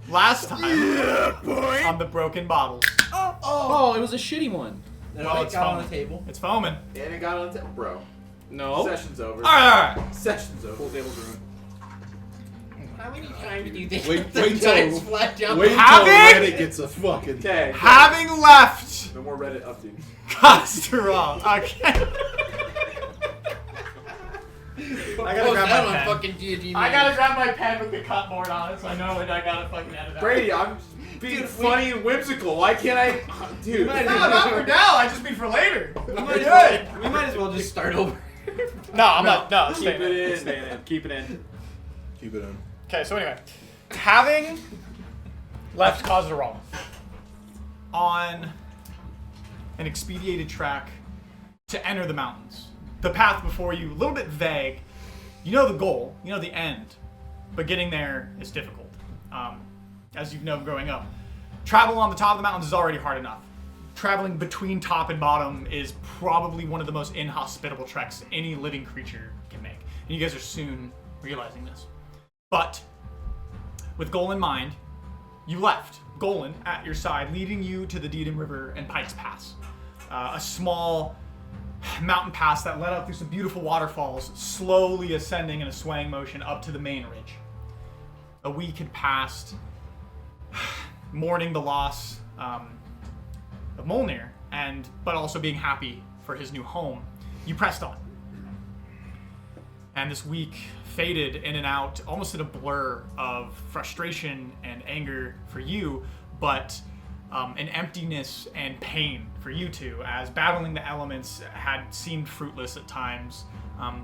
Last time on the broken bottles. Oh, it was a shitty one. Well, it's got on foaming. the table. It's foaming. And it got on the table. Bro. No. Session's over. Alright. Session's over. Full table's ruined. How many times do you think Wait the till- guys flat jump? Wait until Having- Reddit gets a fucking... Okay. Having left No more Reddit updates. Costerol. Okay. I gotta Post grab that my on pen. fucking GG. I gotta grab my pen with the cut board on it so I know when I gotta fucking edit out. Brady, I'm being funny and whimsical. Why can't I? Dude. No, not for now. I just mean for later. We Good. might as well just start over. No, I'm not. No, Keep stay it in. in. Stay in. Keep it in. Keep it in. Okay, so anyway, having left Costerol on an expedited track to enter the mountains. The path before you, a little bit vague. You know the goal, you know the end, but getting there is difficult. As you've known growing up. Travel on the top of the mountains is already hard enough. Traveling between top and bottom is probably one of the most inhospitable treks any living creature can make. And you guys are soon realizing this. But with goal in mind, you left Golan at your side, leading you to the Deedham River and Pikes Pass. A small mountain pass that led up through some beautiful waterfalls, slowly ascending in a swaying motion up to the main ridge. A week had passed, mourning the loss of Molnir, but also being happy for his new home. You pressed on. And this week faded in and out, almost in a blur of frustration and anger for you, but an emptiness and pain for you two, as battling the elements had seemed fruitless at times.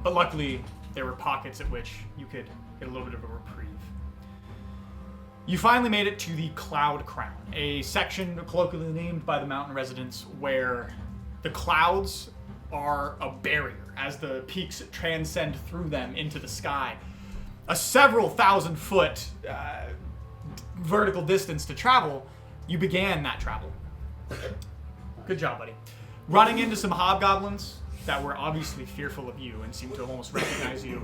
But luckily, there were pockets at which you could get a little bit of a reprieve. You finally made it to the Cloud Crown, a section colloquially named by the mountain residents where the clouds are a barrier as the peaks transcend through them into the sky. A several thousand foot vertical distance to travel. You began that travel. Good job, buddy. Running into some hobgoblins that were obviously fearful of you and seemed to almost recognize you.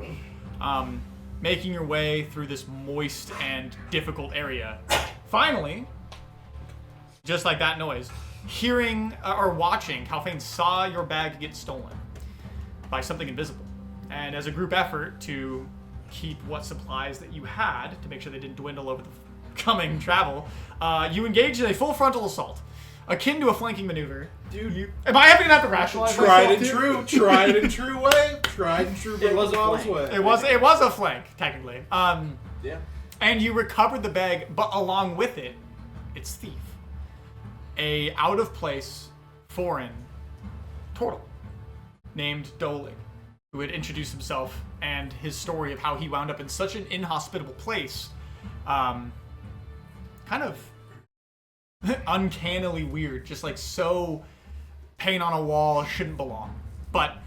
Making your way through this moist and difficult area. Finally, just like that noise, hearing or watching, Calphane saw your bag get stolen by something invisible. And as a group effort to keep what supplies that you had, to make sure they didn't dwindle over the coming travel, you engaged in a full frontal assault, akin to a flanking maneuver. Dude, Am I having to have to rationalize Tried myself, and dude? true. Tried and true way. Tried and true. It was a Bottles flank. way. It was a flank, technically. yeah. And you recovered the bag, but along with it, its thief. A out-of-place, foreign turtle named Dolig, who had introduced himself and his story of how he wound up in such an inhospitable place. Kind of uncannily weird, just like so paint on a wall, shouldn't belong. But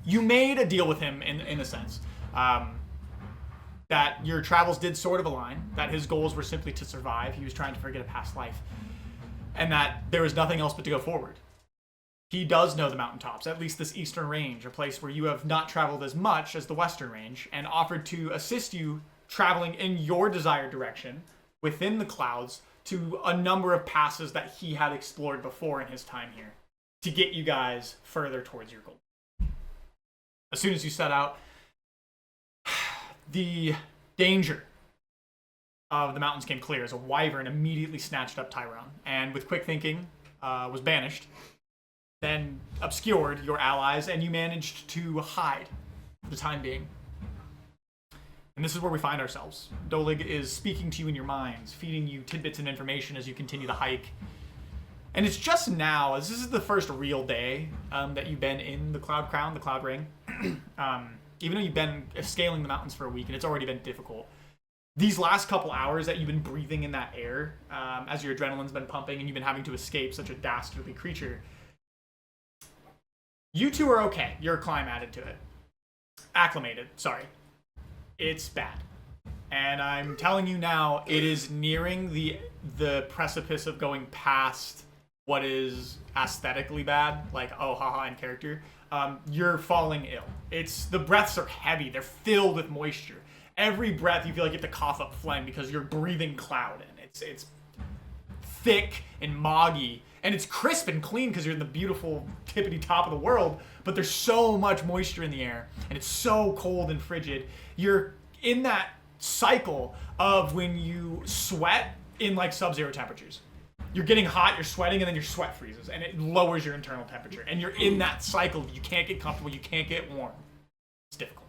you made a deal with him in a sense. That your travels did sort of align, that his goals were simply to survive, he was trying to forget a past life, and that there was nothing else but to go forward. He does know the mountaintops, at least this eastern range, a place where you have not traveled as much as the western range, and offered to assist you traveling in your desired direction, within the clouds, to a number of passes that he had explored before in his time here, to get you guys further towards your goal. As soon as you set out, the danger of the mountains came clear as a wyvern immediately snatched up Tyrone, and with quick thinking, was banished, then obscured your allies, and you managed to hide for the time being. And this is where we find ourselves. Dolig is speaking to you in your minds, feeding you tidbits of information as you continue to hike. And it's just now, as this is the first real day that you've been in the Cloud Crown, the Cloud Ring, even though you've been scaling the mountains for a week and it's already been difficult, these last couple hours that you've been breathing in that air, as your adrenaline's been pumping and you've been having to escape such a dastardly creature, you two are okay. You're acclimated to it. Acclimated, sorry. It's bad. And I'm telling you now, it is nearing the precipice of going past what is aesthetically bad, like, oh, haha, in character. You're falling ill. The breaths are heavy. They're filled with moisture. every breath you feel like you have to cough up phlegm because you're breathing cloud in. It's thick and moggy, and it's crisp and clean because you're in the beautiful tippity top of the world, but there's so much moisture in the air, and it's so cold and frigid. You're in that cycle of when you sweat in like sub-zero temperatures. You're getting hot, you're sweating, and then your sweat freezes, and it lowers your internal temperature. And you're in that cycle. You can't get comfortable, you can't get warm. It's difficult.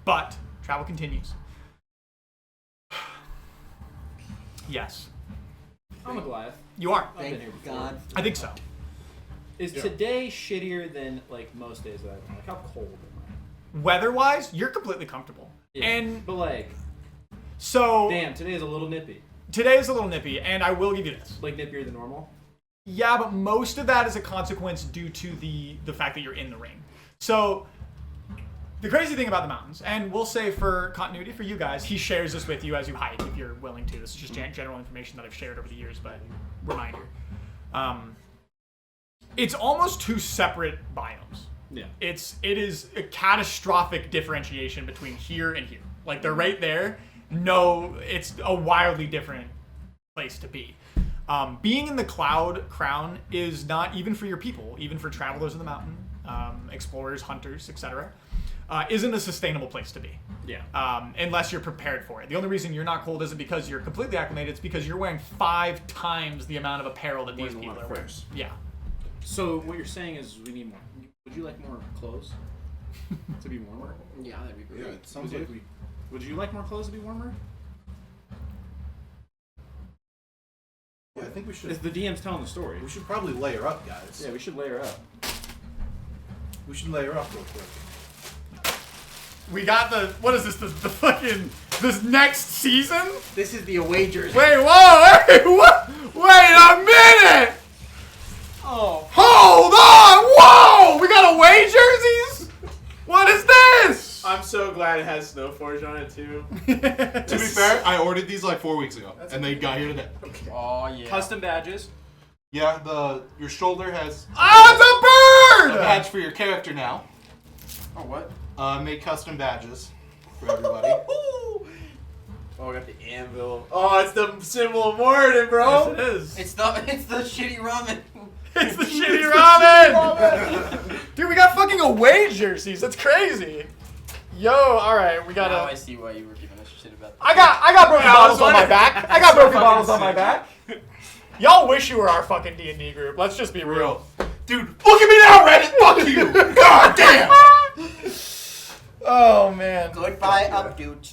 But travel continues. Yes. I'm a Goliath. You are. I've been here Thank before. God. I think so. Is today shittier than like most days that I've been? Like how cold am Weather-wise, you're completely comfortable. I? Yeah. And But like, so damn, today is a little nippy. today is a little nippy, and I will give you this. Like nippier than normal. Yeah, but most of that is a consequence due to the fact that you're in the ring. So the crazy thing about the mountains, and we'll say for continuity for you guys, he shares this with you as you hike if you're willing to. This is just general information that I've shared over the years, but reminder. It's almost two separate biomes. Yeah. It is a catastrophic differentiation between here and here. Like they're right there. No, it's a wildly different place to be. Being in the Cloud Crown is not even for your people, even for travelers of the mountain, explorers, hunters, etc. Isn't a sustainable place to be. Yeah. Unless you're prepared for it. The only reason you're not cold isn't because you're completely acclimated. It's because you're wearing 5 times the amount of apparel that these Wearing a people lot are wearing. first. Yeah. So what you're saying is we need more. Would you like more clothes to be warmer? Yeah, that'd be great. Yeah, it sounds like we. Would you like more clothes to be warmer? Yeah, I think we should. If the DM's telling the story. We should probably layer up, guys. Yeah, we should layer up. We should layer up real quick. We got the, what is this, the fucking, this next season? This is the away jersey. Wait, whoa, hey, what? Wait a minute! Oh. Hold on, whoa! We got away jerseys? What is this? I'm so glad it has Snowforge on it too. To be fair, I ordered these like 4 weeks ago, and they got here today. Oh yeah. Custom badges. Yeah, your shoulder has Oh, it's a a bird! badge for your character now. Oh what? Make custom badges for everybody. Oh, I got the anvil. Oh, it's the symbol of Morden, bro. Yes, it is. It's the shitty ramen. It's the shitty ramen! Dude, we got fucking away jerseys. That's crazy. Yo, alright, we Now gotta... I see why you were giving us shit about that. I got broken bottles on my funny. back. I got So broken fucking bottles on my sick. back. Y'all wish you were our fucking D&D group. Let's just be real. Dude, look at me now, Reddit! Fuck you! God damn! Oh, man. Goodbye, up, dude.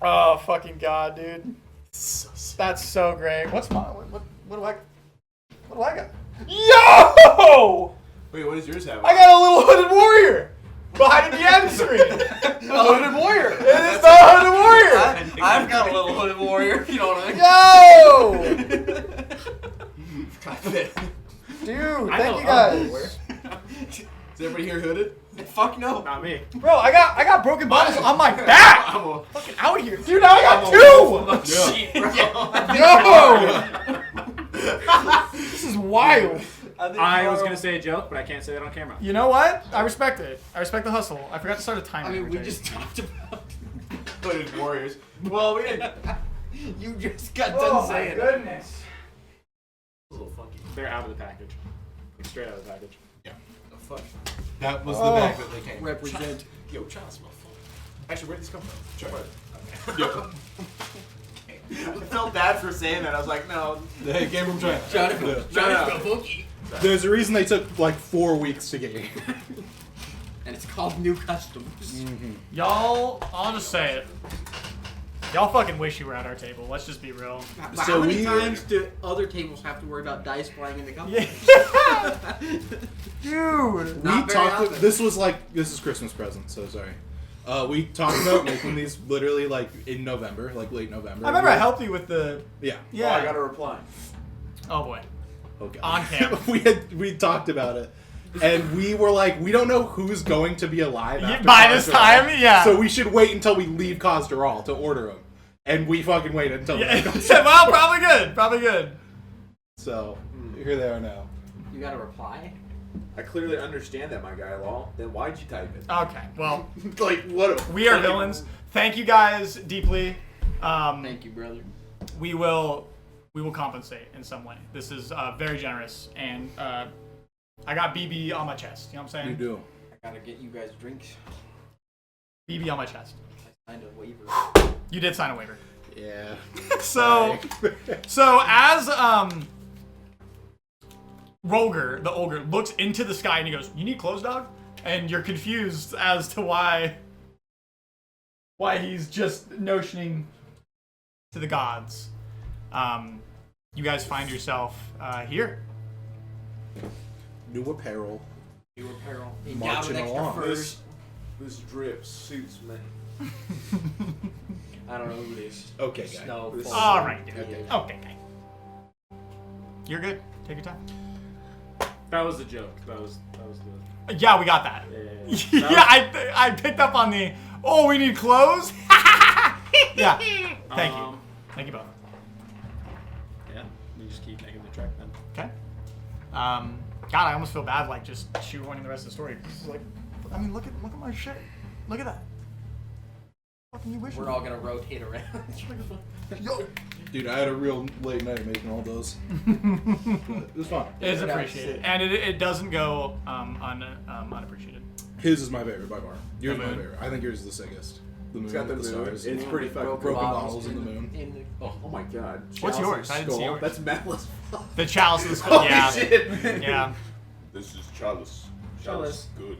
Oh, fucking God, dude. That's so great. What's my... What do I got? Yo! Wait, what does yours have? I got a little hooded warrior behind the end screen. It A hooded warrior. is the hooded warrior. I've got a little hooded warrior. You know what I mean? Yo! Dude, I thank know you guys. Is everybody here hooded? Fuck no. Not me. Bro, I got broken bottles on my back. I'm a, Fucking out here. Dude, now I got 2! Shit, bro. Yo! This is wild. I was gonna say a joke, but I can't say that on camera. You know what? I respect it. I respect the hustle. I forgot to start a timer. I mean, we which just talked about. hooded warriors. Well, we didn't. You just got Oh done my saying it. goodness. A little funky. They're out of the package. Like straight out of the package. The fuck? That was Oh. the bag that they came. Represent. Yo, child smell fun. Actually, where'd this come from? Sure. Okay. I felt bad for saying that. I was like, no. They came from China. Jonathan. No. Funky. There's a reason they took like 4 weeks to get here. And it's called New Customs. Y'all, I'll just say it. Y'all fucking wish you were at our table. Let's just be real. But So how many we- times do other tables have to worry about dice flying in the company? Yeah. Dude. We Not very talked. often. This is Christmas present. So sorry. We talked about making these literally like in November, like late November. I remember I helped you with the... Yeah. Oh, Yeah. I got a reply. Oh boy. Okay. On camera. we talked about it, and we were like, we don't know who's going to be alive after By this Khaz'dar. time, yeah. So we should wait until we leave Khaz'dar to order them, and we fucking waited until. Yeah. then. Well, probably good. Probably good. So here they are now. You got a reply? I clearly understand that, my guy, Law. Then why'd you type it? Okay, well, Like, what? we are villains. Thank you guys deeply. Thank you, brother. We will compensate in some way. This is very generous, and I got BB on my chest. You know what I'm saying? You do. I gotta get you guys drinks. BB on my chest. I signed a waiver. You did sign a waiver. Yeah. So as Rolger, the ogre, looks into the sky and he goes, "You need clothes, dog?" And you're confused as to why he's just notioning to the gods. You guys find yourself here. New apparel. New apparel. Marching Endowed with extra along. furs. This drip suits me. I don't know who it is. Okay, guy. Snow. This- fall. All right, dude. Okay. Okay, guy. You're good. Take your time. That was the joke. That was the. Yeah, we got that. Yeah. Yeah, I picked up on the. Oh, we need clothes. Yeah. Thank you. Thank you both. Yeah. We just keep making the trek then. Okay. God, I almost feel bad like just shoehorning the rest of the story. It's like, I mean, look at my shit. Look at that. What can you wish? We're all gonna rotate around. Yo. Dude, I had a real late night making all those. But it was fun. It is Yeah, appreciated, sick. and it doesn't go unappreciated. His is my favorite by far. Yours The is my moon. favorite. I think yours is the sickest. The moon It's got the with moon. stars. It's pretty fucking Broken cool. bottles in the moon. Oh my god. What's Chalice yours? of I didn't see skull. yours. That's metal. The chalice of the skull. Holy Yeah. shit. Yeah. This is chalice. Chalice. Good.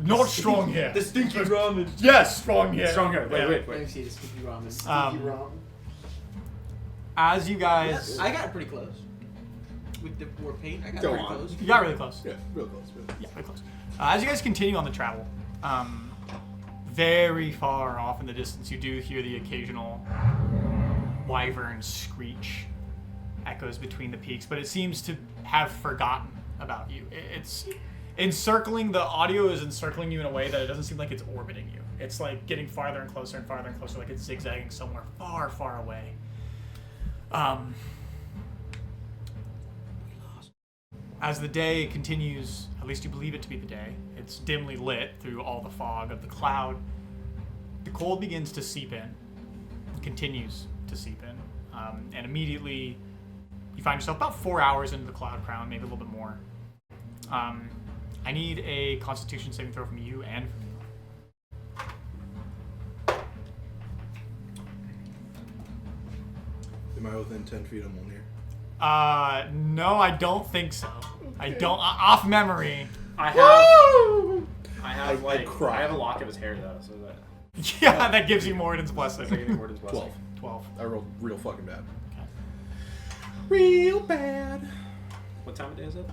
Not strong here. The stinky ramen. Yes, strong here. Strong here. Wait, Yeah. wait, Let me wait. see the stinky ramen. As you guys, I got pretty close. With the war paint, I got Go pretty on. close. you got really close. Yeah, real close. Yeah, very close. As you guys continue on the travel, very far off in the distance, you do hear the occasional wyvern screech echoes between the peaks, but it seems to have forgotten about you. It's encircling, the audio is encircling you in a way that it doesn't seem like it's orbiting you. It's like getting farther and closer and farther and closer, like it's zigzagging somewhere far, far away. As the day continues, at least you believe it to be the day, it's dimly lit through all the fog of the cloud. The cold begins to seep in, continues to seep in, and immediately you find yourself about 4 hours into the cloud crown, maybe a little bit more. I need a Constitution saving throw from you and from you. Am I within 10 feet of Mjolnir? No, I don't think so. I don't. Off memory. I have I cry. I have a lock of his hair though, so that Yeah, that gives you Morden's blessing. I can Gordon's blessing. 12. 12. I rolled real fucking bad. Okay. Real bad. What time of day is it?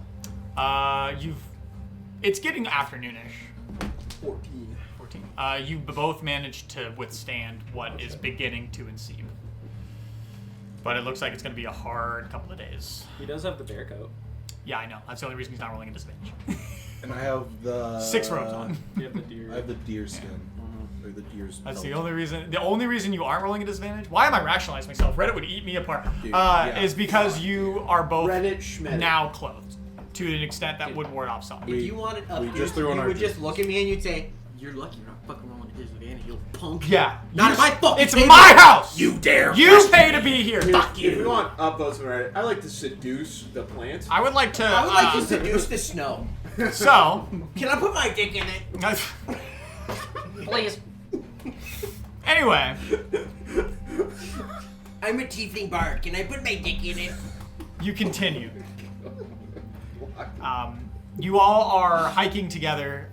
It's getting afternoonish. 14. 14. You both managed to withstand what is beginning to ensue. But it looks like it's going to be a hard couple of days. He does have the bear coat. Yeah, I know. That's the only reason he's not rolling a disadvantage. And I have the 6 robes on. You have the deer. I have the deer skin. Or the deer's That's pelt. the only reason. The only reason you aren't rolling a disadvantage. Why am I rationalizing myself? Reddit would eat me apart. Dude, yeah. Is because you are both Reddit Schmidt. now clothed to an extent that would ward off something. If you wanted up we here, just threw on you our would just jerseys. look at me and you'd say, "You're lucky you're not fucking rolling a disadvantage, you punk." Yeah. Not You- if I fucking It's pay my for it. house. You dare! You pay to be here. Here's- Fuck If we you. want upvotes from Reddit, I like to seduce the plant. I would like to. I would like to seduce the snow. So. Can I put my dick in it? Please. Anyway, I'm a tiefling bard. Can I put my dick in it? you continue. You all are hiking together.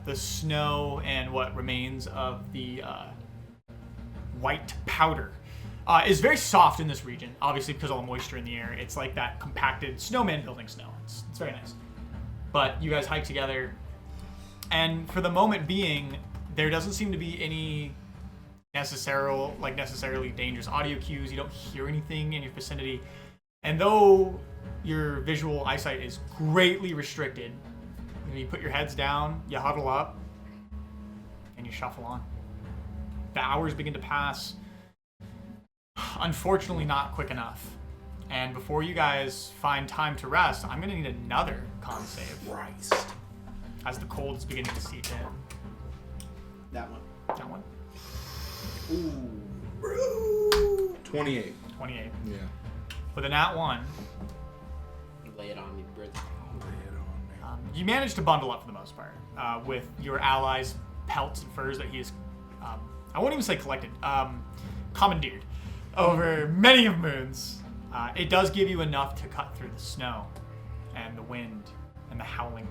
The snow and what remains of the white powder is very soft in this region, obviously because of all the moisture in the air. It's like that compacted snowman building snow. It's very nice. But you guys hike together, and for the moment being, there doesn't seem to be any necessarily dangerous audio cues. You don't hear anything in your vicinity. And though your visual eyesight is greatly restricted, you put your heads down, you huddle up, and you shuffle on. The hours begin to pass. Unfortunately, not quick enough. And before you guys find time to rest, I'm going to need another con save Christ. as the cold is beginning to seep in. That one. That one. Ooh. 28. 28. Yeah. With a nat 1, Lay it on me, brother. you manage to bundle up for the most part with your allies' pelts and furs that he has, I won't even say collected, commandeered over many of moons. It does give you enough to cut through the snow and the wind and the howling,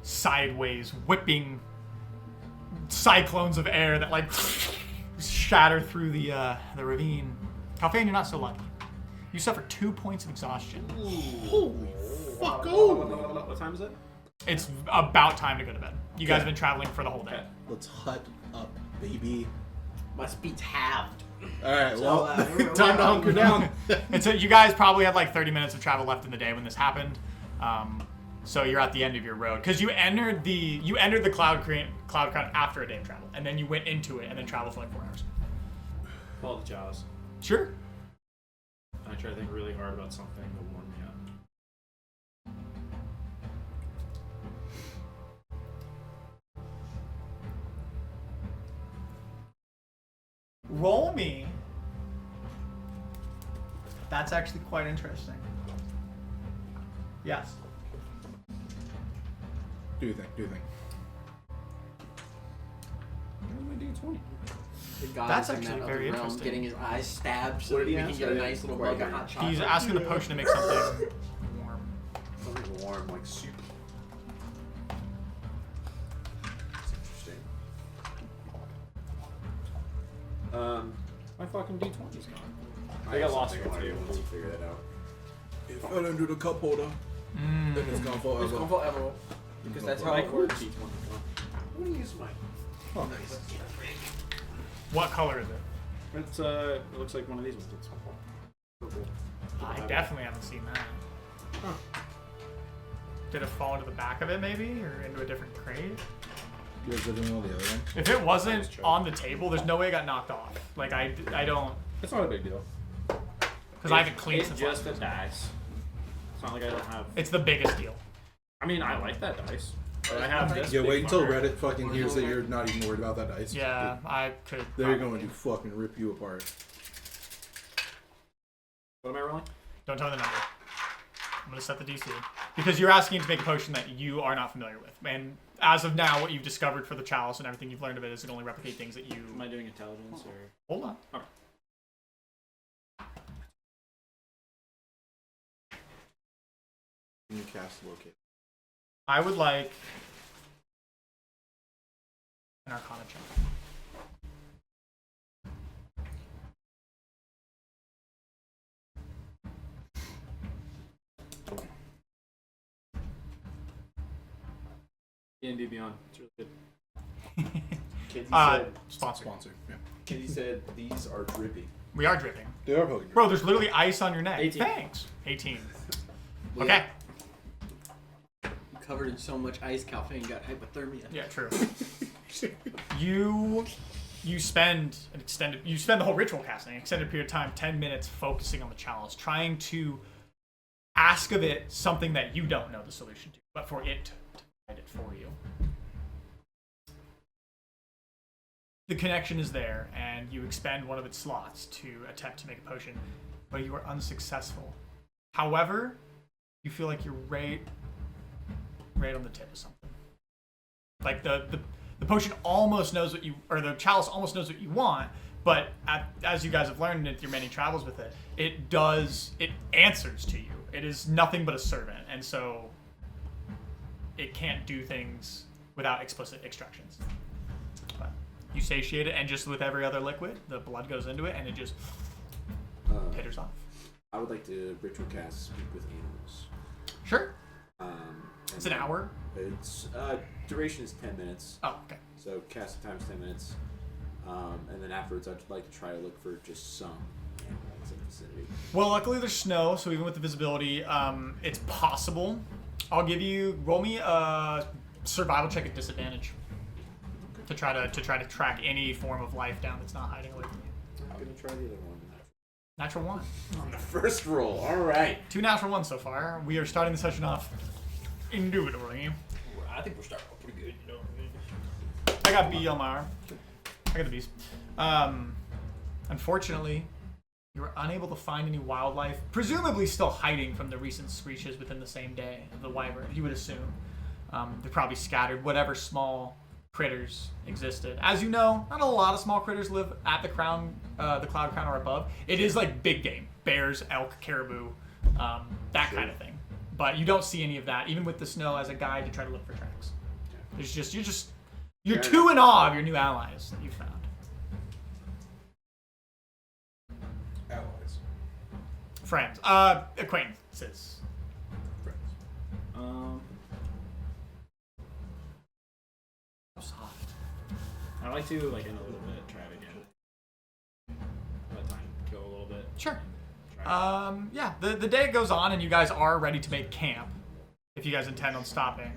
sideways, whipping cyclones of air that like shatter through the ravine. Calfain, you're not so lucky. You suffer 2 points of exhaustion. Holy fuck, oh! What time is it? It's about time to go to bed. You guys have been traveling for the whole day. Let's hut up, baby. My speed's halved. Alright, So, well, we're time to hunker down. And so you guys probably had like 30 minutes of travel left in the day when this happened. So you're at the end of your road because you entered the cloud crown after a day of travel, and then you went into it and then traveled for like 4 hours. Call the Jaws. Sure. I try to think really hard about something to warm me up. Roll me. That's actually quite interesting. Yes. Do you think? Where's my D20? The guy That's in actually that very other realm interesting. getting his eyes stabbed so What that did we he can ask? get a I nice little didn't mug of quite hot hear. chocolate. He's asking the potion to make something warm. Something warm, like soup. That's interesting. My fucking D20's gone. I got got lost something for I two. wanted to figure that out. It fell under the cup holder, then it's gone forever. It's going forever. Because that's how My it cord works. D20. I'm gonna use mine. Oh, nice. What color is it? It's it looks like one of these ones. It's purple. I definitely haven't seen that. Huh. Did it fall into the back of it maybe, or into a different crate? You guys are doing all the other ones? If it wasn't Nice try. on the table, there's no way it got knocked off. Like I don't, It's not a big deal. because I haven't cleaned It's since just last a dice. It's not like I don't have. It's the biggest deal. I mean, I like that dice. But I have this. Yeah, big wait until fucker. Reddit fucking hears that you're not even worried about that dice. Yeah, I could. They're probably- going to fucking rip you apart. What am I rolling? Don't tell me the number. I'm gonna set the DC because you're asking to make a potion that you are not familiar with, and as of now, what you've discovered for the chalice and everything you've learned of it is it only replicate things that you. Am I doing intelligence or? Hold on. Okay. Can you cast locate? I would like an Arcana check. D&D Beyond. It's really good. Kinsey Sponsor. Sponsor. Yeah. said these are drippy. We are dripping. They are fucking. Bro, there's literally ice on your neck. 18. Thanks. 18. Well, Okay. Covered in so much ice, Calfain got hypothermia. Yeah, true. You spend the whole ritual casting, an extended period of time, 10 minutes focusing on the chalice, trying to ask of it something that you don't know the solution to, but for it to provide it for you. The connection is there, and you expend one of its slots to attempt to make a potion, but you are unsuccessful. However, you feel like you're right on the tip of something. Like the potion almost knows what you, or the chalice almost knows what you want, but as you guys have learned in your many travels with it, it answers to you. It is nothing but a servant, and so it can't do things without explicit instructions. But you satiate it, and just with every other liquid, the blood goes into it, and it just pitters off. I would like to ritual cast Speak with Animals. Sure. Um, It's an hour. It's duration is 10 minutes. Oh, okay. So cast times 10 minutes. And then afterwards, I'd like to try to look for just some animals in the vicinity. Well, luckily there's snow, so even with the visibility, it's possible. I'll give you, roll me a survival check at disadvantage to try to track any form of life down that's not hiding away from you. I'm gonna try the other one. Natural 1. On the first roll, all right. 2 natural 1s so far. We are starting the session off Indubitably. I think we're starting off pretty good. You know what I mean? I got B on my arm. I got the B's. Unfortunately, you were unable to find any wildlife, presumably still hiding from the recent screeches within the same day of the wyvern, you would assume. They're probably scattered, whatever small critters existed. As you know, not a lot of small critters live at the Cloud Crown or above. It is like big game. Bears, elk, caribou, that kind of thing. But you don't see any of that, even with the snow as a guide to try to look for tracks. You're too in awe of your new allies that you found. Allies. Friends. Acquaintances. Friends. Soft. I like to in a little bit try it again. Let time kill a little bit. Sure. Try Yeah, the day goes on and you guys are ready to make camp, if you guys intend on stopping.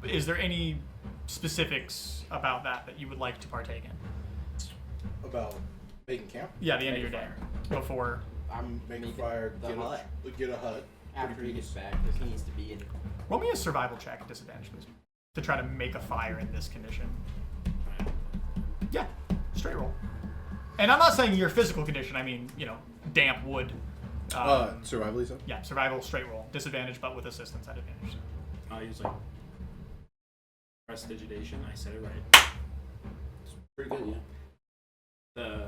Is there any specifics about that you would like to partake in? About making camp? Yeah, the end of your day. Before. I'm making Make fire, the hut. get a hut. After he gets back, because he needs to be in. Roll me a survival check at disadvantage, please. To try to make a fire in this condition. Yeah, straight roll. And I'm not saying your physical condition, I mean, damp wood. Survival, you said? Yeah, survival, straight roll. Disadvantage, but with assistance at advantage. I'll use prestidigitation. I said it right. Pretty good, yeah.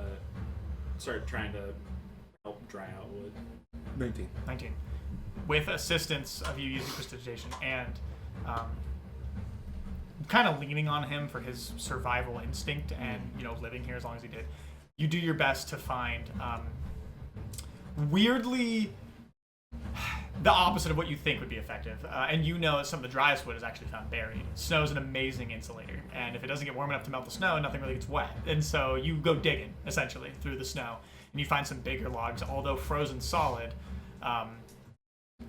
Start trying to help dry out wood. 19. 19. With assistance of you using prestidigitation and kind of leaning on him for his survival instinct and living here as long as he did, you do your best to find weirdly the opposite of what you think would be effective. And that some of the driest wood is actually found buried. Snow is an amazing insulator, and if it doesn't get warm enough to melt the snow, nothing really gets wet. And so you go digging essentially through the snow, and you find some bigger logs, although frozen solid,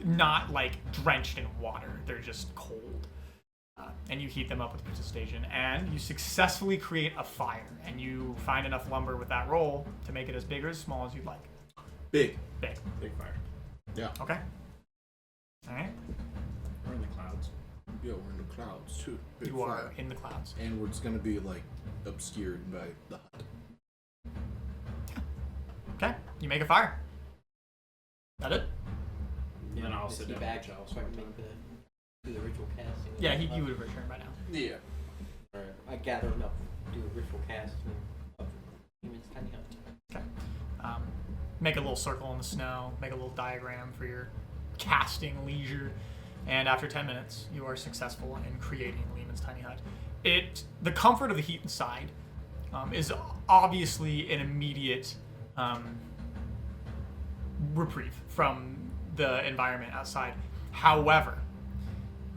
not like drenched in water. They're just cold. And you heat them up with precipitation, and you successfully create a fire, and you find enough lumber with that roll to make it as big or as small as you'd like. Big. Big. Big fire. Yeah. Okay. All right. We're in the clouds. Yeah, we're in the clouds too. Big You fire. are in the clouds. And we're just gonna be obscured by the hut. Okay. You make a fire. That it? And then I'll Is sit he down. back and watch so I can y'all. do the ritual casting? Yeah, you would have returned by now. Yeah. Alright. I gather enough to do a ritual casting of Human's Tiny Hut. Okay. Make a little circle in the snow. Make a little diagram for your casting leisure. And after 10 minutes, you are successful in creating Lehman's tiny hut. The comfort of the heat inside is obviously an immediate reprieve from the environment outside. However,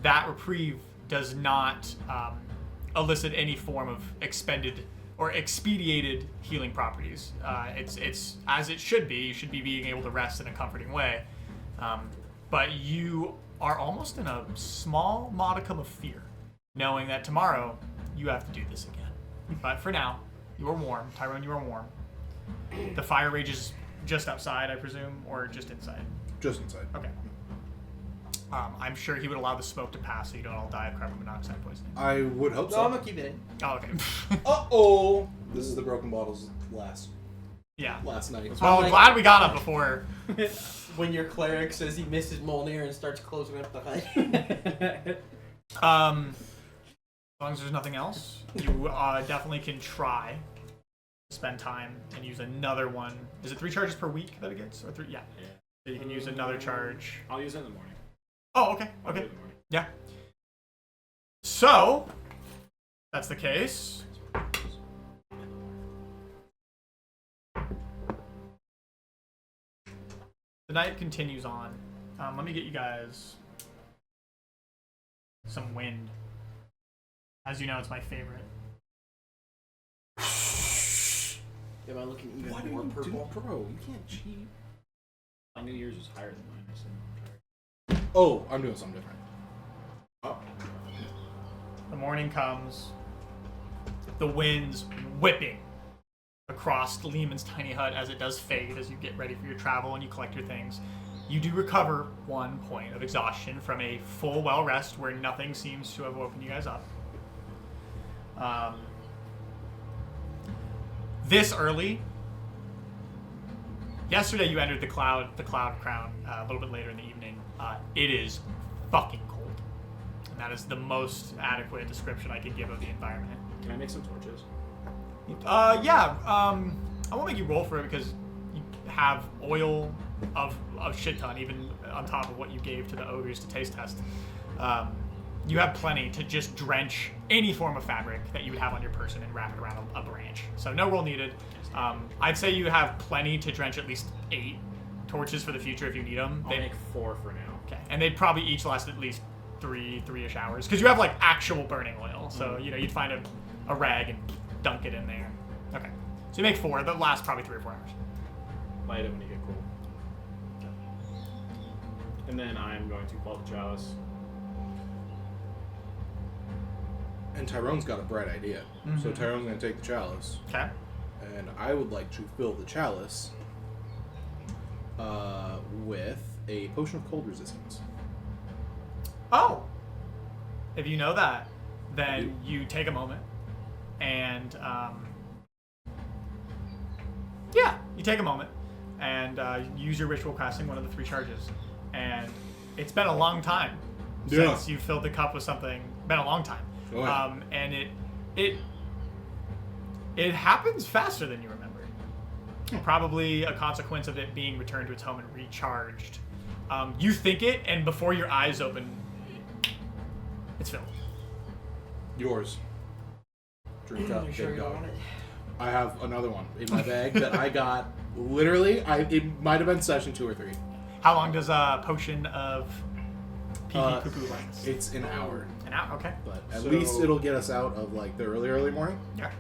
that reprieve does not elicit any form of expended or expedited healing properties. It's as it should be. You should be being able to rest in a comforting way. But you are almost in a small modicum of fear, knowing that tomorrow you have to do this again. But for now, you are warm. Tyrone, you are warm. The fire rages just outside, I presume, or just inside? Just inside. Okay. I'm sure he would allow the smoke to pass so you don't all die of carbon monoxide poisoning. I would hope No, so. I'm gonna keep it in. Oh, okay. Uh-oh! This is the broken bottles last Yeah. night. Well, like- glad we got up before. When your cleric says he misses Molnir and starts closing up the hut. As long as there's nothing else, you definitely can try to spend time and use another one. Is it 3 charges per week that it gets? Or 3? Yeah. Yeah. So you can use another charge. I'll use it in the morning. Oh, okay. I'll do it Okay. in the morning. Yeah. So, that's the case. The night continues on. Let me get you guys some wind. As you know, it's my favorite. Am I looking even What are more you purple? doing, bro? You can't cheat. My New Year's was higher than mine. So Oh, I'm doing something different. Oh. The morning comes. The wind's whipping across Lehman's tiny hut as it does fade as you get ready for your travel and you collect your things. You do recover 1 point of exhaustion from a full well rest where nothing seems to have woken you guys up. This early. Yesterday you entered the cloud crown a little bit later in the evening. It is fucking cold, and that is the most adequate description I could give of the environment. Can I make some torches? Yeah. I won't make you roll for it because you have oil of shit ton, even on top of what you gave to the ogres to taste test. You have plenty to just drench any form of fabric that you would have on your person and wrap it around a branch. So no roll needed. I'd say you have plenty to drench at least 8 torches for the future if you need them. I'll make 4 for now. Okay, and they'd probably each last at least three-ish hours because you have like actual burning oil. So you'd find a rag and dunk it in there. Okay, so you make 4. That lasts probably 3 or 4 hours. Light it when you get cold. And then I'm going to quell the chalice. And Tyrone's got a bright idea. So Tyrone's going to take the chalice. Okay. And I would like to fill the chalice with a potion of cold resistance. Oh. If you know that, then you take a moment and you take a moment and use your ritual casting, one of the 3 charges. And it's been a long time since you filled the cup with something. Been a long time. Oh, yeah. And it happens faster than you remember. Probably a consequence of it being returned to its home and recharged. You think it, and before your eyes open, it's filled. Yours. Drink up, You sure big you don't dog. want it? I have another one in my bag that I got literally. It might have been session 2 or 3. How long does a potion of pee poo poo last? It's an hour, An hour, okay. but at So- least it'll get us out of like the early morning. Yeah.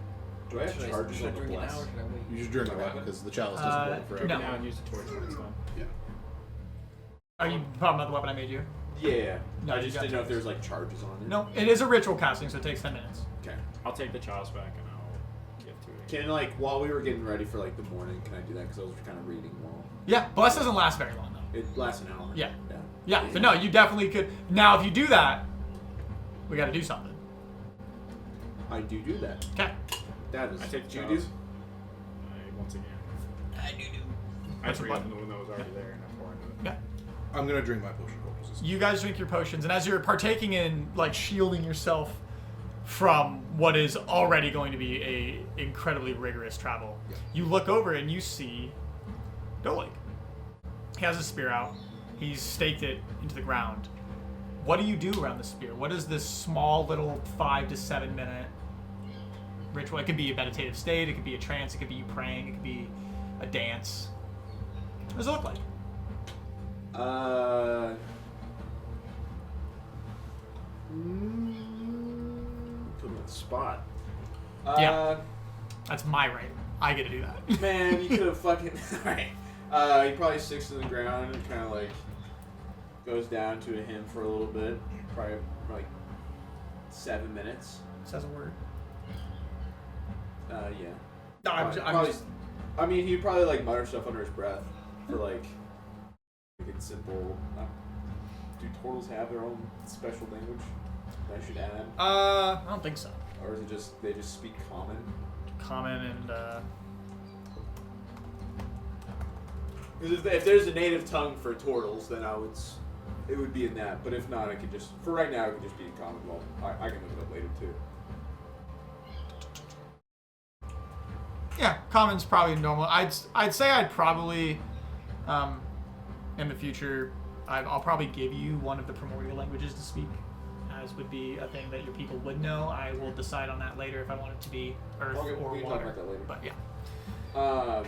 Do I have charges should I on the drink it now or bless? should I wait? You should drink it now because the chalice doesn't hold forever. no. Now and use the torch when it's done. Yeah. Are you talking about the weapon I made you? Yeah. No, I you just got didn't know if charges. there was like charges on it. No, it is a ritual casting, so it takes 10 minutes. Okay. I'll take the chalice back and I'll give to it. Can like while we were getting ready for like the morning, can I do that? Because I was kind of reading while Yeah, Bless doesn't last very long, though. it lasts an hour. Yeah. Yeah. Yeah, so no, you definitely could. Now, if you do that, we got to do something. I do that. Okay. That is. I take the do you chalice. do? Once again. I do. I That's just what- reopen the one that was already there and I pour into it. Yeah. I'm gonna drink my potion of cold resistance. You guys drink your potions, and as you're partaking in, like, shielding yourself from what is already going to be a incredibly rigorous travel, you look over and you see Dolig. He has a spear out. He's staked it into the ground. What do you do around the spear? What is this small little 5 to 7 minute ritual? It could be a meditative state. It could be a trance. It could be you praying. It could be a dance. What does it look like? Put me on the spot. Yeah. That's my right. I get to do that. Man, you could have fucking. Alright. He probably sticks to the ground and kind of like goes down to a hymn for a little bit. Probably like 7 minutes. Says a word. Yeah. No, I'm Probably- just. I mean, he'd probably like mutter stuff under his breath for like simple. Do turtles have their own special language that I should add? I don't think so. Or is it just they just speak common? Common and Because if there's a native tongue for turtles, then it would be in that. But if not, I could just for right now it could just be in common. Well, I can look it up later too. yeah, common's probably normal. I'd say I'd probably in the future I'll probably give you one of the primordial languages to speak, as would be a thing that your people would know. I will decide on that later if I want it to be earth Okay, or we can water. talk about that later. But yeah.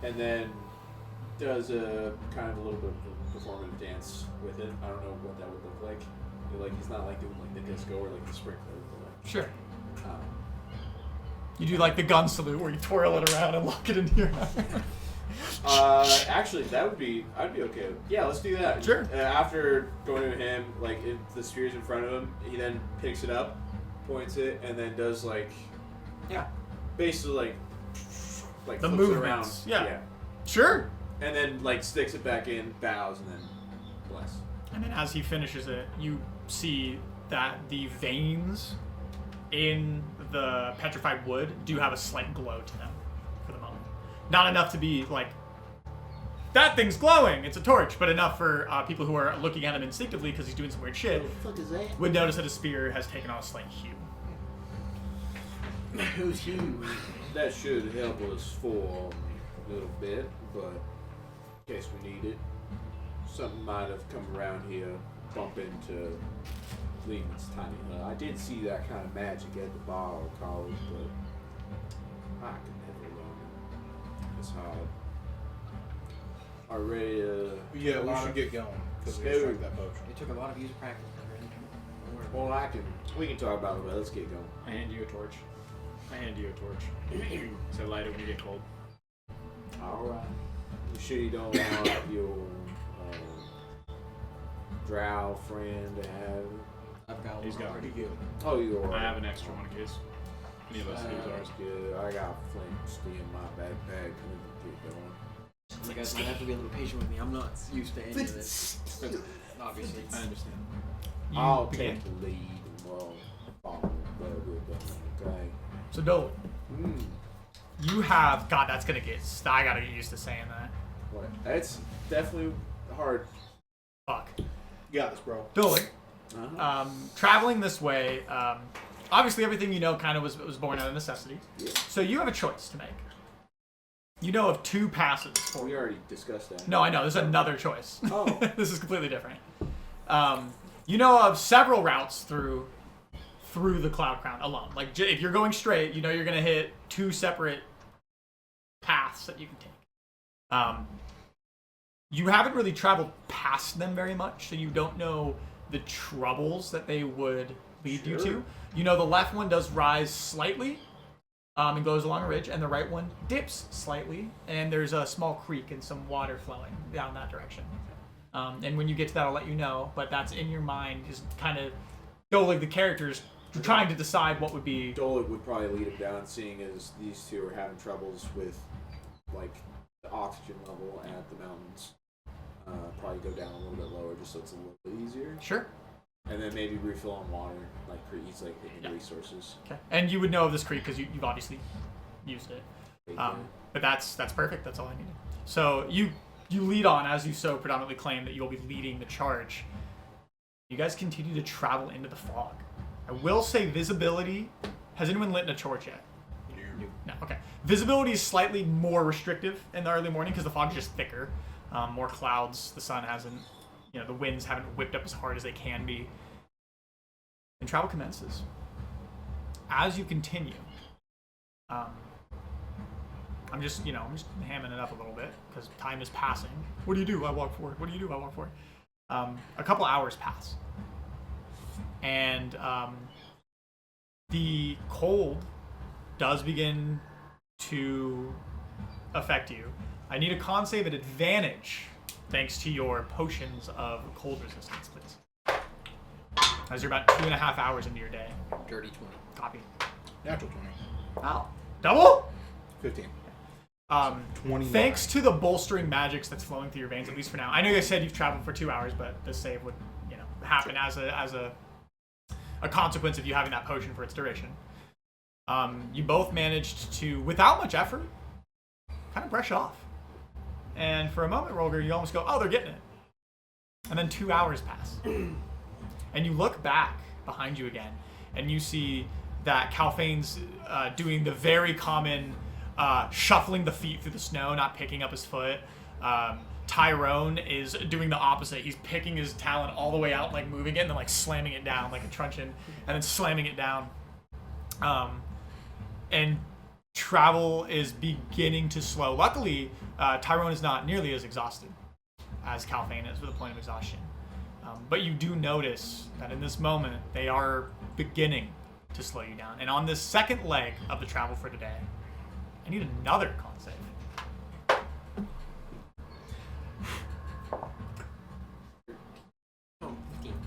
And then does a kind of a little bit of a performative dance with it. I don't know what that would look like. Like he's not like doing like the disco or like the sprinkler. But Sure. like, You do like the gun salute where you twirl it around and lock it into your actually, I'd be okay. Yeah, let's do that. Sure. After going to him, like if the spear's in front of him, he then picks it up, points it, and then does like Yeah. basically like The flips it around. movements, yeah. Sure. And then like sticks it back in, bows, and then bless. And then as he finishes it, you see that the veins in the petrified wood do have a slight glow to them for the moment. Not enough to be like, that thing's glowing, it's a torch, but enough for people who are looking at him instinctively because he's doing some weird shit, What the fuck is that? would notice that his spear has taken on a slight hue. Who's Hugh? That should help us for a little bit, but in case we need it, something might have come around here, bump into Lehman's tiny hut. I did see that kind of magic at the bar or college, but I could never learn it. It's hard. Already, Yeah, we lot should of- get going because we Scary. drank that potion. It took a lot of years of practice. Don't worry. well, we can talk about it, but let's get going. I hand you a torch. So light it when you get cold. Alright. You sure you don't want your drow friend to have it? I've got He's one got already. it. Oh, you are. I have an extra one in case any of us lose That's ours. good. I got flint steel in my backpack. We can get going. You guys might have to be a little patient with me. I'm not used to any of this. Obviously. I understand. You I'll begin. take the lead and we'll follow where we're going, okay? So Dolan, Mm. you have, God, that's gonna get, I gotta get used to saying that. What? It's definitely hard. Fuck. You got this, bro. Dolan, Uh-huh. traveling this way, obviously everything you know kind of was born out of necessity. Yeah. So you have a choice to make. You know of two passes for We you. already discussed that. No, I know. There's another choice. Oh. This is completely different. You know of several routes through the Cloud Crown alone. Like, if you're going straight, you know you're going to hit two separate paths that you can take. You haven't really traveled past them very much, so you don't know the troubles that they would lead you Sure. to. You know the left one does rise slightly and goes along a ridge, and the right one dips slightly, and there's a small creek and some water flowing down that direction. And when you get to that, I'll let you know, but that's in your mind, just kind of, like the characters trying to decide what would be. Dolig would probably lead him down, seeing as these two are having troubles with, like, the oxygen level at the mountains. Probably go down a little bit lower just so it's a little bit easier. Sure. And then maybe refill on water, like, he's, like, hitting Yeah. resources. Okay. And you would know of this creek because you've obviously used it. But that's perfect. That's all I needed. So you lead on, as you so predominantly claim that you'll be leading the charge. You guys continue to travel into the fog. I will say visibility. Has anyone lit a torch yet? No. Okay. Visibility is slightly more restrictive in the early morning because the fog is just thicker. More clouds. The sun hasn't, the winds haven't whipped up as hard as they can be. And travel commences. As you continue, I'm just hamming it up a little bit because time is passing. What do you do? I walk forward. What do you do? I walk forward. A couple hours pass. And the cold does begin to affect you. I need a con save at advantage thanks to your potions of cold resistance, please. As you're about 2.5 hours into your day. Dirty 20. Copy. Natural 20. Wow. Double? 15. 29. Thanks to the bolstering magics that's flowing through your veins, at least for now. I know you said you've traveled for 2 hours, but this save would, happen as a consequence of you having that potion for its duration. You both managed to, without much effort, kind of brush off. And for a moment, Rolger, you almost go, oh, they're getting it. And then 2 hours pass. And you look back behind you again, and you see that Calphane's doing the very common shuffling the feet through the snow, not picking up his foot. Tyrone is doing the opposite. He's picking his talon all the way out, like moving it, and then like slamming it down like a truncheon, and then slamming it down. And travel is beginning to slow. Luckily, Tyrone is not nearly as exhausted as Calphane is, with a point of exhaustion. But you do notice that in this moment, they are beginning to slow you down. And on this second leg of the travel for today, I need another con save.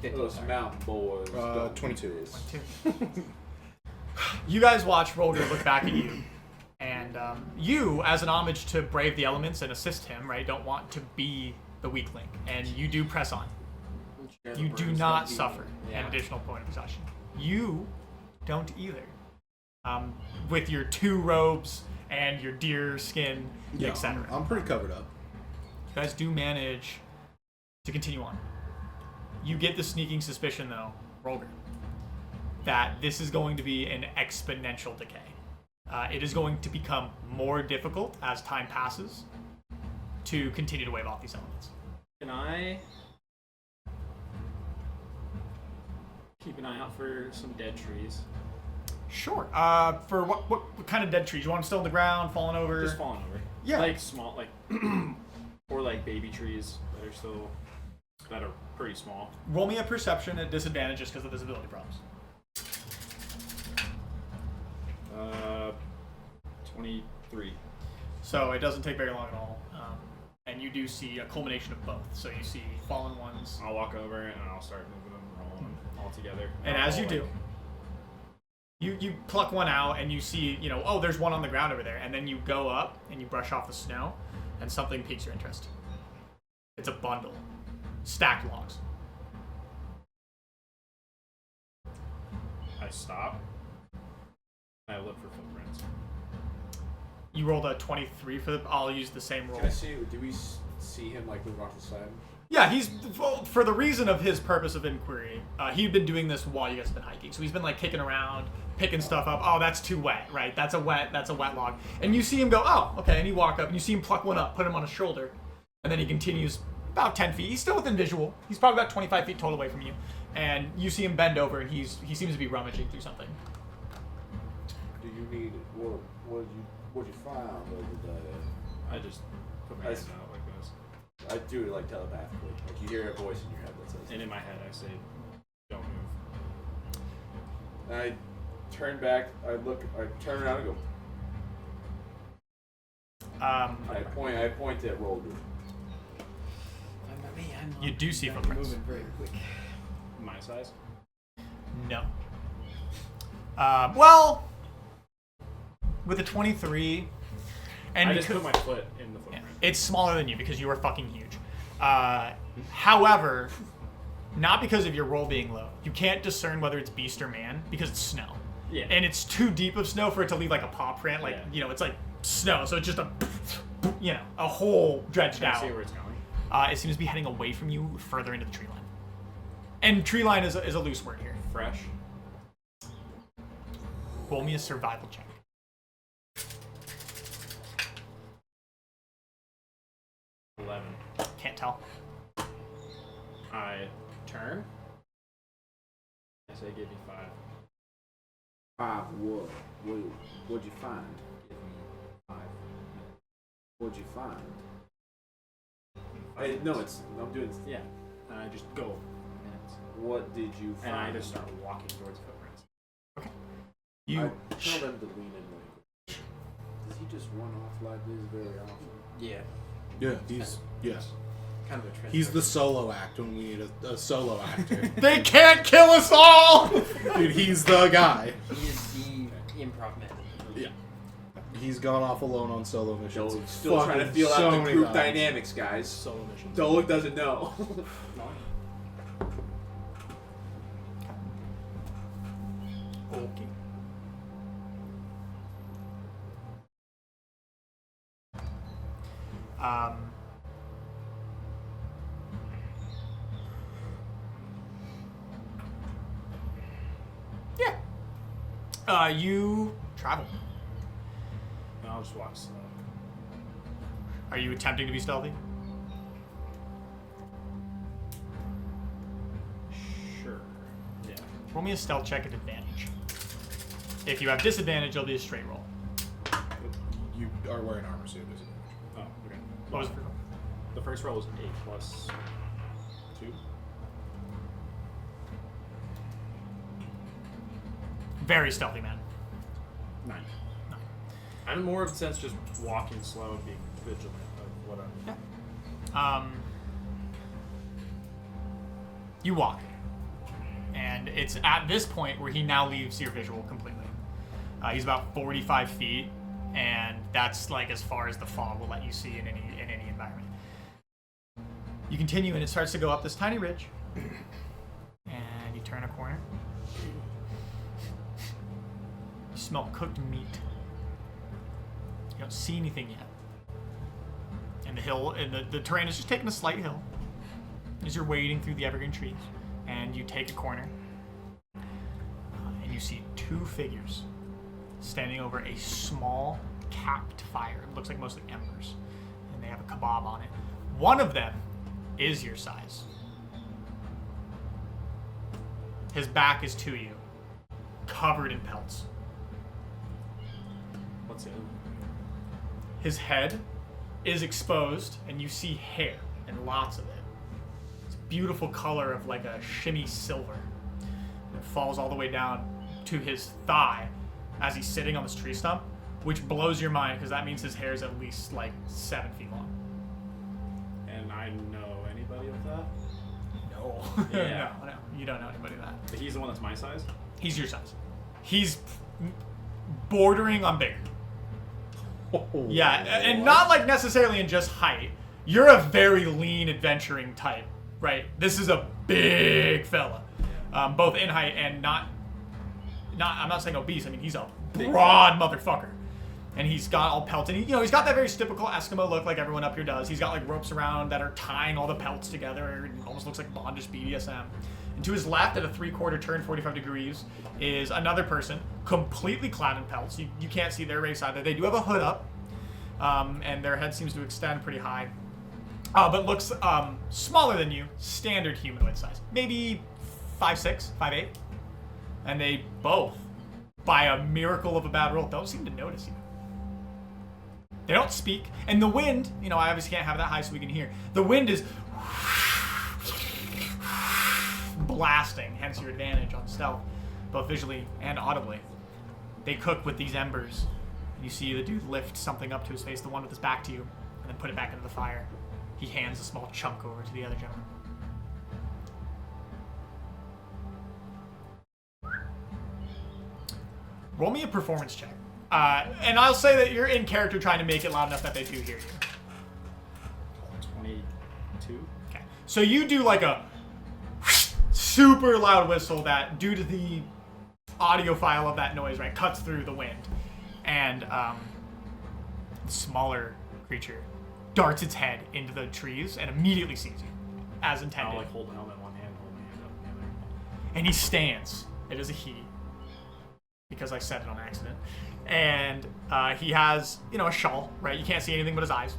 Those mountain boys. don't 22. do this. You guys watch Rolger look back at you, and You, as an homage to brave the elements and assist him, right, don't want to be the weak link, and you do press on. You do not suffer an additional point of exhaustion. You don't either. With your 2 robes and your deer skin, etc. I'm pretty covered up. You guys do manage to continue on. You get the sneaking suspicion, though, Rolger, that this is going to be an exponential decay. It is going to become more difficult as time passes to continue to wave off these elements. Can I keep an eye out for some dead trees? Sure. For what kind of dead trees? You want them still on the ground, falling over? Just falling over. Yeah. Like small, like, or like baby trees that are pretty small. Roll me a perception at disadvantage just because of visibility problems. 23. So it doesn't take very long at all. And you do see a culmination of both. So you see fallen ones. I'll walk over and I'll start moving them, rolling them all together. And as you do, you pluck one out and you see, oh, there's one on the ground over there. And then you go up and you brush off the snow and something piques your interest. It's a bundle. Stacked logs. I stop. I look for footprints. You rolled a 23 for the... I'll use the same roll. Can I see? Do we see him like move off the side? Yeah, he's... For the reason of his purpose of inquiry, he'd been doing this while you guys have been hiking. So he's been like kicking around, picking stuff up. Oh, that's too wet, right? That's a wet log. And you see him go, oh, okay. And you walk up and you see him pluck one up, put him on his shoulder. And then he continues about 10 feet. He's still within visual. He's probably about 25 feet total away from you. And you see him bend over and he seems to be rummaging through something. Do you need what'd you find over there? I just put my hand out like this. I do it like telepathically. Like you hear a voice in your head that says. And in my head I say, don't move. I turn back. I turn around and go. I point at Rolder. You do see footprints. Moving very quick. My size? No. Well, with a 23, and I just put my foot in the footprint. It's smaller than you because you are fucking huge. However, not because of your roll being low. You can't discern whether it's beast or man because it's snow. Yeah. And it's too deep of snow for it to leave like a paw print. Like, it's like snow. So it's just a hole dredged Can I out. see where it's going? It seems to be heading away from you further into the tree line. And tree line is a loose word here. Fresh. Roll me a survival check. Can't tell. I turn. I say give me 5. 5 what? What'd you find? Give me 5. What'd you find? I'm doing. Yeah. And I just go. What did you find? And I just start walking towards footprints. Okay. I tell them to lean in like. Does he just run off like this very often? Yeah. Yeah, he's Kind of a trend. He's the solo act when we need a solo actor. They can't kill us all! Dude, he's the guy. He is the improv man. Yeah. He's gone off alone on solo missions. Still trying to feel so out the many group times. dynamics, guys. Solo missions. Dolik doesn't know. Okay. You travel. And I'll just walk slow. Are you attempting to be stealthy? Sure. Yeah. Roll me a stealth check at advantage. If you have disadvantage, it'll be a straight roll. You are wearing armor, so you have disadvantage. Oh, okay. What was it? The first roll was 8 plus 2. Very stealthy, man. 9. I'm more of a sense just walking slow and being vigilant of what I'm. You walk. And it's at this point where he now leaves your visual completely. He's about 45 feet. and that's like as far as the fog will let you see in any environment. You continue, and it starts to go up this tiny ridge, and you turn a corner. You smell cooked meat. You don't see anything yet. And the hill, and the terrain is just taking a slight hill as you're wading through the evergreen trees, and you take a corner, and you see two figures standing over a small capped fire. It looks like mostly embers, and they have a kebab on it. One of them is your size. His back is to you, covered in pelts. What's the other one? His head is exposed, and you see hair, and lots of it. It's a beautiful color of like a shimmy silver. It falls all the way down to his thigh as he's sitting on this tree stump, which blows your mind because that means his hair is at least like 7 feet long. And I know anybody with that? No. Yeah. No, you don't know anybody that. But he's the one that's my size? He's your size. He's bordering on bigger. Yeah, and not like necessarily in just height. You're a very lean, adventuring type, right? This is a big fella, both in height and not. I'm not saying obese. I mean, he's a broad motherfucker, and he's got all pelts, and he's got that very typical Eskimo look like everyone up here does. He's got like ropes around that are tying all the pelts together. It almost looks like bondage BDSM. And to his left, at a 3/4 turn, 45 degrees, is another person, completely clad in pelts. You can't see their race either. They do have a hood up, and their head seems to extend pretty high, but looks smaller than you, standard humanoid size. Maybe 5'6", 5'8". And they both, by a miracle of a bad roll, don't seem to notice you. They don't speak. And the wind, I obviously can't have that high so we can hear. The wind is blasting, hence your advantage on stealth, both visually and audibly. They cook with these embers. And you see the dude lift something up to his face, the one with his back to you, and then put it back into the fire. He hands a small chunk over to the other gentleman. Roll me a performance check. And I'll say that you're in character trying to make it loud enough that they do hear you. 22. Okay. So you do like a super loud whistle that, due to the audio file of that noise, right, cuts through the wind. And the smaller creature darts its head into the trees and immediately sees you, as intended. I'll like hold the helmet in one hand, hold my hand up in the other. And he stands. It is a he, because I said it on accident. And he has, a shawl, right? You can't see anything but his eyes.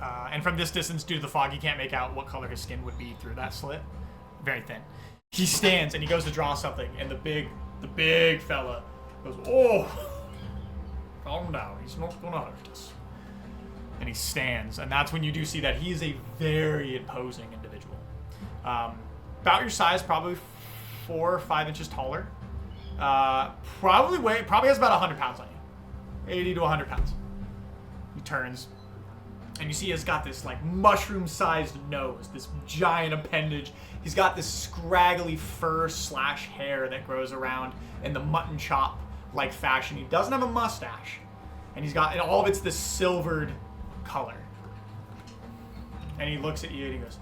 And from this distance, due to the fog, you can't make out what color his skin would be through that slit. Very thin. He stands and he goes to draw something, and the big fella goes, "Oh, calm down. He's not gonna hurt us." And he stands, and that's when you do see that he is a very imposing individual. About your size, probably 4 or 5 inches taller. Probably has about 100 pounds on you. 80 to 100 pounds. He turns, and you see he's got this like mushroom-sized nose, this giant appendage. He's got this scraggly fur/hair that grows around in the mutton chop like fashion. He doesn't have a mustache, and and all of it's this silvered color. And he looks at you and he goes,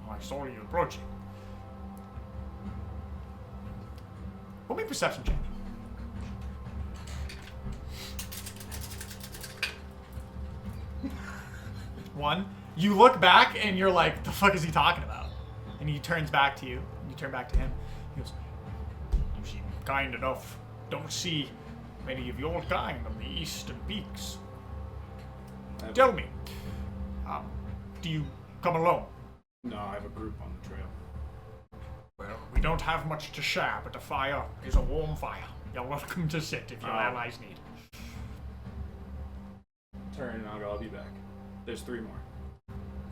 "Oh, I saw you approaching." Roll me a perception check. 1. You look back and you're like, "The fuck is he talking about?" And he turns back to you, and you turn back to him. He goes, "You seem kind enough. Don't see many of your kind on the eastern peaks. Tell me, do you come alone?" No, I have a group on the trail. "Well, we don't have much to share, but the fire is a warm fire. You're welcome to sit if your allies need." Turn and I'll be back. There's 3 more.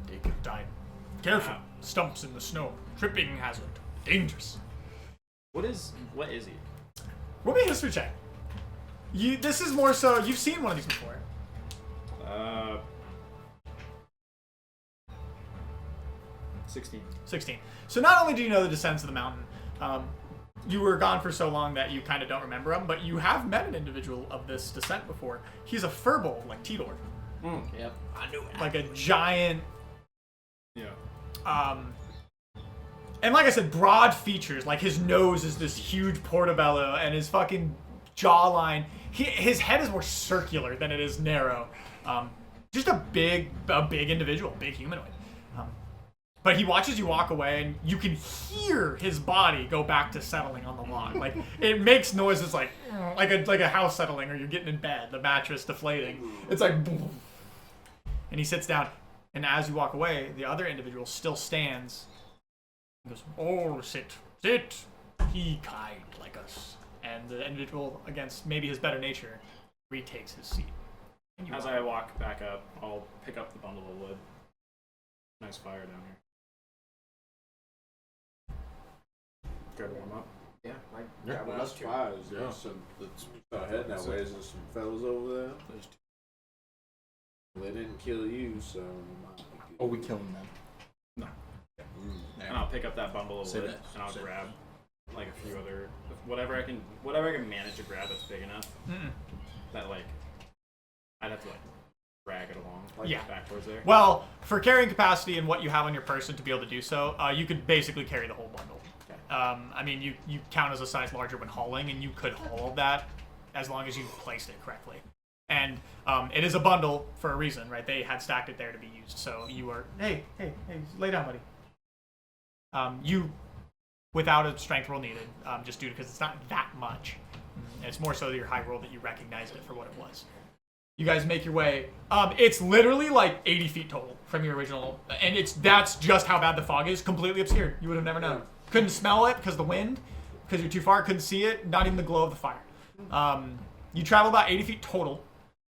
Take your time. Careful. Stumps in the snow. Tripping hazard. Dangerous. What is he? Roll me a history check. This is more so, you've seen one of these before. 16. 16. So not only do you know the descents of the mountain, you were gone for so long that you kind of don't remember him, but you have met an individual of this descent before. He's a furbolg like Tidor. Yep. I knew it. Like a giant, Yeah. and like I said, broad features. Like his nose is this huge portobello, and his fucking jawline. His head is more circular than it is narrow. Just a big individual, big humanoid. But he watches you walk away, and you can hear his body go back to settling on the log. Like it makes noises like a house settling, or you're getting in bed, the mattress deflating. It's like, boom. And he sits down, and as you walk away, the other individual still stands. He goes, "Oh, sit. He kind like us." And the individual, against maybe his better nature, retakes his seat. As I walk back up, I'll pick up the bundle of wood. Nice fire down here. Good warm up. Yeah, Yeah, well, that's fire. Is there some? Let's start heading that way. Is there some fellas over there? Well, they didn't kill you, so. Oh, we killing them? No. And I'll pick up that bundle of wood and I'll grab like a few other whatever I can manage to grab that's big enough. That like I'd have to like drag it along back towards there. Well, for carrying capacity and what you have on your person to be able to do so, you could basically carry the whole bundle. Okay. I mean, you count as a size larger when hauling, and you could haul that as long as you placed it correctly. And it is a bundle for a reason, right? They had stacked it there to be used. So you are, hey, lay down, buddy. You, without a strength roll needed, just due to because it's not that much. It's more so your high roll that you recognize it for what it was. You guys make your way. It's literally like 80 feet total from your original, and that's just how bad the fog is. Completely obscured. You would have never known. Couldn't smell it because of the wind, because you're too far. Couldn't see it. Not even the glow of the fire. You travel about 80 feet total.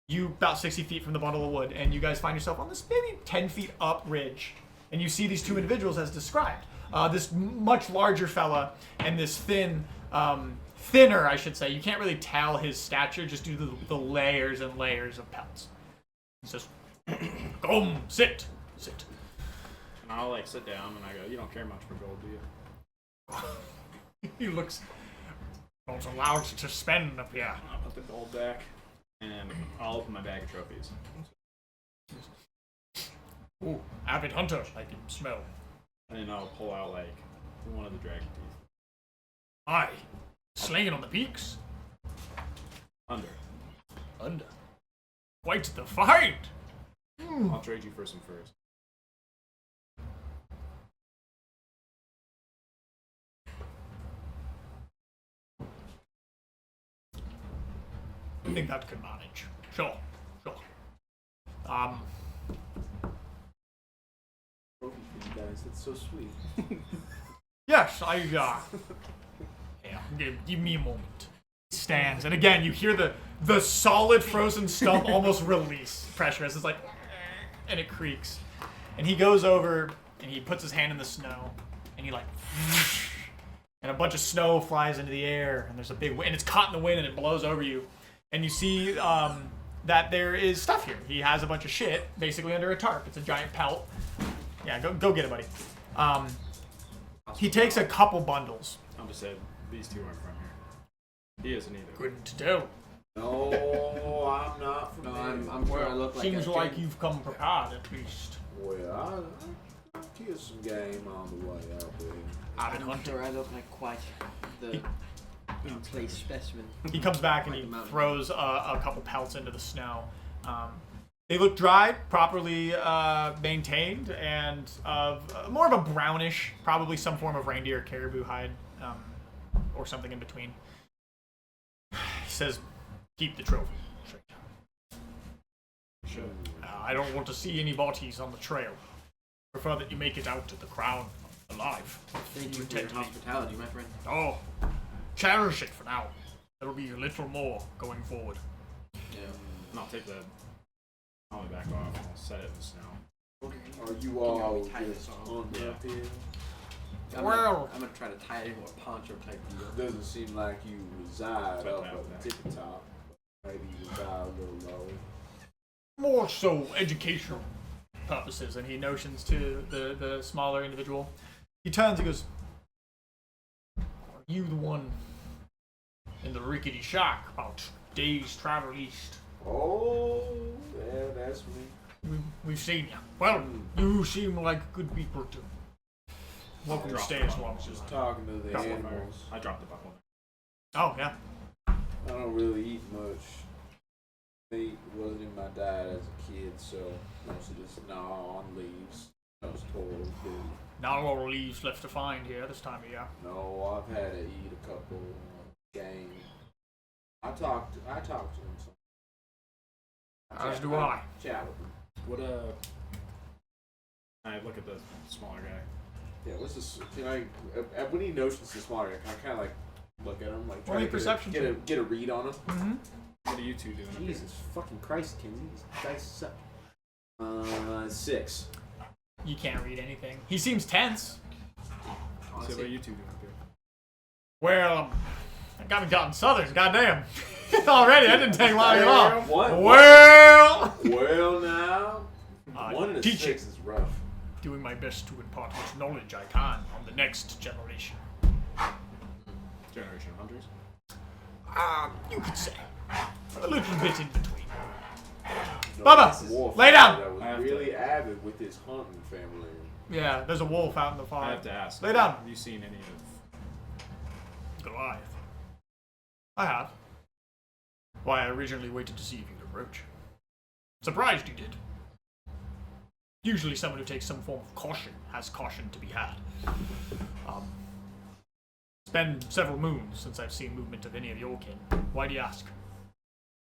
You about 60 feet from the bundle of wood, and you guys find yourself on this maybe 10 feet up ridge, and you see these two individuals as described. This much larger fella and this thinner, I should say. You can't really tell his stature just due to the layers and layers of pelts. He says, "Come, sit." And I'll like sit down and I go, "You don't care much for gold, do you?" He looks, "Don't allow us to spend up here." I'll put the gold back and I'll open my bag of trophies. Ooh, avid hunter, I can smell. And then I'll pull out like one of the dragon teeth. Aye, slaying on the peaks. Under. Quite the fight. I'll trade you for some furs. I think that can manage. Sure. Trophy for you guys. That's so sweet. Yes, yeah, give me a moment. He stands, and again, you hear the solid frozen stump almost release pressure as it's like, and it creaks. And he goes over, and he puts his hand in the snow, and he like, and a bunch of snow flies into the air, and there's a big wind, and it's caught in the wind, and it blows over you. And you see that there is stuff here. He has a bunch of shit, basically under a tarp. It's a giant pelt. Yeah, go get it, buddy. He takes a couple bundles. I'll just say these two aren't from here. He isn't either. Good to tell. No, I'm not from No, there. I'm sure I look like Seems a like kid. you've come prepared, at least. Well, I hear some game on the way out there. Avid I'm hunter. sure I look like quite the in-place specimen. He comes back and Like he a mountain. throws a couple pelts into the snow. They look dried, properly maintained, and more of a brownish, probably some form of reindeer or caribou hide, or something in between. He says, "Keep the trophy. Sure. I don't want to see any bodies on the trail. Prefer that you make it out to the crown alive. Thank you for your hospitality, my friend. Oh, cherish it for now. There will be a little more going forward." Yeah. And I'll take the helmet back off and I'll set it in the snow. Are you Can all you tie this just on? on up here? I'm Well- gonna try to tie it into a poncho type deal. Doesn't seem like you reside That's up what at the tippy top. Maybe you reside a little lower. More so educational purposes, and he notions to the smaller individual. He turns and goes, You the one in the rickety shack about days travel east. Oh, yeah, that's me. We've seen you. Well, you seem like good people too. Welcome to stay as long as you Just like. talking to the Couple of animals. I dropped the buckle. Oh, yeah. I don't really eat much. Meat wasn't in my diet as a kid, so mostly just gnaw on leaves. Those toils, dude. Not a lot of leaves left to find here this time of year. No, I've had to eat a couple game. I talked to him some. As do I. Chat with him. What I look at the smaller guy. Yeah, what's this? Can I? When he notices the smaller guy, can I kind of like look at him, like try Only to perception get a read on him? Mm-hmm. What are you two doing? Jesus fucking Christ, Kinsey, these dice suck. 6. You can't read anything. He seems tense. So what are you two doing up here? Well, I haven't gotten southern, goddamn. Already, that didn't take long at all. What? Well, Well, now. 1 and a teaching. 6 is rough. Doing my best to impart much knowledge I can on the next generation. Generation of hunters. You could say. A little bit in between. No, Bubba, this is wolf lay down. That was I have really to- avid with his hunting family. Yeah, there's a wolf out in the I farm. have to ask. Lay down. Have you seen any of? Goliath. I have. Why, I originally waited to see if you'd approach. Surprised you did. Usually someone who takes some form of caution has caution to be had. It's been several moons since I've seen movement of any of your kin. Why do you ask?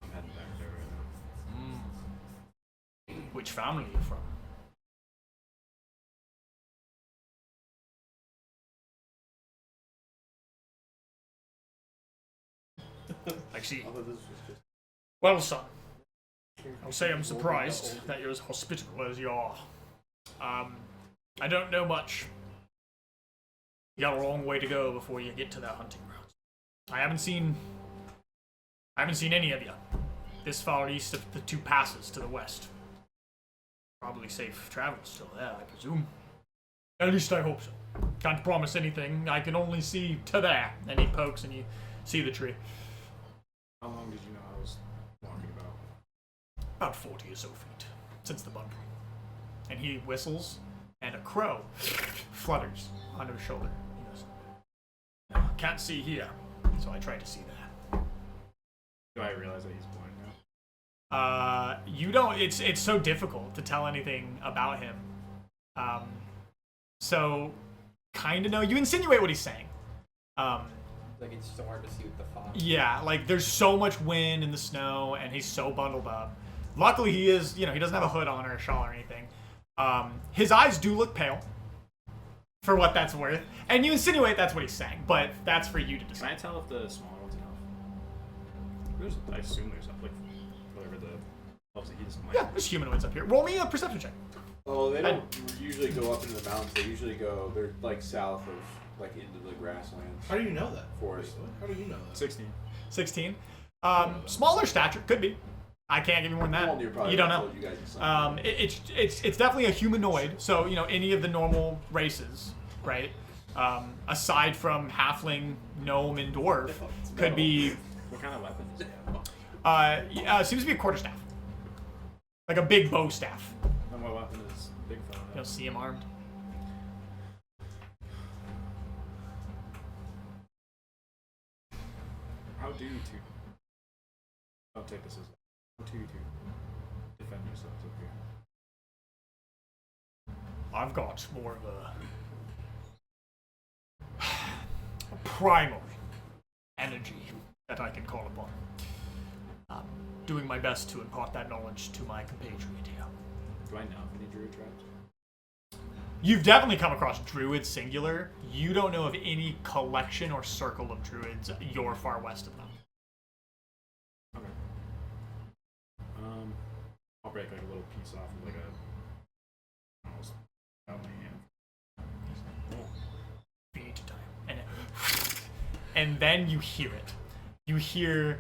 I'm heading back there right now. Which family are you from? I see. Although this was just Well, son, I'll say I'm surprised that you're as hospitable as you are. I don't know much. You got a long way to go before you get to that hunting grounds. I haven't seen any of you this far east of the 2 passes to the west. Probably safe travel still there, I presume. At least I hope so. Can't promise anything. I can only see to there. And he pokes and you see the tree. How long did you know I was walking about? About 40 or so feet since the bundle. And he whistles, and a crow flutters on his shoulder. He goes, "Can't see here," so I try to see that. Do I realize that he's blind now? You don't. It's so difficult to tell anything about him. So, kind of know. You insinuate what he's saying. Like it's so hard to see with the fog. Yeah, like there's so much wind in the snow, and he's so bundled up. Luckily, he is. He doesn't have a hood on or a shawl or anything. His eyes do look pale, for what that's worth. And you insinuate that's what he's saying, but that's for you to Can I decide. tell if the smaller one's an elf? I assume there's like whatever the elves that he doesn't like. Yeah, there's humanoids up here. Roll me a perception check. Oh, they don't usually go up into the mountains. They usually go. They're like south of, like into the grasslands. How do you know that? Forest. How do you know that? 16. 16. Smaller stature, could be. I can't give you more than Well, that. you're probably You don't not know. told you guys something. It's definitely a humanoid. So any of the normal races, right? Aside from halfling, gnome, and dwarf, could be. What kind of weapon does he have? Seems to be a quarterstaff, like a big bow staff. And what weapon is Big Fella You have? don't see him armed. How do you two? I'll take this as how do you two defend yourselves up here? I've got more of a primal energy that I can call upon. Doing my best to impart that knowledge to my compatriot here. Do I know if any druid tribes? You've definitely come across druids singular. You don't know of any collection or circle of druids you're far west of them. Okay. I'll break like a little piece off of like a almost out my hand. Beat time. And then you hear it. You hear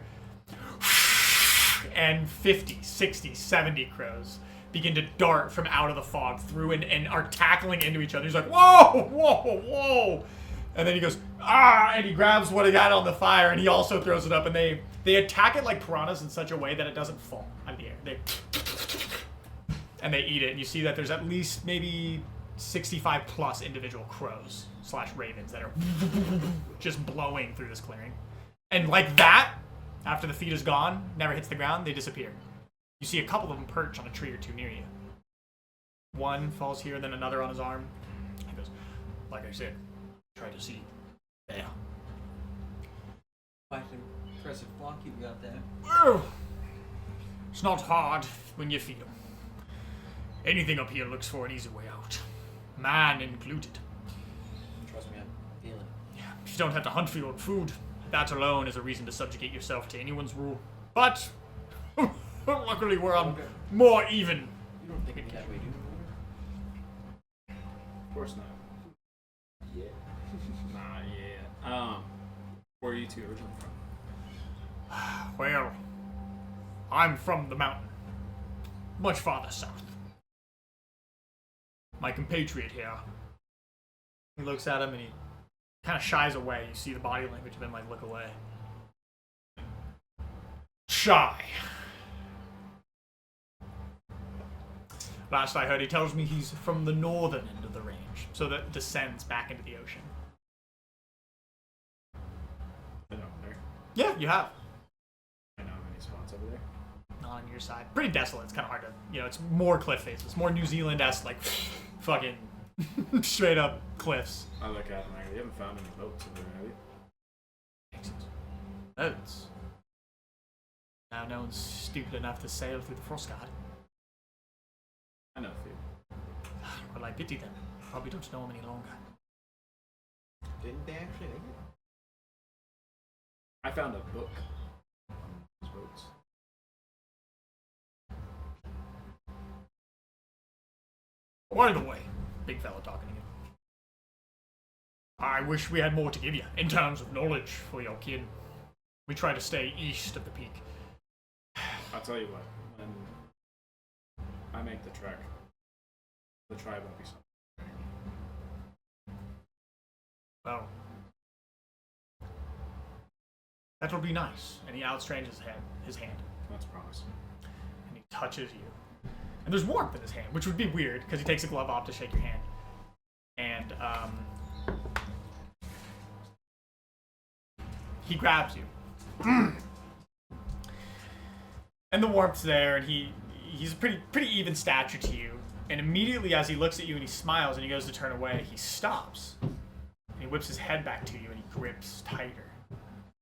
and 50, 60, 70 crows begin to dart from out of the fog through and are tackling into each other. He's like, whoa, whoa, whoa. And then he goes, ah, and he grabs what he got on the fire, and he also throws it up, and they attack it like piranhas in such a way that it doesn't fall out of the air. And they eat it, and you see that there's at least maybe 65 plus individual crows / ravens that are just blowing through this clearing. And like that, after the feed is gone, never hits the ground, they disappear. You see a couple of them perch on a tree or two near you. One falls here, then another on his arm. He goes, like I said, try to see. There. Quite an impressive flock you've got there. Oh, it's not hard when you feed them. Anything up here looks for an easy way out. Man included. Trust me, I'm feeling it. Yeah, you don't have to hunt for your own food. That alone is a reason to subjugate yourself to anyone's rule. But, luckily we're on more even. You don't think it that way, do you? Of course not. Yeah. Not yet. Where are you two originally from? Well, I'm from the mountain. Much farther south. My compatriot here. He looks at him and he kind of shies away. You see the body language of him like look away. Shy. Last I heard, he tells me he's from the northern end of the range, so that descends back into the ocean. I know there. Yeah, you have. I know many spots over there. On your side. Pretty desolate. It's kind of hard to, it's more cliff face. It's more New Zealand-esque, like, fucking straight up cliffs. I look at him and I go, you haven't found any boats over there, have you? Boats. Now no one's stupid enough to sail through the frost guard. I know a few. Well, I pity them. Probably don't know them any longer. Didn't they actually make it? I found a book on those boats. By the way, big fella talking to you. I wish we had more to give you in terms of knowledge for your kid. We try to stay east of the peak. I'll tell you what, when I make the trek, the tribe won't be something. Well, that would be nice. And he outstretches his hand, That's a promise. and he touches you. And there's warmth in his hand, which would be weird because he takes a glove off to shake your hand. And he grabs you. And the warmth's there, and he's a pretty even stature to you. And immediately as he looks at you and he smiles and he goes to turn away, he stops. And he whips his head back to you and he grips tighter.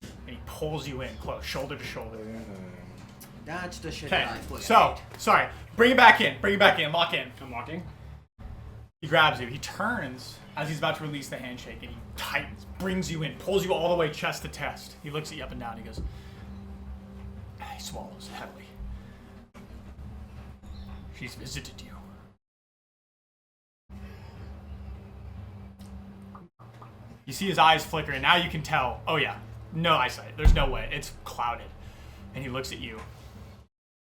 And he pulls you in close, shoulder to shoulder. That's the shit Okay, that I put so, sorry. Bring it back in, lock in. I'm walking. He grabs you. He turns as he's about to release the handshake, and he tightens, brings you in, pulls you all the way chest to chest. He looks at you up and down. He goes, he swallows heavily. She's visited you. You see his eyes flicker, and now you can tell, oh yeah, no eyesight. There's no way. It's clouded. And he looks at you.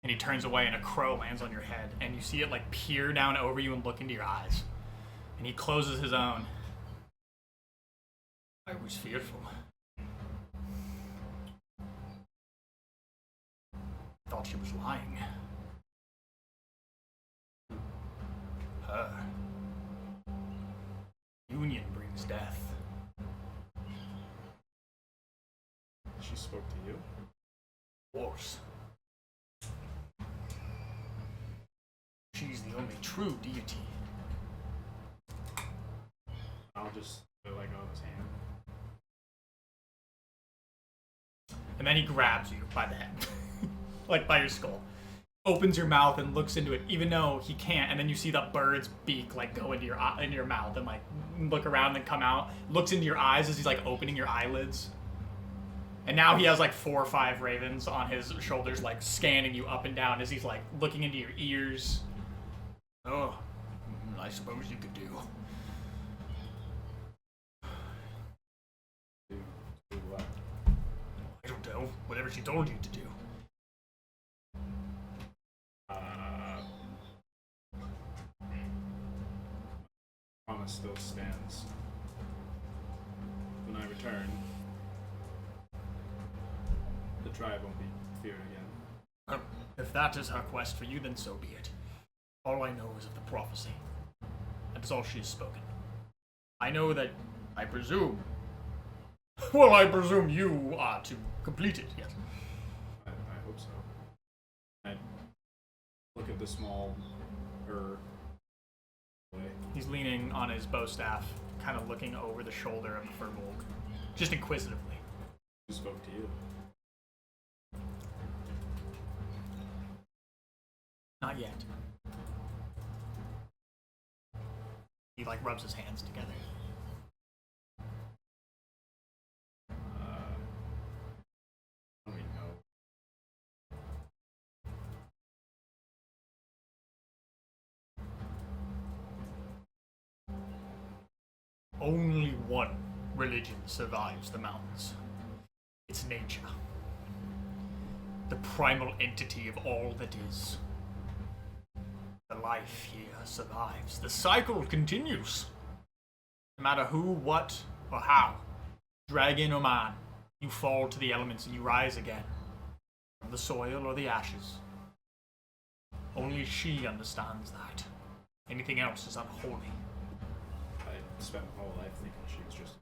And he turns away and a crow lands on your head. And you see it like peer down over you and look into your eyes. And he closes his own. I was fearful. Thought she was lying. Her. Union brings death. She spoke to you? Worse. She's the only true deity. I'll just let go of his hand. And then he grabs you by the head. Like by your skull. Opens your mouth and looks into it, even though he can't. And then you see the bird's beak like go into your mouth and like look around and come out. Looks into your eyes as he's like opening your eyelids. And now he has like 4 or 5 ravens on his shoulders, like scanning you up and down as he's like looking into your ears. Oh, I suppose you could do. Do what? I don't know. Whatever she told you to do. Promise still stands. when I return, the tribe won't be feared again. If that is her quest for you, then so be it. All I know is of the prophecy. That is all she has spoken. I know that, I presume... Well, I presume you are to complete it, yes. I hope so. I look at the small way. He's leaning on his bow staff, kind of looking over the shoulder of the Firbolg, just inquisitively. Who spoke to you? Not yet. He rubs his hands together. I don't even know. Only one religion survives the mountains. It's nature. The primal entity of all that is. The life here survives. The cycle continues. No matter who, what, or how, dragon or man, you fall to the elements and you rise again. From the soil or the ashes. Only she understands that. Anything else is unholy. I spent my whole life thinking she was just...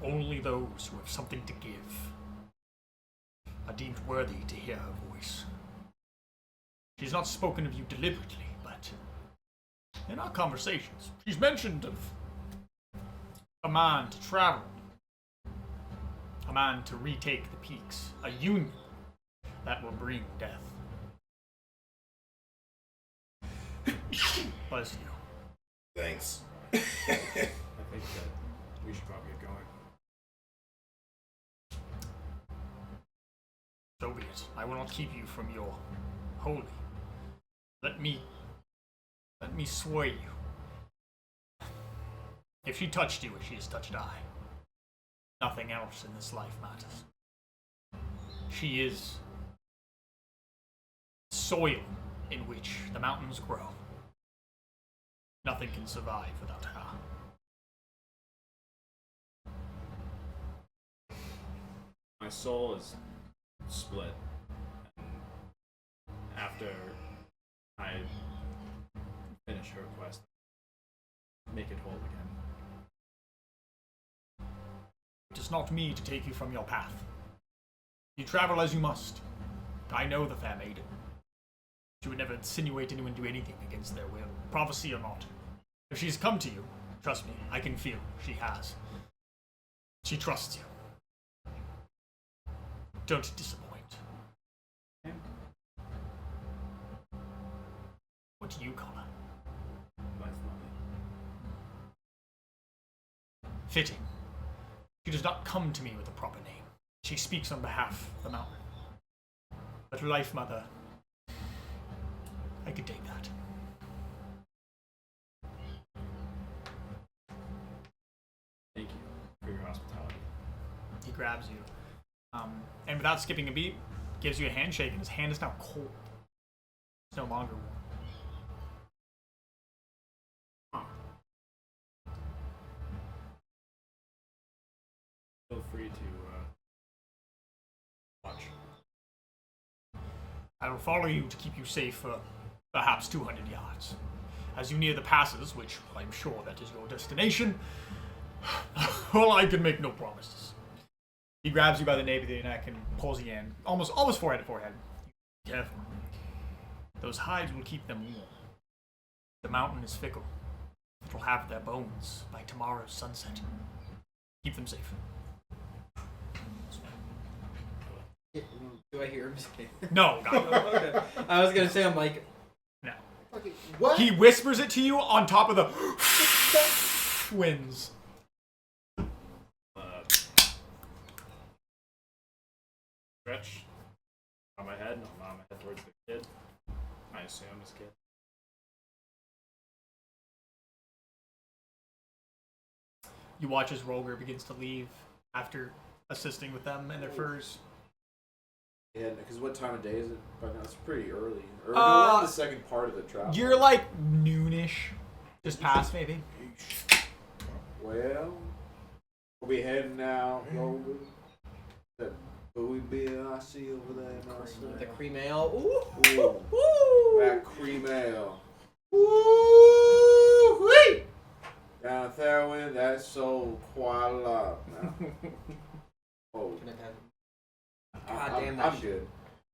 Only those who have something to give are deemed worthy to hear her voice. She's not spoken of you deliberately, but in our conversations, she's mentioned of a man to travel, a man to retake the peaks, a union that will bring death. Bless you. Thanks. I think that we should probably get going. So be it. I will not keep you from your holy. Let me sway you. If she touched you as she has touched I, nothing else in this life matters. She is soil in which the mountains grow. Nothing can survive without her. My soul is split. And after I finish her quest, make it whole again. It is not me to take you from your path. You travel as you must. I know the fair maiden. She would never insinuate anyone do anything against their will, prophecy or not. If she's come to you, trust me, I can feel she has. She trusts you. Don't disappoint. What do you call her? Life mother. Fitting. She does not come to me with a proper name. She speaks on behalf of the mountain. But Life Mother, I could take that. Thank you for your hospitality. He grabs you, and without skipping a beat, gives you a handshake, and his hand is now cold. It's no longer warm. Feel free to watch. I will follow you to keep you safe for perhaps 200 yards. As you near the passes, which I'm sure that is your destination, well, I can make no promises. He grabs you by the nape of the neck and pulls you in, almost forehead to forehead. Be careful. Those hides will keep them warm. The mountain is fickle. It will have their bones by tomorrow's sunset. Keep them safe. Do I hear him say? No, God. Okay. I was gonna say, I'm like, No. okay, what? He whispers it to you on top of the winds. Stretch on my head, and I'll nod my head towards the kid. I assume this kid. You watch as Rolger begins to leave after assisting with them and their furs. Yeah, because what time of day is it? But now it's pretty early. Or we're on the second part of the travel. You're like noonish. Just past, maybe. Well, we'll be heading out over that buoy beer I see over there. The cream ale. Ooh, Ooh. that cream ale. Woo-wee! Down Therwin, that's sold quite a lot now. Oh, God damn, I'm good.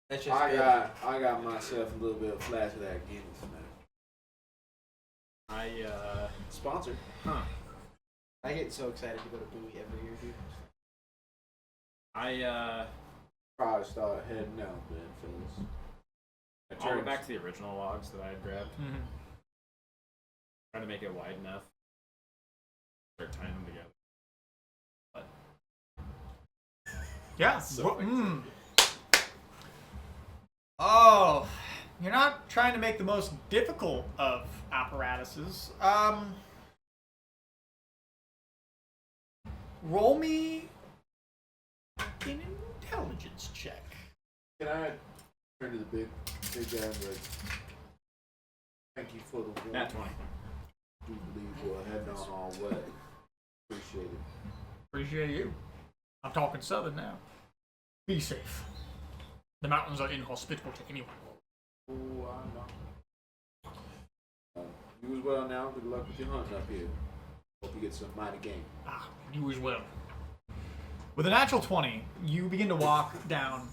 That's just I got myself a little bit of flash of that Guinness, man. Sponsored. Huh. I get so excited to go to Bowie every year, dude. Probably start heading out then, fellas. I'll go back to the original logs that I had grabbed. Mm-hmm. Try to make it wide enough. Start tying them together. But Yeah. So Oh, you're not trying to make the most difficult of apparatuses. Roll me an intelligence check. Can I turn to the big guy and be like, thank you for the warning. Nat 20. I do believe we're heading on our way. Appreciate it. Appreciate you. I'm talking southern now. Be safe. The mountains are inhospitable to anyone. Oh, I know. You as well now. Good luck with your hunting up here. Hope you get some mighty game. Ah, you as well. With a natural 20, you begin to walk down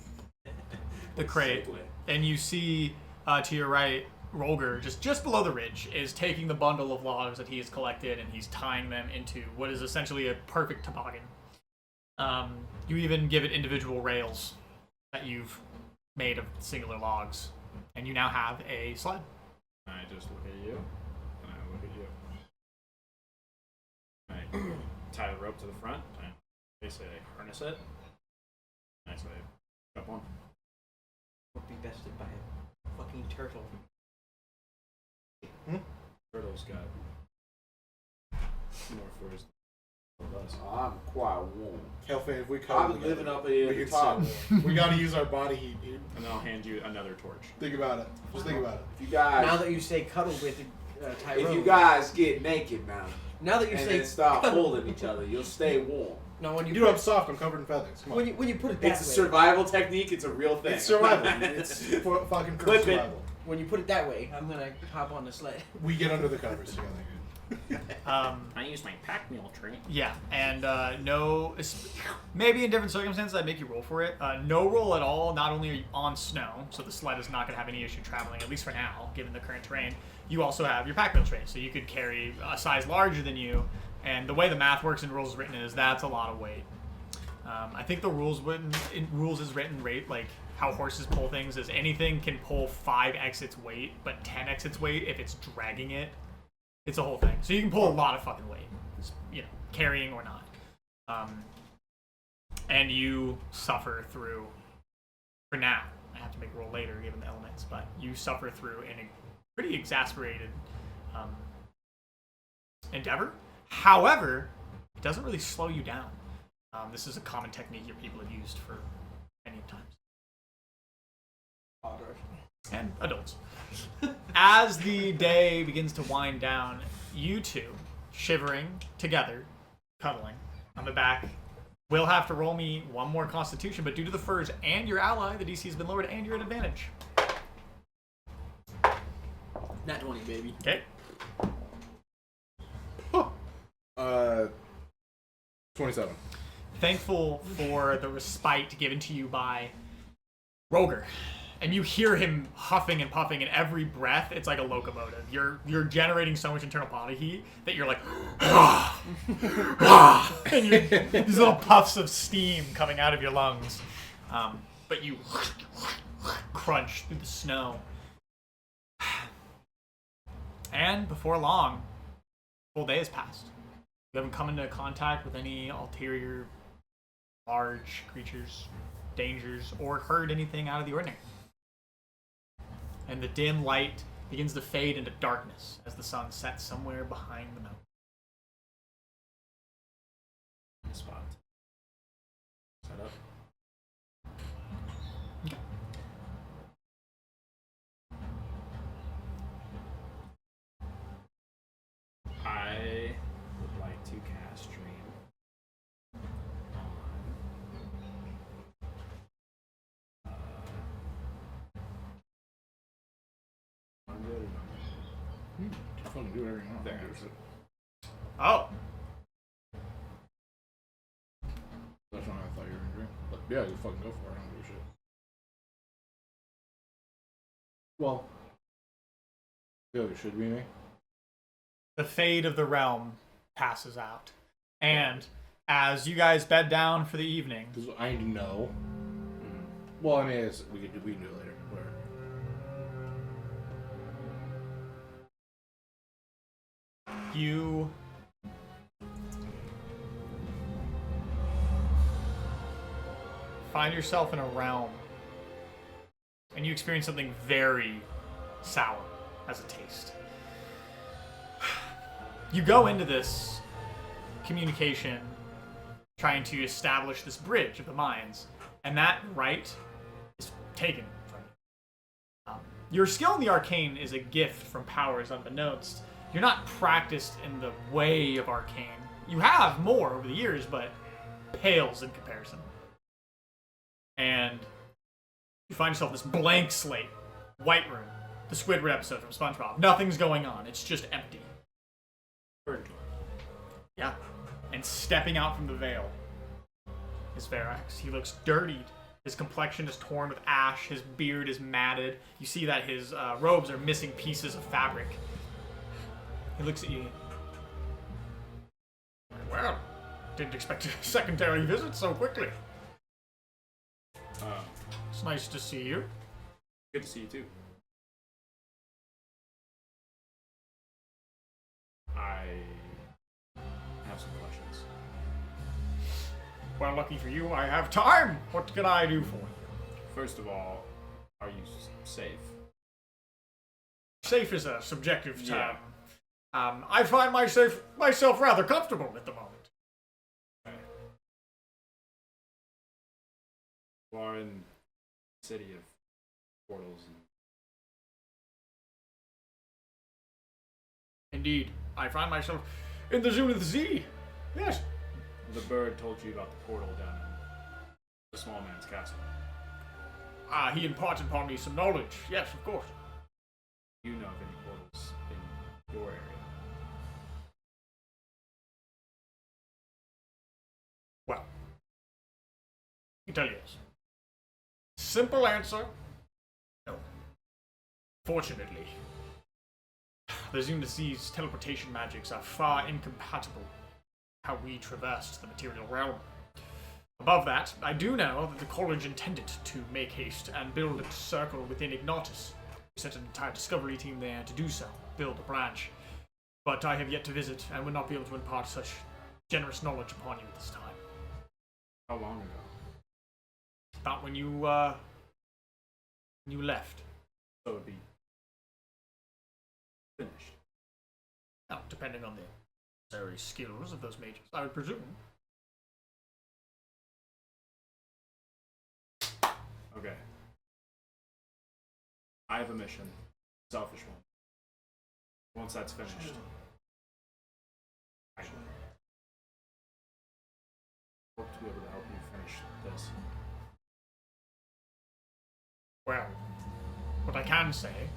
the crate, and you see to your right, Rolger, just below the ridge, is taking the bundle of logs that he has collected, and he's tying them into what is essentially a perfect toboggan. You even give it individual rails that you've made of singular logs, and you now have a sled. I just look at you, and I look at you. I tie the rope to the front, and basically I harness it, and I say, jump on. Would be bested by a fucking turtle. Turtle's got more furs than us. I'm quite warm. Kelfin, if we I've come been living up here we at the can top. we gotta use our body heat, dude. And then I'll hand you another torch. Think about it. Just think about it. If you guys, Now that you say cuddle with Tyrone. if you guys get naked now that you and say then start cuddle. holding each other, you'll stay warm. No, when you Dude, I'm soft. I'm covered in feathers. Come on. when you put it that It's a way. survival technique. It's a real thing. It's survival. It's for fucking Clip it. survival. When you put it that way, I'm gonna hop on the sled. We get under the covers together. I use my pack mule tree. Yeah, and no, maybe in different circumstances I'd make you roll for it. No roll at all. Not only are you on snow, so the sled is not going to have any issue traveling, at least for now, given the current terrain. You also have your pack mule tray, so you could carry a size larger than you. And the way the math works in rules is written is that's a lot of weight. I think the rules is written rate like how horses pull things is anything can pull 5x its weight, but 10x its weight if it's dragging it. It's a whole thing. So you can pull a lot of fucking weight, carrying or not. And you suffer through, for now. I have to make a roll later given the elements, but you suffer through in a pretty exasperated endeavor. However, it doesn't really slow you down. This is a common technique your people have used for many times. And adults. As the day begins to wind down, you two, shivering together, cuddling on the back, will have to roll me one more Constitution, but due to the furs and your ally, the DC has been lowered and you're at advantage. Nat 20, baby. Okay. 27. Thankful for the respite given to you by Roger. And you hear him huffing and puffing, and every breath, it's like a locomotive. You're generating so much internal body heat that you're like, and these little puffs of steam coming out of your lungs. But you crunch through the snow. And before long, a full day has passed. You haven't come into contact with any ulterior, large creatures, dangers, or heard anything out of the ordinary. And the dim light begins to fade into darkness as the sun sets somewhere behind the mountain. Spot. Set up. Fucking do whatever you want. There. Oh. That's not what I thought you were gonna drink. But yeah, you fucking go for it. I don't give a shit. Well, yeah, it should be me. The fade of the realm passes out. And as you guys bed down for the evening... Because I know. Well, I mean, we can do it later. Whatever. You find yourself in a realm, and you experience something very sour as a taste. You go into this communication trying to establish this bridge of the minds, and that right is taken from you. Your skill in the arcane is a gift from powers unbeknownst. You're not practiced in the way of arcane. You have more over the years, but pales in comparison. And you find yourself this blank slate, white room, the Squidward episode from SpongeBob. Nothing's going on. It's just empty. Yeah. And stepping out from the veil is Verax. He looks dirtied. His complexion is torn with ash. His beard is matted. You see that his robes are missing pieces of fabric. He looks at you. Well, didn't expect a secondary visit so quickly. It's nice to see you. Good to see you too. I have some questions. Well, lucky for you, I have time. What can I do for you? First of all, are you safe? Safe is a subjective term. Yeah. I find myself rather comfortable at the moment. Okay. You are in the city of portals and Indeed, I find myself in the Zenith Z. Yes. the bird told you about the portal down in the small man's castle. He imparted upon me some knowledge. Yes, of course. Do you know of any portals in your area? Well, I can tell you this. Simple answer, no. Fortunately, the Zenith Z's teleportation magics are far incompatible with how we traversed the material realm. Above that, I do know that the college intended to make haste and build a circle within Ignatus. We sent an entire discovery team there to do so, build a branch. But I have yet to visit and would not be able to impart such generous knowledge upon you at this time. How long ago? About when you left. So it would be finished. Now, depending on the necessary skills of those mages, I would presume. Okay. I have a mission. Selfish one. Once that's finished, I hope to be able to help you finish this. Well, what I can say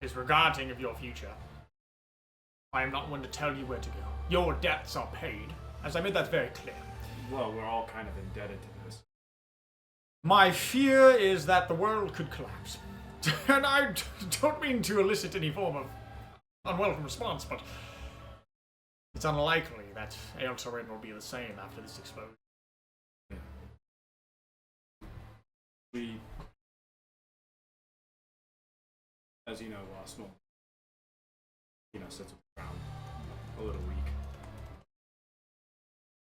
is regarding of your future, I am not one to tell you where to go. Your debts are paid, as I made that very clear. Well, we're all kind of indebted to this. My fear is that the world could collapse. And I don't mean to elicit any form of unwelcome response, but it's unlikely that Eltarin will be the same after this explosion. We, as you know, lost more. Sits around a little weak.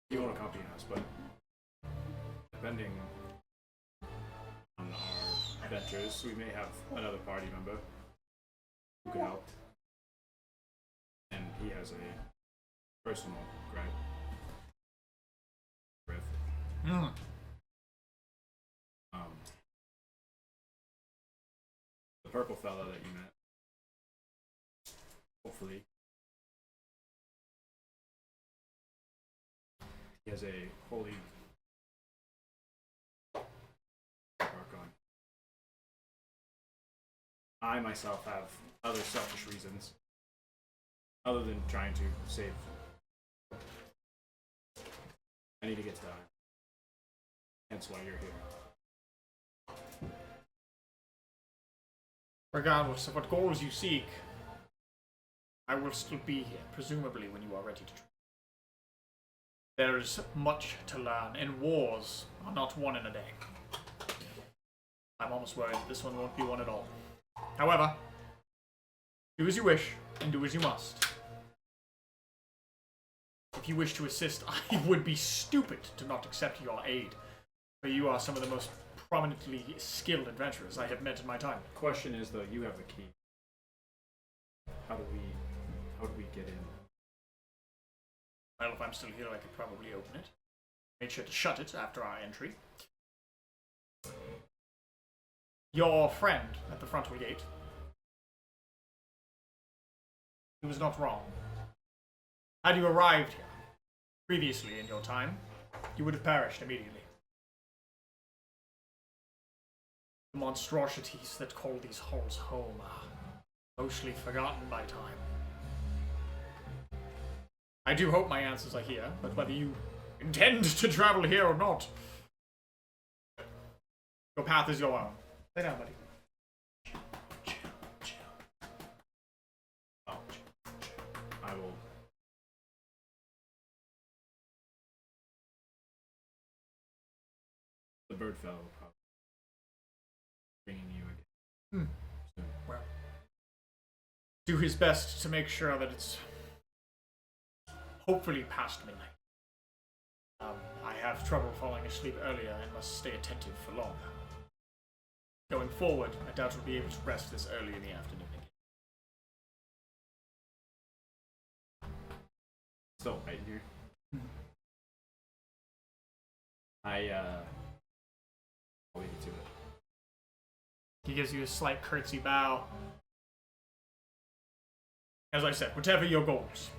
You won't accompany us, but depending on our adventures, we may have another party member who can help. And he has a personal rift. The purple fella that you met, hopefully, he has a holy mark on. I myself have other selfish reasons, other than trying to save. I need to get to that. That's why you're here. Regardless of what goals you seek, I will still be here, presumably when you are ready to travel. There is much to learn, and wars are not won in a day. I'm almost worried that this one won't be one at all. However, do as you wish, and do as you must. If you wish to assist, I would be stupid to not accept your aid, for you are some of the most prominently skilled adventurers I have met in my time. Question is, though, you have the key. How do we get in? Well, if I'm still here, I could probably open it. Made sure to shut it after our entry. Your friend at the frontal gate. He was not wrong. Had you arrived here previously in your time, you would have perished immediately. The monstrosities that call these halls home are mostly forgotten by time. I do hope my answers are here, but whether you intend to travel here or not, your path is your own. Lay down, buddy. Oh, I will. The bird fellow will probably bringing you again. Soon. Well, do his best to make sure that it's hopefully past midnight. I have trouble falling asleep earlier and must stay attentive for longer. Going forward, I doubt we'll be able to rest this early in the afternoon again. Still right here. I'll leave you to it. He gives you a slight curtsy bow. As I said, whatever your goals.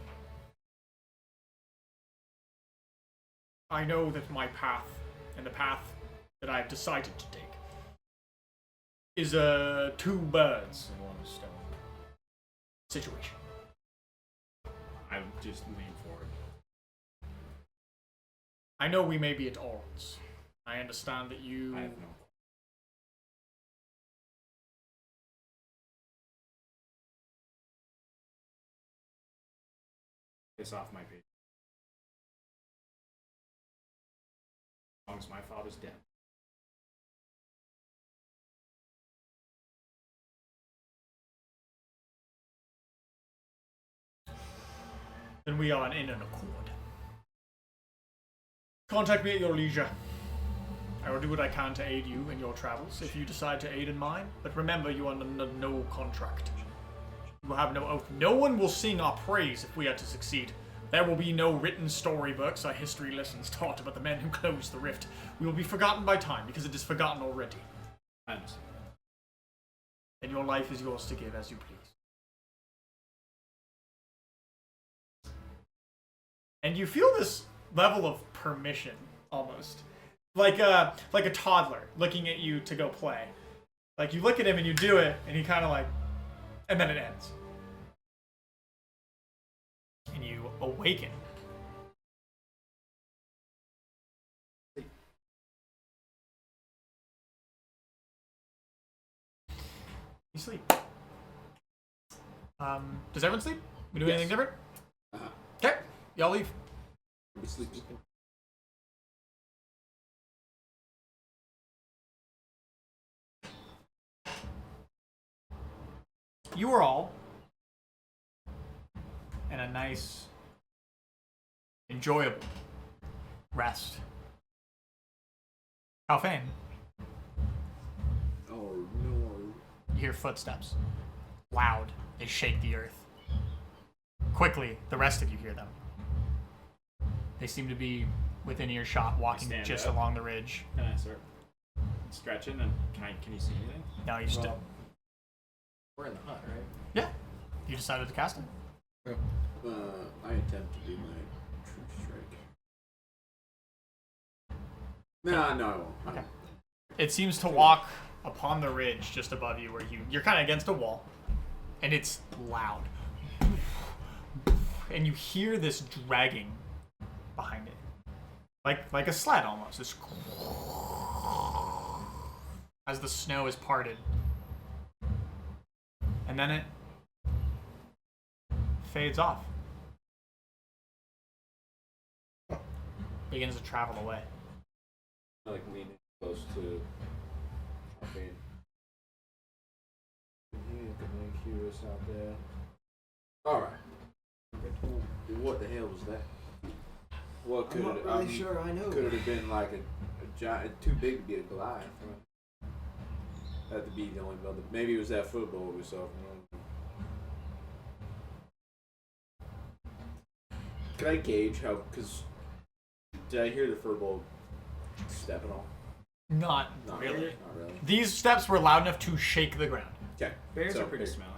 I know that my path, and the path that I've decided to take, is a two birds in one stone situation. I would just lean forward. I know we may be at odds. I understand that you... I have no. Piss off my page. As long as my father's dead. Then we are in an accord. Contact me at your leisure. I will do what I can to aid you in your travels if you decide to aid in mine, but remember you are under no contract. You will have no oath. No one will sing our praise if we are to succeed. There will be no written storybooks or history lessons taught about the men who closed the rift. We will be forgotten by time because it is forgotten already. I understand. And your life is yours to give as you please. And you feel this level of permission, almost. Like a toddler looking at you to go play. Like, you look at him and you do it, and he kind of like... And then it ends. And you awaken. You sleep. Does everyone sleep? We do Yes. anything different? Uh-huh. Okay, y'all leave. We sleep. You are all in a nice, enjoyable rest. Alfane, Oh no. you hear footsteps. Loud. They shake the earth. Quickly, the rest of you hear them. They seem to be within earshot, walking Stand just up. along the ridge. Can I start stretching and can you see anything? Now you just... Well, we're in the hut, right? Yeah. You decided to cast it. I attempt to do my true strike. No, I won't. Okay. It seems to walk upon the ridge just above you, where you're kind of against a wall, and it's loud, and you hear this dragging behind it, like a sled almost. This as the snow is parted, and then it fades off. Begins to travel away. Like leaning close to Champagne. Curious out there. Alright. What the hell was that? What could I'm it not really sure I know. Could it have been like a giant, too big to be a Goliath? Right? Had to be the only other. Maybe it was that football we saw. Can I gauge how? Because did I hear the furball stepping off? Not Not really. Not really. These steps were loud enough to shake the ground. Okay. Bears So, are pretty here. smelly.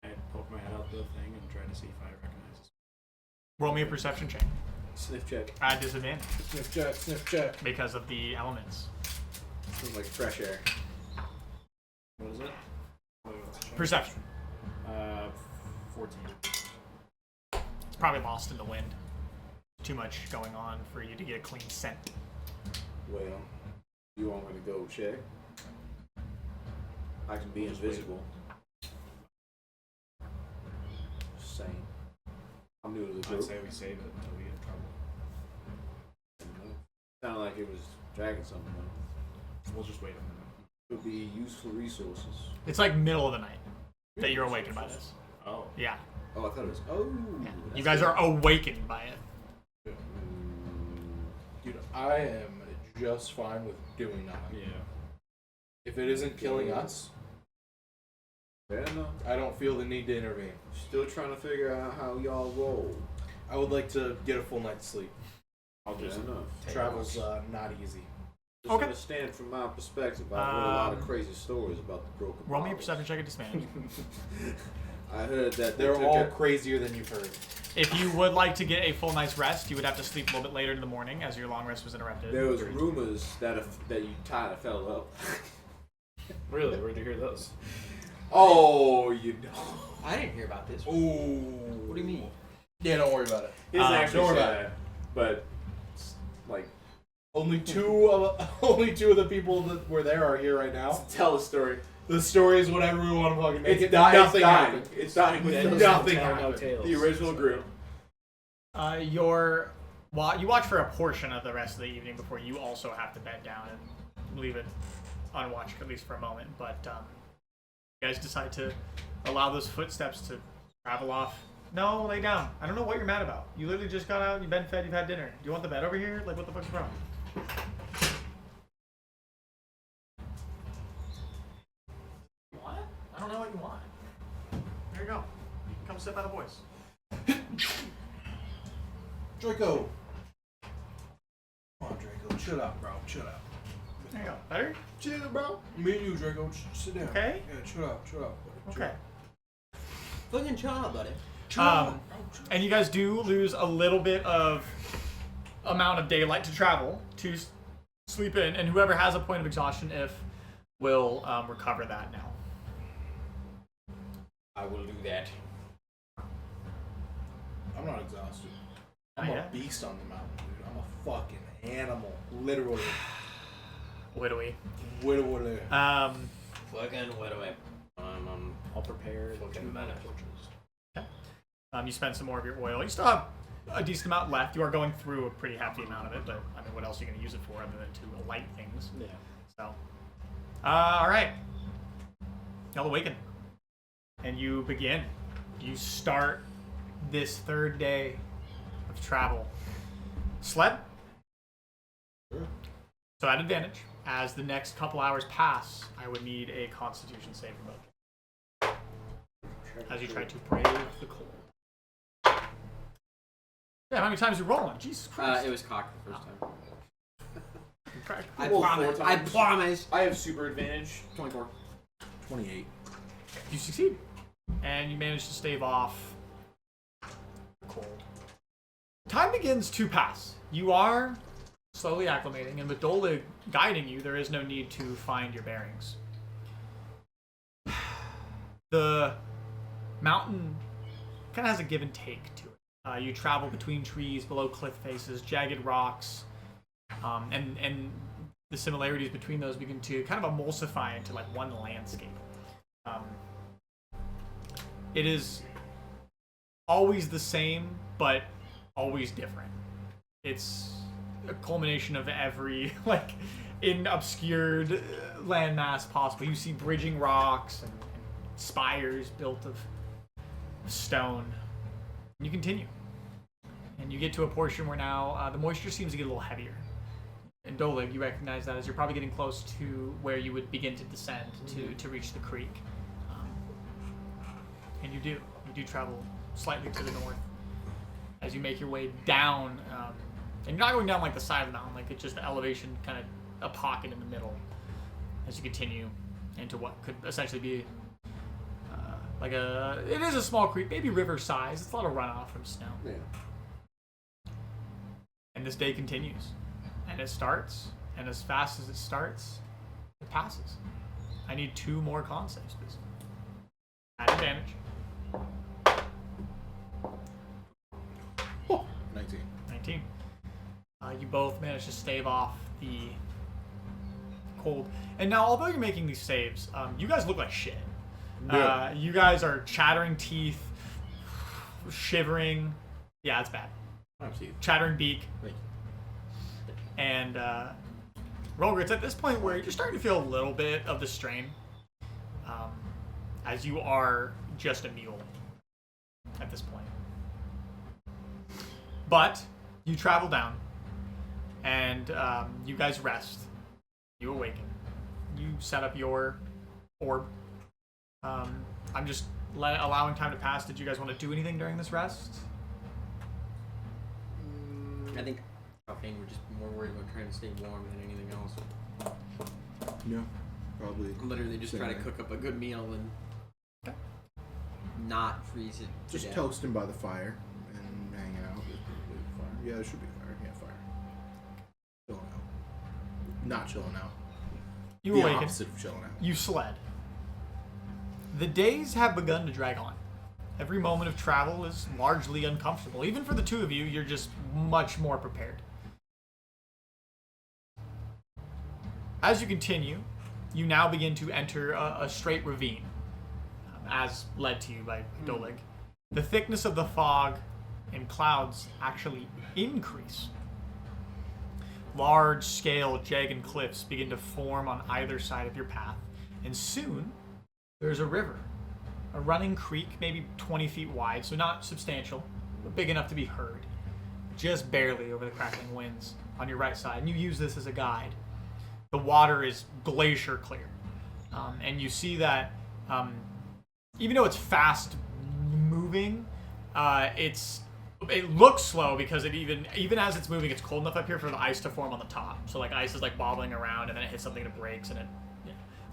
I poke my head out the thing and try to see if I recognize it. Roll me a perception check. Sniff check. At disadvantage Sniff check, sniff check. because of the elements. Smells like fresh air. What is it? Perception. 14. It's probably lost in the wind. Too much going on for you to get a clean scent. Well, you want me to go check? I can be invisible. Just saying. I'm new to the I'd group. say we save it until we get in trouble. Sounded like it was dragging something though. We'll just wait a minute. Could be useful resources. It's like middle of the night that you're awakened by this. Oh. Yeah. Oh, I thought it was. Oh. Yeah. that's You guys good. are awakened by it. Dude, I am just fine with doing nothing. Yeah. If it isn't killing us, Fair enough. I don't feel the need to intervene. Still trying to figure out how y'all roll. I would like to get a full night's sleep. I'll just Fair enough. Travel's not easy. Just Okay. gonna stand from my perspective. I've heard a lot of crazy stories about the broken Roll me a bottles. perception check at disadvantage. I heard that they They're took all it- crazier than you've heard. If you would like to get a full night's rest, you would have to sleep a little bit later in the morning as your long rest was interrupted. There was rumors that that you tied a fellow up. Really? Where'd you hear those? Oh, you know. I didn't hear about this. Ooh. What do you mean? Yeah, don't worry about it. He doesn't actually don't worry say about that, but like, Only two of the people that were there are here right now. tell the story. The story is whatever we want to fucking make it. It's Nothing dying. happened. It's dying with Nothing Tell no happened. tales. the original group. You watch for a portion of the rest of the evening before you also have to bed down and leave it unwatched at least for a moment. But you guys decide to allow those footsteps to travel off. No, lay down. I don't know what you're mad about. You literally just got out, you've been fed, you've had dinner. Do you want the bed over here? Like, what the fuck's wrong? You want it? I don't know what you want. There you go. You can come sit by the boys. Draco. Come on, Draco. Chill out, bro. Chill out. There you go. Better? Chill, bro. Me and you, Draco. Sit down. Okay. Yeah, chill out. Chill out. Buddy. Chill Okay. out. Fucking child, buddy. Chill out. And you guys do lose a little bit of amount of daylight to travel to sleep in, and whoever has a point of exhaustion, will recover that now. I will do that. I'm not exhausted. I'm Not a yet. beast on the mountain, dude. I'm a fucking animal. Literally. Literally. Literally. Fucking what do I? I'll prepare Fucking 2 minute. torches. You spend some more of your oil. You still have a decent amount left. You are going through a pretty hefty amount of it, but I mean, what else are you going to use it for other than to light things? Yeah. So, all right. Y'all awaken, and you begin. You start this third day of travel. Sled. Sure. So at advantage, as the next couple hours pass, I would need a Constitution save from both. As you try to brave the cold. Yeah, how many times you rolling? Jesus Christ. It was cocked the first time. I Well, promise. 4 I times. promise. I have super advantage. 24. 28. You succeed. And you manage to stave off the cold. Time begins to pass. You are slowly acclimating, and with Dolig guiding you, there is no need to find your bearings. The mountain kind of has a give and take to it. You travel between trees, below cliff faces, jagged rocks, and the similarities between those begin to kind of emulsify into like one landscape. It is always the same, but always different. It's a culmination of every like in obscured landmass possible. You see bridging rocks and spires built of stone. You continue, and you get to a portion where now the moisture seems to get a little heavier. And Dolig, you recognize that as you're probably getting close to where you would begin to descend to reach the creek. And you do travel slightly to the north as you make your way down. And you're not going down like the side of the mountain, like it's just the elevation, kind of a pocket in the middle as you continue into what could essentially be it is a small creek, maybe river size. It's a lot of runoff from snow. Yeah. And this day continues. And it starts, and as fast as it starts, it passes. I need 2 more con saves, please. At advantage. Oh, 19. 19. You both managed to stave off the cold. And now, although you're making these saves, you guys look like shit. Yeah. You guys are chattering teeth, shivering. Yeah, it's bad. Chattering beak. Thank you. And Rolger, it's at this point where you're starting to feel a little bit of the strain, as you are just a mule at this point. But you travel down, and you guys rest. You awaken. You set up your orb. I'm just allowing time to pass. Did you guys want to do anything during this rest? I think offhand we're just more worried about trying to stay warm than anything else. Yeah, probably. Literally just try to cook up a good meal and not freeze it. Just toasting by the fire and hanging out. Yeah, there should be fire. Yeah, fire. Chilling out. Not chilling out. You the awaken. opposite of chilling out. You sled. The days have begun to drag on. Every moment of travel is largely uncomfortable. Even for the 2 of you, you're just much more prepared. As you continue, you now begin to enter a straight ravine, as led to you by Dolig. The thickness of the fog and clouds actually increase. Large-scale jagged cliffs begin to form on either side of your path, and soon there's a river. A running creek, maybe 20 feet wide, so not substantial, but big enough to be heard. Just barely over the crackling winds on your right side. And you use this as a guide. The water is glacier clear. And you see that even though it's fast moving, it looks slow because it even as it's moving, it's cold enough up here for the ice to form on the top. So like ice is like bobbling around and then it hits something and it breaks and it...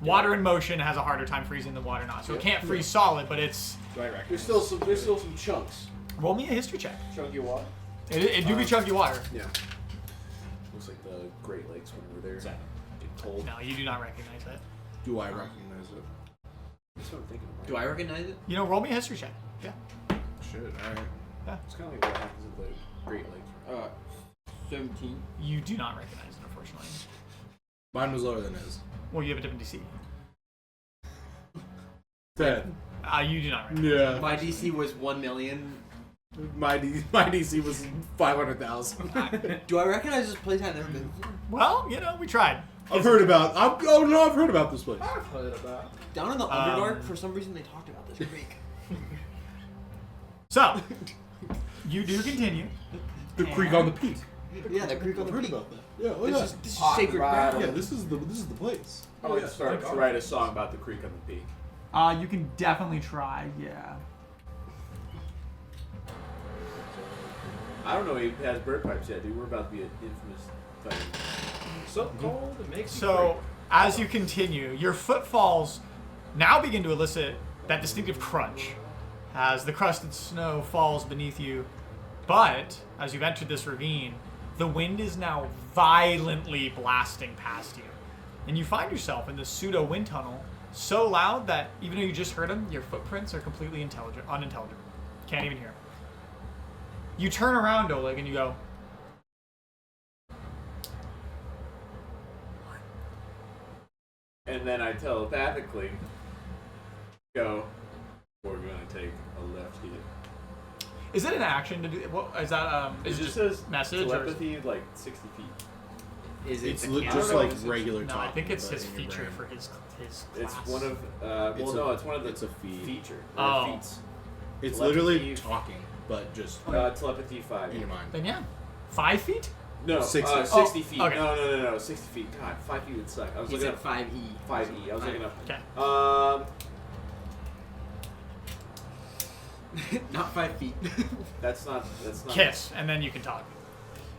Water in motion has a harder time freezing than water not. So it can't freeze solid, but it's... There's still some chunks. Roll me a history check. Chunky water? It do be chunky water. Yeah. Looks like the Great Lakes when we were there. Get cold. No, you do not recognize that. Do I recognize it? That's what I'm thinking about. Do I recognize it? You know, roll me a history check. Yeah. Shit, alright. It's kind of like what happens at the Great Lakes. 17. You do not recognize it, unfortunately. Mine was lower than his. Well, you have a different DC. 10. You do not recognize Yeah. My DC was 1 million. My DC was 500,000. Do I recognize this place? I've never been before. Well, you know, we tried. I've heard about. I've heard about this place. I've heard about. Down in the Underdark, for some reason they talked about this creek. So, you do continue. The creek on the peak. Yeah, the creek on the I've heard peak. about that. Yeah, oh This yeah. is sacred ground. Yeah, this is the place. I would start to write a song about the creek on the peak. You can definitely try, yeah. I don't know if he has bird pipes yet, dude. We're about to be an infamous fucking... So cold, it makes you So, as you continue, your footfalls now begin to elicit that distinctive crunch as the crusted snow falls beneath you. But, as you've entered this ravine, The wind is now violently blasting past you. And you find yourself in this pseudo wind tunnel so loud that even though you just heard them, your footprints are completely unintelligible. Can't even hear them. You turn around, Oleg, and you go, And then I telepathically go, we're going to take a left here. is it an action to do? What is that? It Is just it says message telepathy like 60 feet. Is it It's the just camera? like regular no, talking. I think it's but his in your feature brain. for his class. It's one of, it's one of the it's a feed. feature. Oh. Feats. It's Telepathy. literally talking, but just Telepathy 5. in your mind. Then yeah, 5 feet. No, 60. 60 feet. okay. No, 60 feet. God, 5 feet would suck. I was He looking said up 5E. 5E. I was looking up. Okay. Not 5 feet. That's not. Kiss, and then you can talk.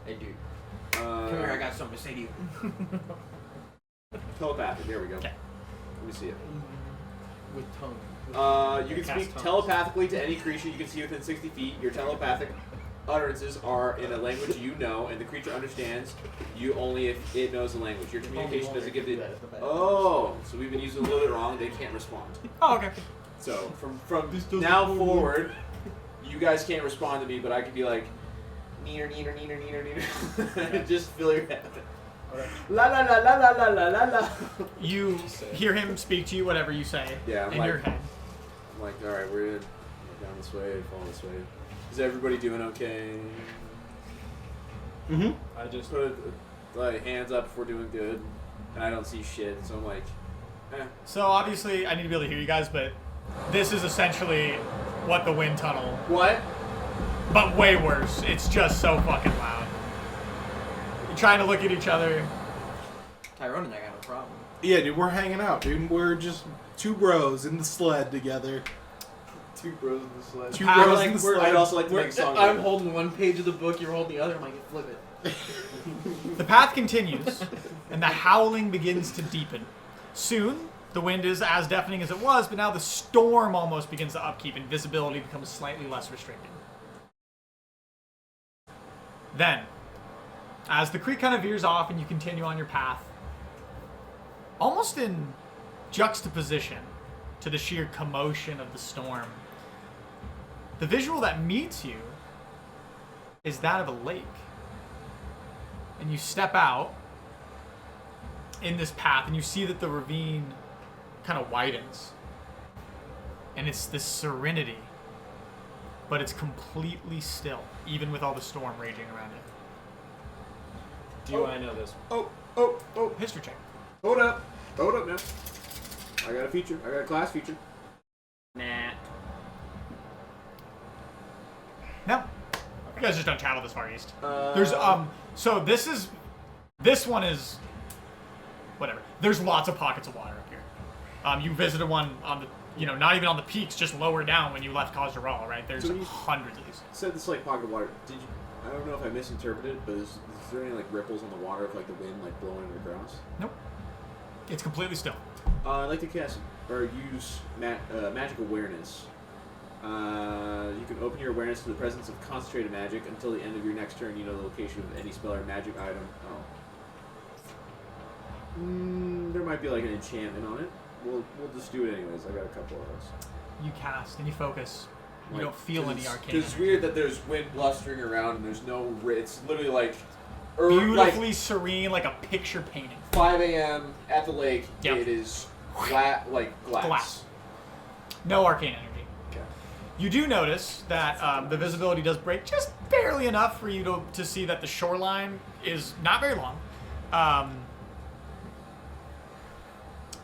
Hey, dude. Come here, I got something to say to you. Telepathic. There we go. Okay. Let me see it. With tongue. You can Cast speak tongues. telepathically to any creature you can see within 60 feet. Your telepathic utterances are in a language you know, and the creature understands you only if it knows the language. Your communication doesn't give the. Oh, so we've been using a little bit wrong. They can't respond. Oh, okay. So from now forward, you guys can't respond to me, but I can be like, neener, neener, neener, neener, neener. Just fill your head. La la la la la la la la la. You hear him speak to you, whatever you say, Yeah, I'm in like- your head. I'm like, all right, we're in. Down this way, follow this way. Is everybody doing okay? Mm-hmm. I just Put like hands up if we're doing good, and I don't see shit. So I'm like, eh. So obviously, I need to be able to hear you guys, but this is essentially what the wind tunnel, What? but way worse. It's just so fucking loud. You're trying to look at each other. Tyrone and I got no problem. Yeah, dude, we're hanging out, dude. We're just two bros in the sled together. Two bros in the sled. Two I bros like- in the I'd sled. also like to make a song. I'm holding one page of the book, you're holding the other, I'm like, flip it. The path continues, and the howling begins to deepen. Soon, the wind is as deafening as it was, but now the storm almost begins to upkeep, and visibility becomes slightly less restricted. Then, as the creek kind of veers off and you continue on your path, almost in juxtaposition to the sheer commotion of the storm, the visual that meets you is that of a lake. And you step out in this path and you see that the ravine kind of widens. And it's this serenity, but it's completely still, even with all the storm raging around it. do I know this? Oh! History check. Hold up now. I got a feature. I got a class feature. Nah. No. You guys just don't travel this far east. Uh, There's so this one is whatever. There's lots of pockets of water up here. You visited one on the not even on the peaks, just lower down when you left Khaz'Daral, right? There's So you- hundreds of these. Said this like pocket of water. Did you? I don't know if I misinterpreted, but is there any like ripples on the water of like the wind like blowing it across? Nope. It's completely still. I'd like to cast or use magic awareness. You can open your awareness to the presence of concentrated magic until the end of your next turn. You know the location of any spell or magic item. There might be like an enchantment on it. We'll just do it anyways. I got a couple of those. You cast and you focus. You Like, don't feel 'cause any it's- arcane 'cause it's energy. weird that there's wind blustering around and there's no. It's literally like. Beautifully serene, like a picture painting. 5 a.m. at the lake. Yep. It is flat like glass. Glass. No arcane energy. Okay. You do notice that the visibility does break just barely enough for you to see that the shoreline is not very long.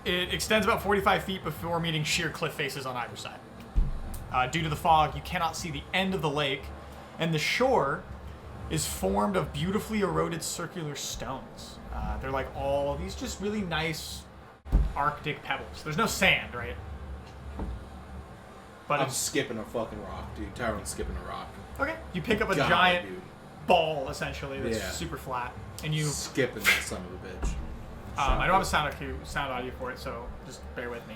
It extends about 45 feet before meeting sheer cliff faces on either side. Due to the fog, you cannot see the end of the lake, and the shore is formed of beautifully eroded circular stones. They're like all these just really nice Arctic pebbles. There's no sand, right? But I'm it's skipping a fucking rock, dude. Tyrone's skipping a rock. okay. You pick up a God, giant dude. ball, essentially, that's Yeah. super flat, and you. Skipping that son of a bitch. I don't have a sound audio for it, so just bear with me.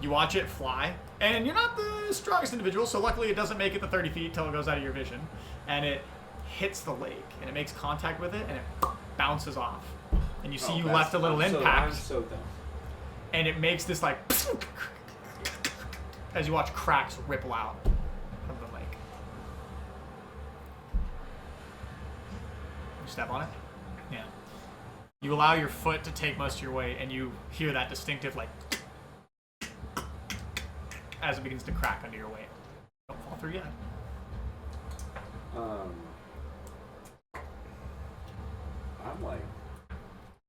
You watch it fly, and you're not the strongest individual, so luckily it doesn't make it to 30 feet till it goes out of your vision, and it hits the lake, and it makes contact with it, and it bounces off. And you see you that's- left a little I'm impact, so dumb. and it makes this like as you watch cracks ripple out from the lake. You step on it? Yeah. You allow your foot to take most of your weight, and you hear that distinctive like as it begins to crack under your weight. Don't fall through yet. I'm like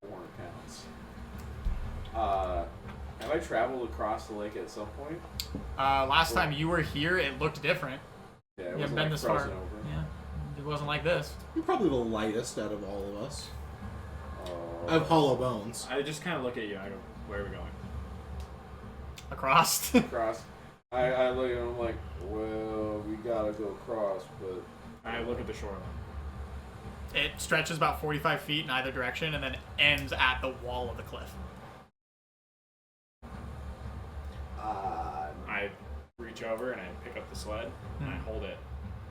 400 pounds. Have I traveled across the lake at some point? Last time you were here, it looked different. Yeah, You it haven't wasn't been like this far. frozen over. Yeah, it wasn't like this. You're probably the lightest out of all of us. Oh. I have hollow bones. I just kind of look at you. I go, where are we going? Across. Across. I look at him, I'm like, well, we gotta go across, but I look at the shoreline. It stretches about 45 feet in either direction and then ends at the wall of the cliff. I reach over and I pick up the sled and I hold it.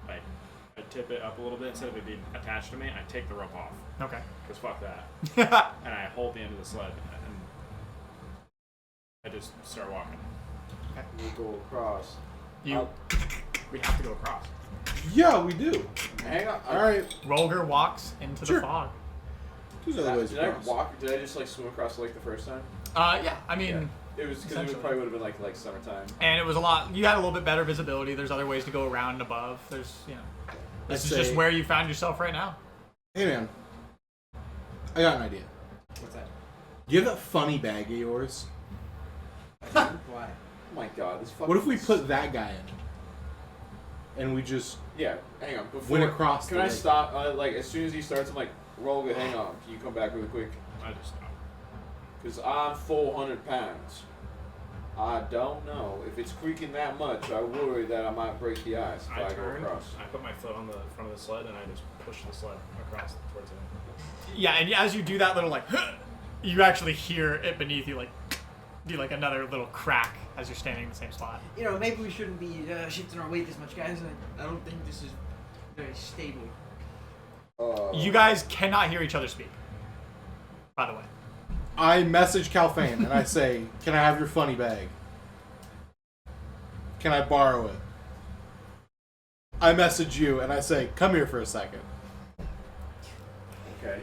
Like, I tip it up a little bit instead of it being attached to me. I take the rope off. Okay. Because fuck that. And I hold the end of the sled and I just start walking. we go across. You We have to go across. Yeah, we do. Hang on. All right. Rolger walks into Sure. the fog. There's other ways Did I across. walk? Did I just like swim across the lake the first time? Yeah, I mean, Yeah. It was because it Essentially. probably would have been like summertime. and it was a lot. You had a little bit better visibility. There's other ways to go around and above. There's, this is I'd just say- where you found yourself right now. Hey man, I got an idea. What's that? Do you have that funny bag of yours? Why? Oh my god, this fucking. What if we put that guy in? And we just Yeah, hang on. Before, went across Can the I lake. stop? Like as soon as he starts, I'm like, roll good. Hang on. Can you come back really quick? I just stop. Because I'm 400 pounds. I don't know if it's creaking that much. I worry that I might break the ice if I I go turn, across. I put my foot on the front of the sled and I just push the sled across towards him. Yeah, and as you do that little like, you actually hear it beneath you like, do like another little crack as you're standing in the same spot. You know, maybe we shouldn't be shifting our weight this much, guys. I don't think this is very stable. You guys cannot hear each other speak. By the way. I message Calfane and I say, "Can I have your funny bag? Can I borrow it?" I message you and I say, "Come here for a second." Okay.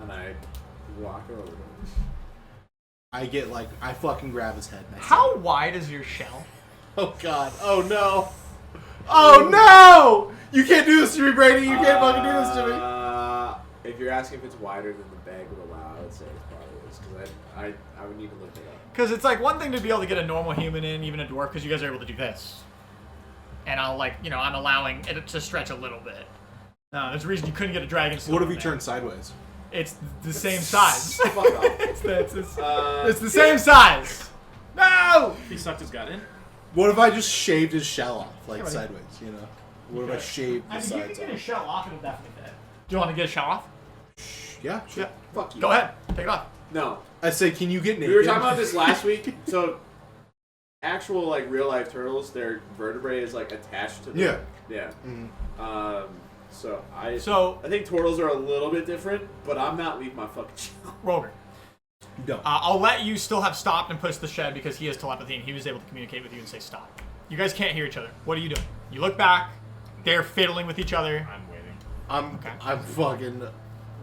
And I walk over. I get like, I fucking grab his head. And I say, How wide is your shell? Oh god! Oh no! Oh no! You can't do this to me, Brady! You can't fucking do this to me! If you're asking if it's wider than the bag would allow, I would say it's probably is because I wouldn't even look it up. Because it's like one thing to be able to get a normal human in, even a dwarf, because you guys are able to do this. And I'm allowing it to stretch a little bit. There's a reason you couldn't get a dragon. What if in he there. turned sideways? It's the same size. Fuck off. It's the same size. No! He sucked his gut in. What if I just shaved his shell off, like Yeah, right. sideways, you know? What if I shaved the I mean, you sides can get a off? shell off, it'll definitely fit. Do you want to get a shell off? Yeah, sure. Yeah. Fuck you. Go ahead. Take it off. No. I say, can you get naked? We were talking about this last week. So, actual like real life turtles, their vertebrae is like attached to them. Yeah. Yeah. Mhm. So I think turtles are a little bit different, but I'm not leaving my fucking shell. Roger. Don't. I'll let you still have stopped and pushed the shed because he has telepathy and he was able to communicate with you and say stop. You guys can't hear each other. What are you doing? You look back. They're fiddling with each other. I'm waiting. I'm fucking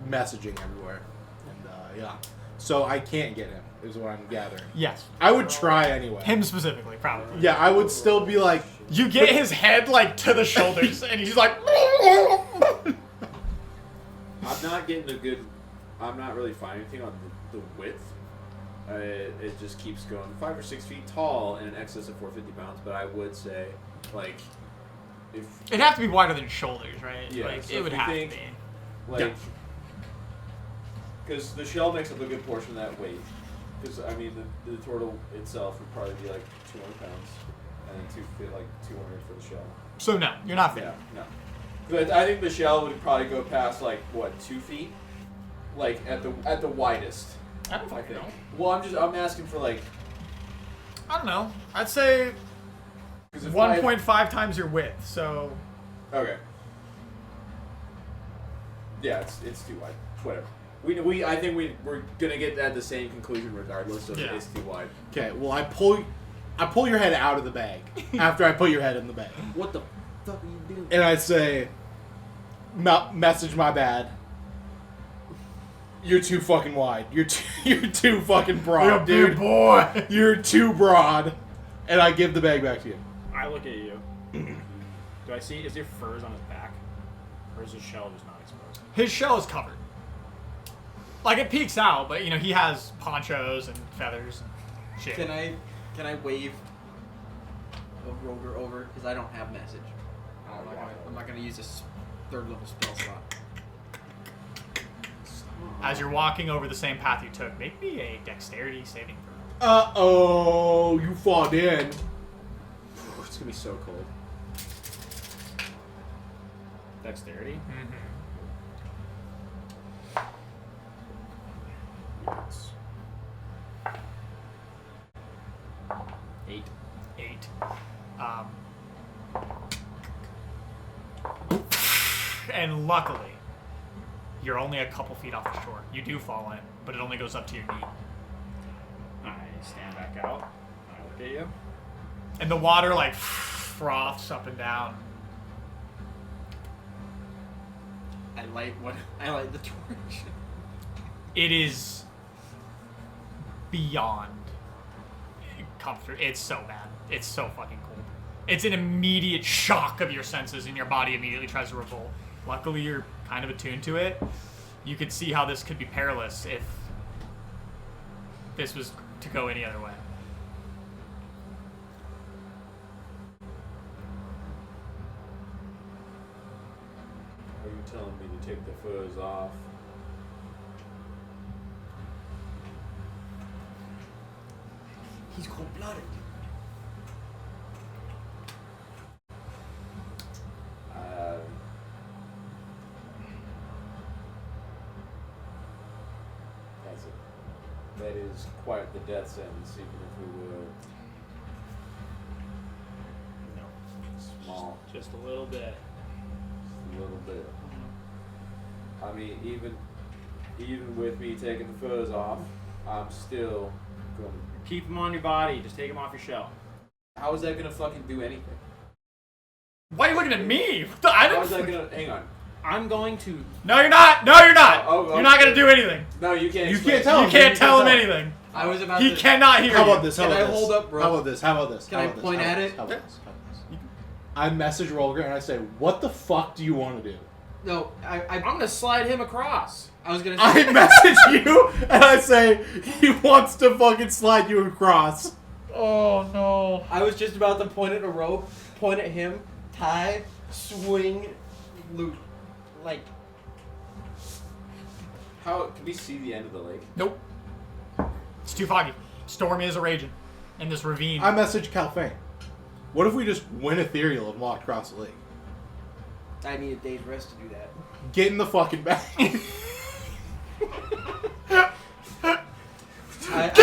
messaging everywhere. And, yeah. So I can't get him, is what I'm gathering. Yes. I would try anyway. Him specifically, probably. Yeah, I would still be like, You get his head like to the shoulders and he's like I'm not getting a good. I'm not really finding anything on the width. It just keeps going 5 or 6 feet tall and in excess of 450 pounds. But I would say, like, if It'd have to be wider than shoulders, right? Yeah, Like so it if would we have think- to be. like, because the shell makes up a good portion of that weight. Because I mean, the turtle itself would probably be like 200 pounds, and then 200 for the shell. So no, you're not fit. Yeah, no. But I think the shell would probably go past like what 2 feet, like at the widest. I don't I fucking think. know. Well, I'm asking for like. I don't know. I'd say 'Cause if 1.5 times your width. So Okay. Yeah, it's too wide. Whatever. I think we're gonna get at the same conclusion regardless of it's too wide. Okay, well I pull your head out of the bag after I put your head in the bag. What the fuck are you doing? And I say, message my bad. You're too fucking wide. You're too fucking broad, dude. Boy. You're too broad. And I give the bag back to you. I look at you. Do I see? Is there furs on his back, or is his shell just not exposed? His shell is covered. Like it peeks out, but he has ponchos and feathers and shit. Can I wave a Roger over? Because I don't have message. I'm not gonna use this 3rd level spell slot. As you're walking over the same path you took, make me a dexterity saving throw. Uh-oh, you fought in. It's gonna be so cold. Dexterity. Mm-hmm. Yes. 8. 8. And luckily, you're only a couple feet off the shore. You do fall in, but it only goes up to your knee. I stand back out. I look at you. And the water like froths up and down. I light the torch. It is beyond comfort. It's so bad. It's so fucking cold. It's an immediate shock of your senses, and your body immediately tries to revolt. Luckily, you're kind of attuned to it. You could see how this could be perilous if this was to go any other way. Are you telling me to take the furs off? He's cold-blooded. That is quite the death sentence, even if we were small. Just a little bit. Just a little bit. I mean, even with me taking the furs off, I'm still going to... Keep them on your body. Just take them off your shell. How is that going to fucking do anything? Why are you looking at me? How is that going to... Hang on. I'm going to... No, you're not. No, you're not. You're not going to do anything. No, you can't. You can't tell him. You can't tell him anything. I was about He to... cannot hear How you. about this? How Can about I this? hold up, bro? How about this? How about this? Can I point at it? How about this? I message Rolger and I say, "What the fuck do you want to do?" No, I'm going to slide him across. I was gonna say... I message you and I say he wants to fucking slide you across. Oh, no. I was just about to point at a rope, point at him, tie, swing, loop. Like... How can we see the end of the lake? Nope. It's too foggy. Storm is raging in this ravine. I message Calfane. What if we just went ethereal and walked across the lake? I need a day's rest to do that. Get in the fucking bag. Get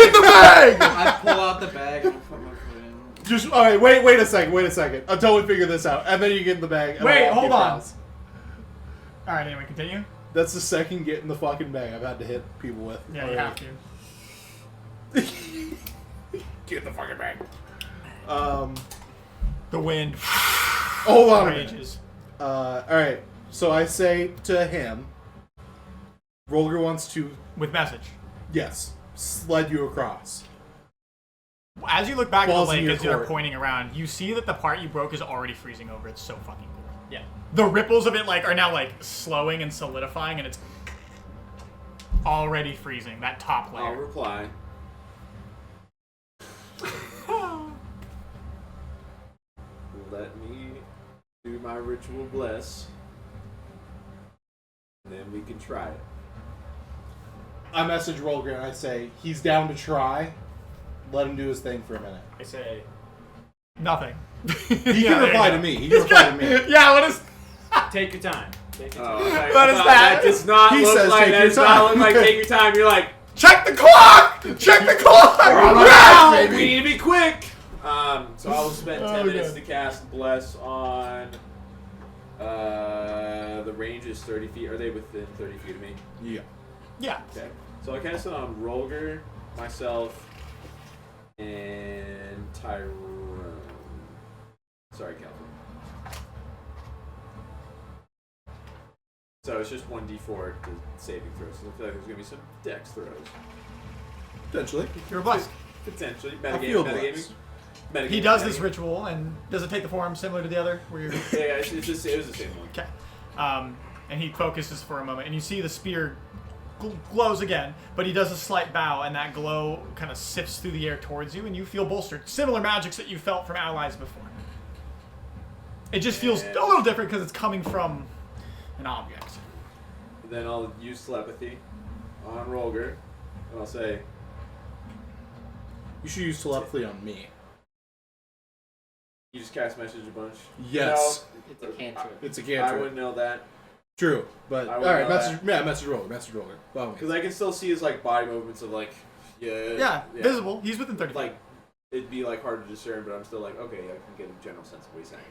in the bag! I pull out the bag and I put my foot in. Just alright, wait a second. Until we figure this out. And then you get in the bag. And Wait, I'll walk hold you on. across. Alright, anyway, continue. That's the second get in the fucking bag I've had to hit people with. Yeah, already. you have to. Get in the fucking bag. The wind Hold on a minute. rages. Alright, so I say to him, Rolger wants to, With message. yes, sled you across. As you look back at the Balls in lake, your as you're court. pointing around, you see that the part you broke is already freezing over. It's so fucking cool. Yeah. The ripples of it are now slowing and solidifying, and it's already freezing. That top I'll layer. reply. Let me do my ritual bless. And then we can try it. I message Rolger and I say, he's down to try. Let him do his thing for a minute. I say... Nothing. He can reply to me. He can reply to me. Yeah, what is... Take your time. Take your time. Okay. What is that? That does not He look says like take that. your Does not time. look like take your time. You're like, Check the clock! Check the clock! wow, baby. we need to be quick. So I will spend 10 Oh, minutes God. to cast bless on The range is 30 feet. Are they within 30 feet of me? Yeah. Yeah. Okay. So I cast it on Rolger, myself, and Tyrone. Sorry, Calvin. So it's just 1d4 to saving throws. So it looks like there's going to be some dex throws. Potentially. You're blessed. Potentially. I feel Metagaming. blessed. He does this ritual, and does it take the form similar to the other? Where you're... Yeah, it was the same one. Okay. And he focuses for a moment, and you see the spear glows again, but he does a slight bow, and that glow kind of sifts through the air towards you, and you feel bolstered. Similar magics that you felt from allies before. It just feels a little different because it's coming from an object. Then I'll use telepathy on Rolger, and I'll say, You should use telepathy on me. you just cast message a bunch? Yes. No, It's a cantrip. It's a I cantrip. wouldn't know that. True, but I all wouldn't right, know message roller. Because I can still see his like body movements of like, Yeah, visible. He's within 30 feet. Like, it'd be like hard to discern, but I'm still like, okay, I can get a general sense of what he's saying.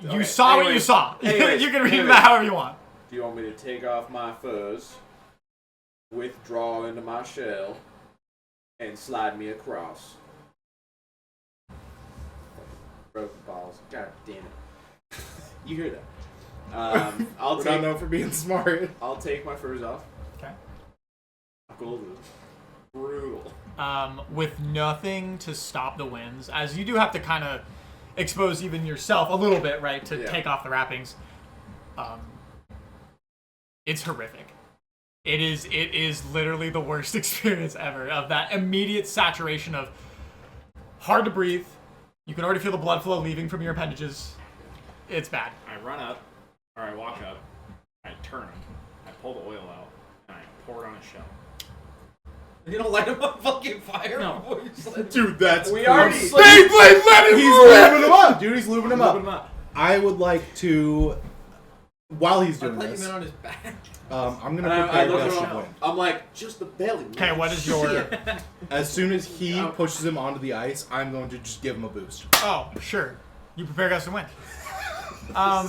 You Okay, saw what you anyways, saw. anyways, You can read anyways. that however you want. Do you want me to take off my furs, withdraw into my shell, and slide me across? Broken balls. God damn it. You hear that? I'll We're not known for being smart. I'll take my furs off. Okay. Gold is brutal. With nothing to stop the winds, as you do have to kind of expose even yourself a little bit, right, to take off the wrappings. It's horrific. It is literally the worst experience ever of that immediate saturation of hard to breathe. You can already feel the blood flow leaving from your appendages. It's bad. I run up, or I walk up, I turn him, I pull the oil out, and I pour it on his shell. You don't light him on fucking fire? No. Dude, that's We already- Beyblade, let him He's lubing him up, dude. He's lubing him Open him up. up. I would like to, while he's I doing thought you this, meant on his back. I'm gonna I prepare look Gust of around. Wind. I'm like, just the belly. man. Okay, what is your... As soon as he pushes him onto the ice, I'm going to just give him a boost. Oh, sure. You prepare Gust of Wind.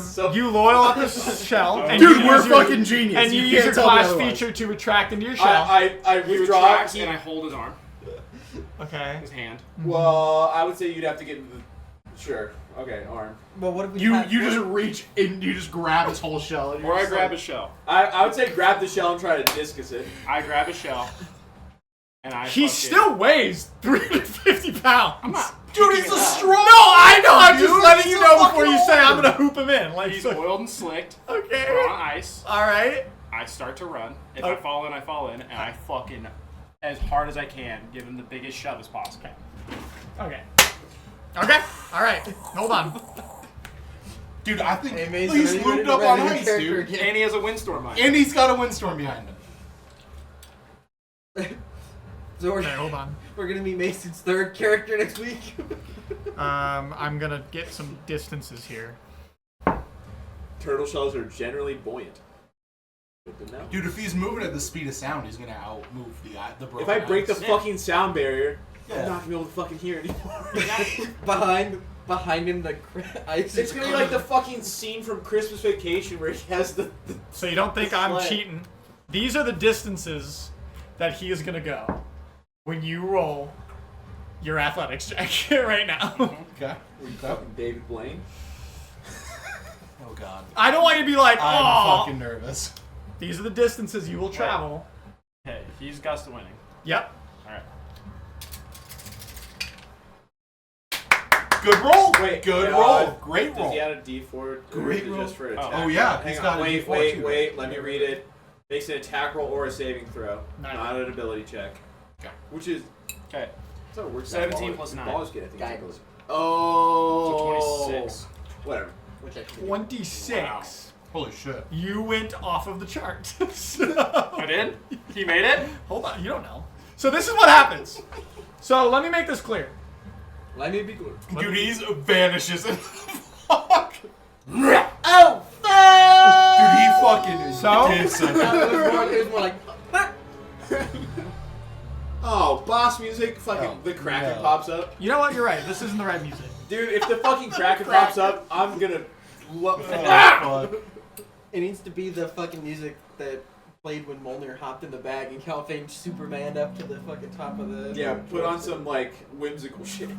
So- You loil up this shell. And Dude, you we're use your- fucking genius. And you You use can't your tell me class otherwise. feature to retract into your shell. I He withdraw. retracts, and I hold his arm, Okay. his hand. Well, I would say you'd have to get into the... Sure. Okay, arm. Well, what if we You had- just reach and you just grab his whole shell. And Or you're I just grab like, his shell. I would say grab the shell and try to discus it. I grab his shell, and I He fucking- still weighs 350 pounds. I'm not Dude, picking he's it a up. strong. No, I know. I'm just Dude, letting he's you a know before fucking you say I'm older. gonna hoop him in. Like, He's so- oiled and slicked. okay. We're on ice. All right. I start to run. If Oh. I fall in, I fall in, and I fucking, as hard as I can, give him the biggest shove as possible. Okay. Okay. All right. Hold on. Dude, I think Hey, Mason, he's are you ready looped to up run on your ice, character dude. again? And he has a windstorm on. And he's got a windstorm behind him. So Okay, hold on. we're gonna be Mason's third character next week. I'm gonna get some distances here. Turtle shells are generally buoyant. Good to know. Dude, if he's moving at the speed of sound, he's gonna outmove the broken If I break the ice. fucking sound barrier, Yeah. I'm not gonna be able to fucking hear anymore. behind him, the ice. It's gonna be like the fucking scene from Christmas Vacation where he has the So you don't think I'm Sled. cheating? These are the distances that he is gonna go when you roll your athletics check right now. Okay. fucking David Blaine. Oh god. I don't want you to be like, I'm oh. fucking nervous. These are the distances you will travel. Hey, he's Gust of winning. Yep. All right. Good roll. Wait, Good uh, roll. Great Does roll. he add a D4? or Great is it roll. just for an Oh, attack? yeah, Hang he's on, got a wait, D4 wait, too. wait. Let me read it. Makes an attack roll or a saving throw, Nice. not an ability check. Okay. Which is Okay. that's how it works. 17 plus 9. Ballers get, I think. Guidance. Oh. So 26. Whatever. Which I 26. Holy shit. You went off of the chart. I did? He made it? Hold on, you don't know. So this is what happens. So let me make this clear. Let me be good. Dude, he vanishes. Fuck. Oh, fuck! Dude, he fucking is So? dissing. It was more like. Oh, boss music. Fucking Oh, the Kraken no. pops up. You know what? You're right. This isn't the right music. Dude, if the fucking Kraken pops up, I'm gonna Fuck. It needs to be the fucking music that played when Mjolnir hopped in the bag and Calvin Superman up to the fucking top of the... Yeah, put on some, like, whimsical shit.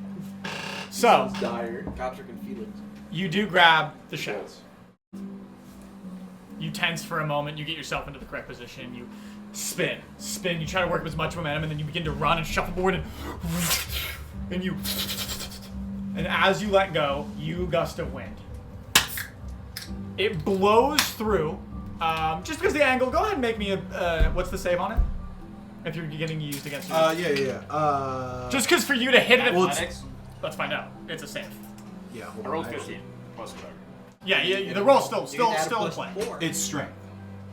So, Sounds dire. Gotrick and Felix. you do grab the shell. You tense for a moment, you get yourself into the correct position, you spin, you try to work with as much momentum, and then you begin to run and shuffleboard, and as you let go, you gust of wind. It blows through, just because the angle, go ahead and make me a, what's the save on it? If you're getting used against you. Yeah. Just because for you to hit it, Athletics? let's find out. It's a save. Yeah, hold I on. rolled 15 plus whatever. Yeah, the roll's still You can add a in plus play. 4. It's strength.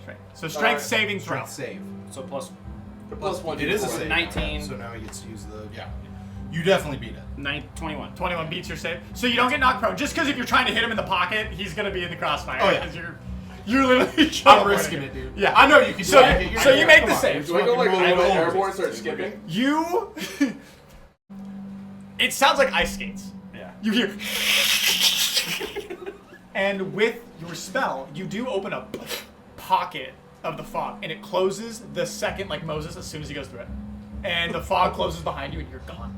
Strength. So strength saving throw. Strength save. So plus Plus 1. It is a save. 19. So now he gets to use the... Yeah. You definitely beat it. 21. 21 beats your save. So you don't get knocked prone. Just because if you're trying to hit him in the pocket, he's going to be in the crossfire. Oh, yeah. 'Cause you're literally I'm risking it, dude. Yeah. I know you can So, do it. so you make the Come on. save. Do I go like a I little bit go airborne and start skipping? You... It sounds like ice skates. Yeah. You hear... And with your spell, you do open a pocket of the fog, and it closes the second, like Moses, as soon as he goes through it. And the fog closes behind you, and you're gone.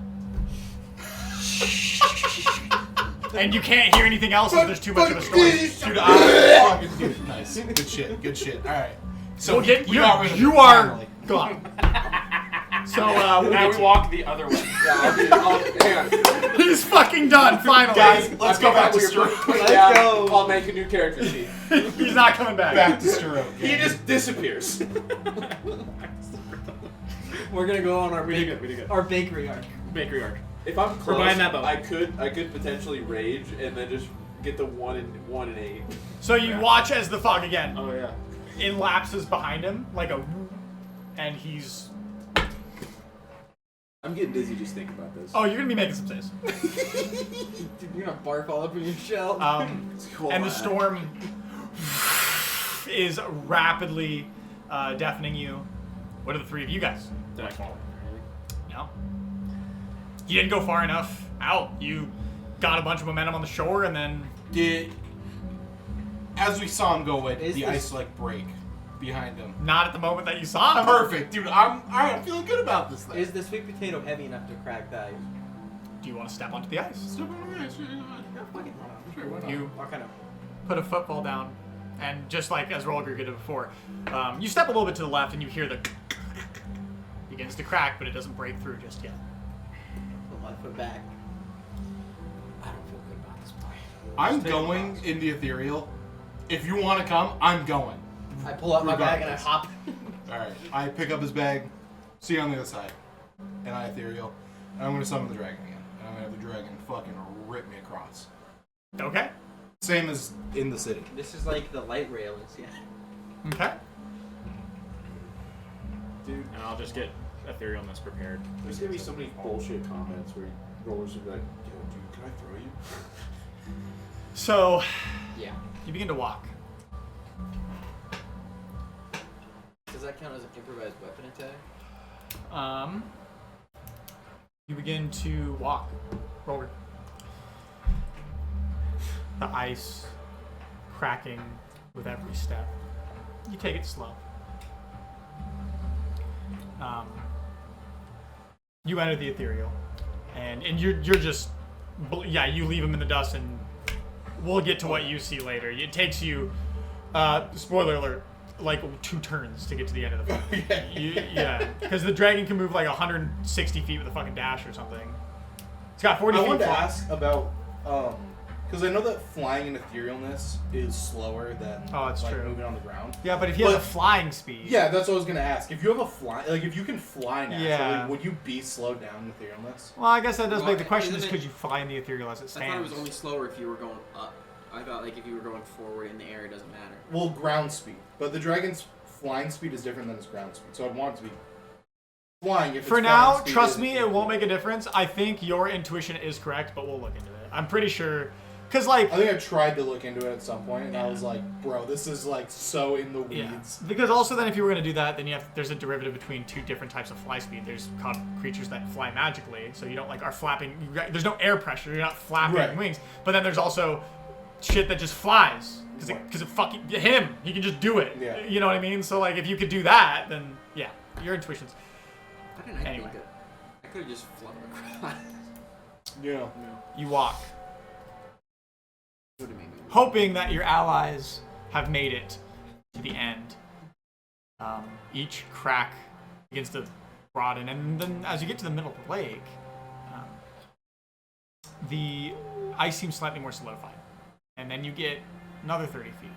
And you can't hear anything else if there's too much of a storm. Dude, nice. Good shit. All right. So We'll get we got rid of you it, are finally. gone. So Now we walk the other way. Hang on. he's fucking done. Finally, Guys, let's go back to Let's Stroke. go. I'll make a new character sheet. he's not coming back. Back to Stroke. He just disappears. We're gonna go on our We did good. our bakery arc. Bakery arc. If I'm close, buying that boat. I could potentially rage and then just get the 1 and 8. So you watch as the fog again Oh yeah. elapses behind him like a, and he's. I'm getting dizzy just thinking about this. Oh, you're gonna be making some saves. Dude, you're gonna barf all up in your shell. And the storm is rapidly deafening you. What are the three of you guys? Did I fall? No. You didn't go far enough out. You got a bunch of momentum on the shore, and then As we saw him go away, Is the this- ice like break behind him. not at the moment that you saw him. Perfect, dude. I'm feeling good about this thing. Is the sweet potato heavy enough to crack that? Do you want to step onto the ice? Step on the ice, yeah, Yeah, fucking sure, why not? You I'll kind of. put a football down, and just like as Rolger did before, you step a little bit to the left, and you hear the begins to crack, but it doesn't break through just yet. Put my foot back. I don't feel good about this play. I'm going in the ethereal. If you want to come, I'm going. I pull out my bag and I Regardless. hop. Alright, I pick up his bag, see you on the other side, and I ethereal, and I'm going to summon the dragon again. And I'm going to have the dragon fucking rip me across. Okay. Same as in the city. This is like the light rail is, yeah. Okay. Dude, And I'll just get etherealness prepared. there's gonna be so many bullshit comments where rollers will be like, yo, dude, can I throw you? So Yeah. you begin to walk. Does that count as an improvised weapon attack? You begin to walk. Rolger. The ice cracking with every step. You take it slow. You enter the ethereal, and you're just you leave him in the dust, and we'll get to what you see later. It takes you, spoiler alert, like 2 turns to get to the end of the fight. Yeah, because the dragon can move like 160 feet with a fucking dash or something. It's got 40 I feet. wanted to fly. ask about, because I know that flying in etherealness is slower than That's like true. moving on the ground. Yeah, but if he has a But- flying speed. Yeah, that's what I was gonna ask. If you have a fly, like if you can fly naturally, Yeah. would you be slowed down in etherealness? Well, I guess that does Well, beg the question, isn't just it- because you fly in the ethereal as it I stands. thought it was only slower if you were going up. I thought like if you were going forward in the air, it doesn't matter. Well, ground speed, but the dragon's flying speed is different than his ground speed, so I'd want it to be flying. If For its now, ground speed trust is- me, it won't make a difference. I think your intuition is correct, but we'll look into it. I'm pretty sure, because like, I think I tried to look into it at some point, and I was like, bro, this is like so in the yeah. weeds. Because also then if you were going to do that, then there's a derivative between 2 different types of fly speed. There's creatures that fly magically, so you don't like are flapping. There's no air pressure. You're not flapping Right. wings. But then there's also shit that just flies. Because it fucking him, he can just do it. Yeah. You know what I mean? So like, if you could do that, then yeah, your intuition's. Why didn't I Anyway. think that? I could have just flown across. Yeah. You walk, Would have made me. hoping that your allies have made it to the end. Each crack begins to broaden, and then as you get to the middle of the lake, the ice seems slightly more solidified. And then you get another 30 feet,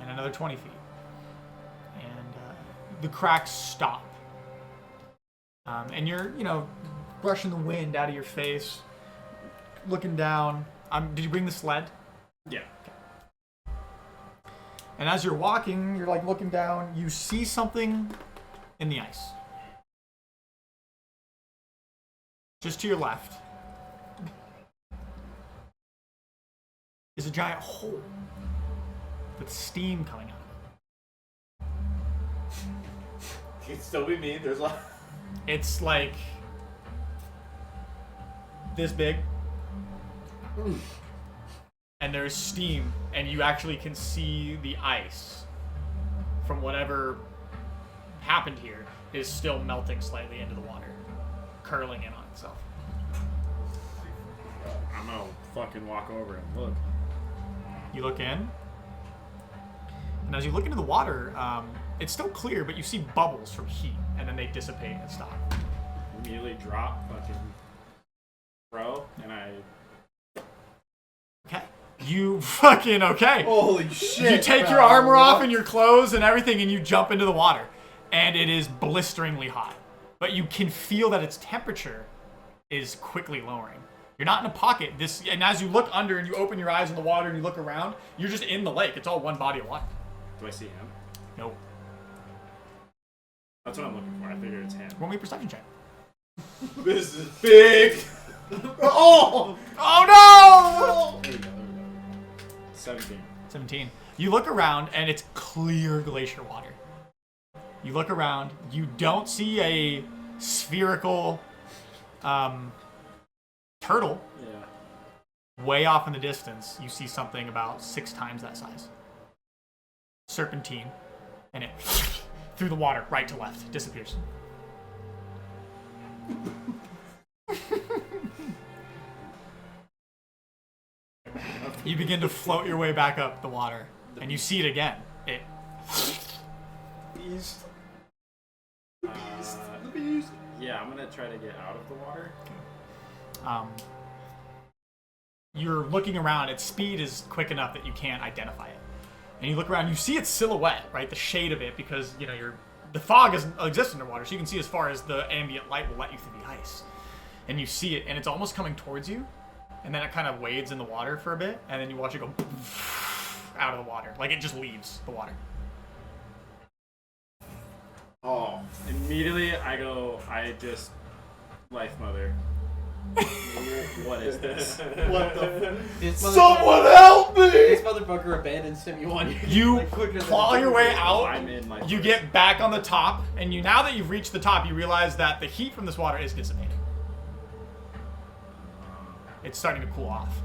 and another 20 feet. And the cracks stop. And you're, brushing the wind out of your face, looking down. Did you bring the sled? Yeah. And as you're walking, you're like looking down, you see something in the ice. Just to your left is a giant hole with steam coming out of it. It can still be me. There's like. It's like this big. And there's steam, and you actually can see the ice from whatever happened here is still melting slightly into the water, curling in on itself. I'm gonna fucking walk over and look. You look in, and as you look into the water, it's still clear, but you see bubbles from heat, and then they dissipate and stop. Immediately drop fucking throw, and I. Okay. You fucking okay. Holy shit. You take your armor off and your clothes and everything, and you jump into the water. And it is blisteringly hot. But you can feel that its temperature is quickly lowering. You're not in a pocket. And as you look under and you open your eyes in the water and you look around, you're just in the lake. It's all one body of water. Do I see him? Nope. That's what I'm looking for. I figured it's him. Roll me a perception check. This is big. Oh! Oh no! There we go. 17. 17. You look around and it's clear glacier water. You look around, you don't see a spherical turtle. Yeah. Way off in the distance, you see something about 6 times that size. Serpentine, and it through the water, right to left, disappears. You begin to float your way back up the water, and you see it again. It. Beast. The beast. Yeah, I'm gonna try to get out of the water. You're looking around. Its speed is quick enough that you can't identify it. And you look around. You see its silhouette, right? The shade of it, because the fog doesn't exist underwater, so you can see as far as the ambient light will let you through the ice. And you see it, and it's almost coming towards you. And then it kind of wades in the water for a bit, and then you watch it go out of the water. Like it just leaves the water. Oh. Immediately I just life mother. What is this? What the Someone help me! This motherfucker abandons him. You like, quicker than claw your way out. I'm in my You first. get back on the top, and now that you've reached the top, you realize that the heat from this water is dissipating. It's starting to cool off.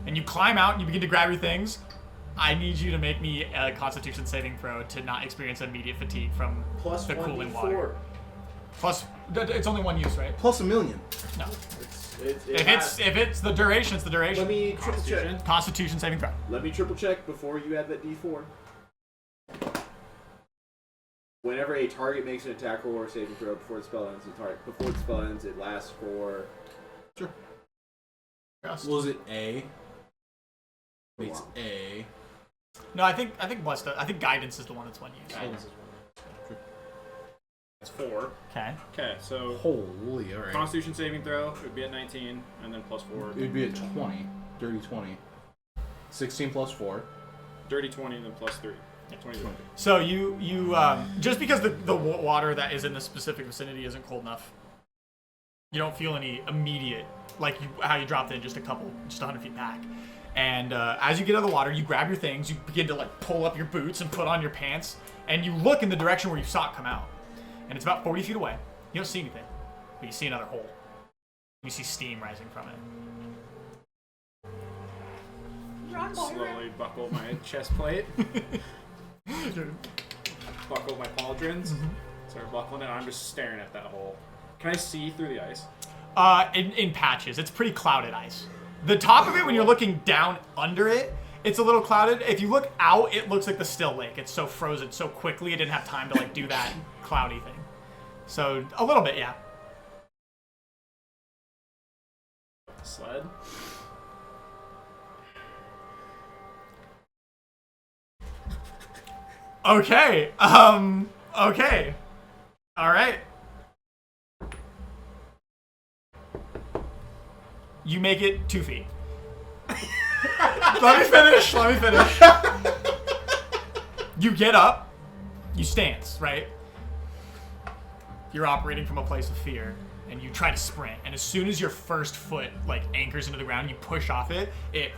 And you climb out and you begin to grab your things. I need you to make me a Constitution saving throw to not experience immediate fatigue from Plus the 1d4. cooling water. Plus, it's only one use, right? Plus $1 million. No. If If it's the duration, it's the duration. Let me triple Constitution? check. Constitution saving throw. Let me triple check before you add that D4. Whenever a target makes an attack roll or saving throw before the spell ends, before the spell ends, it lasts for. Sure. Just. Was it A? For a It's while. A. No, I think blessed. I think guidance is the one that's one use. Guidance is one. That's 4. Okay. Okay, so Holy, alright. Constitution saving throw would be at 19, and then plus 4. It would be a 20. Dirty 20. 16 plus 4. Dirty 20, and then plus 3. 20. So you just because the water that is in the specific vicinity isn't cold enough, you don't feel any immediate, like how you dropped in just 100 feet back. And as you get out of the water, you grab your things, you begin to like pull up your boots and put on your pants, and you look in the direction where you saw it come out. And it's about 40 feet away. You don't see anything, but you see another hole. You see steam rising from it. slowly buckle my chest plate, buckle my pauldrons, start buckling it. I'm just staring at that hole. Can I see through the ice? In patches. It's pretty clouded ice. The top of it, when you're looking down under it, it's a little clouded. If you look out, it looks like the still lake. It's so frozen so quickly, it didn't have time to like do that cloudy thing. So a little bit, yeah. Sled. Okay. Okay. All right. You make it 2 feet. Let me finish. You get up. You stance, right? You're operating from a place of fear, and you try to sprint. And as soon as your first foot like anchors into the ground, you push off it. It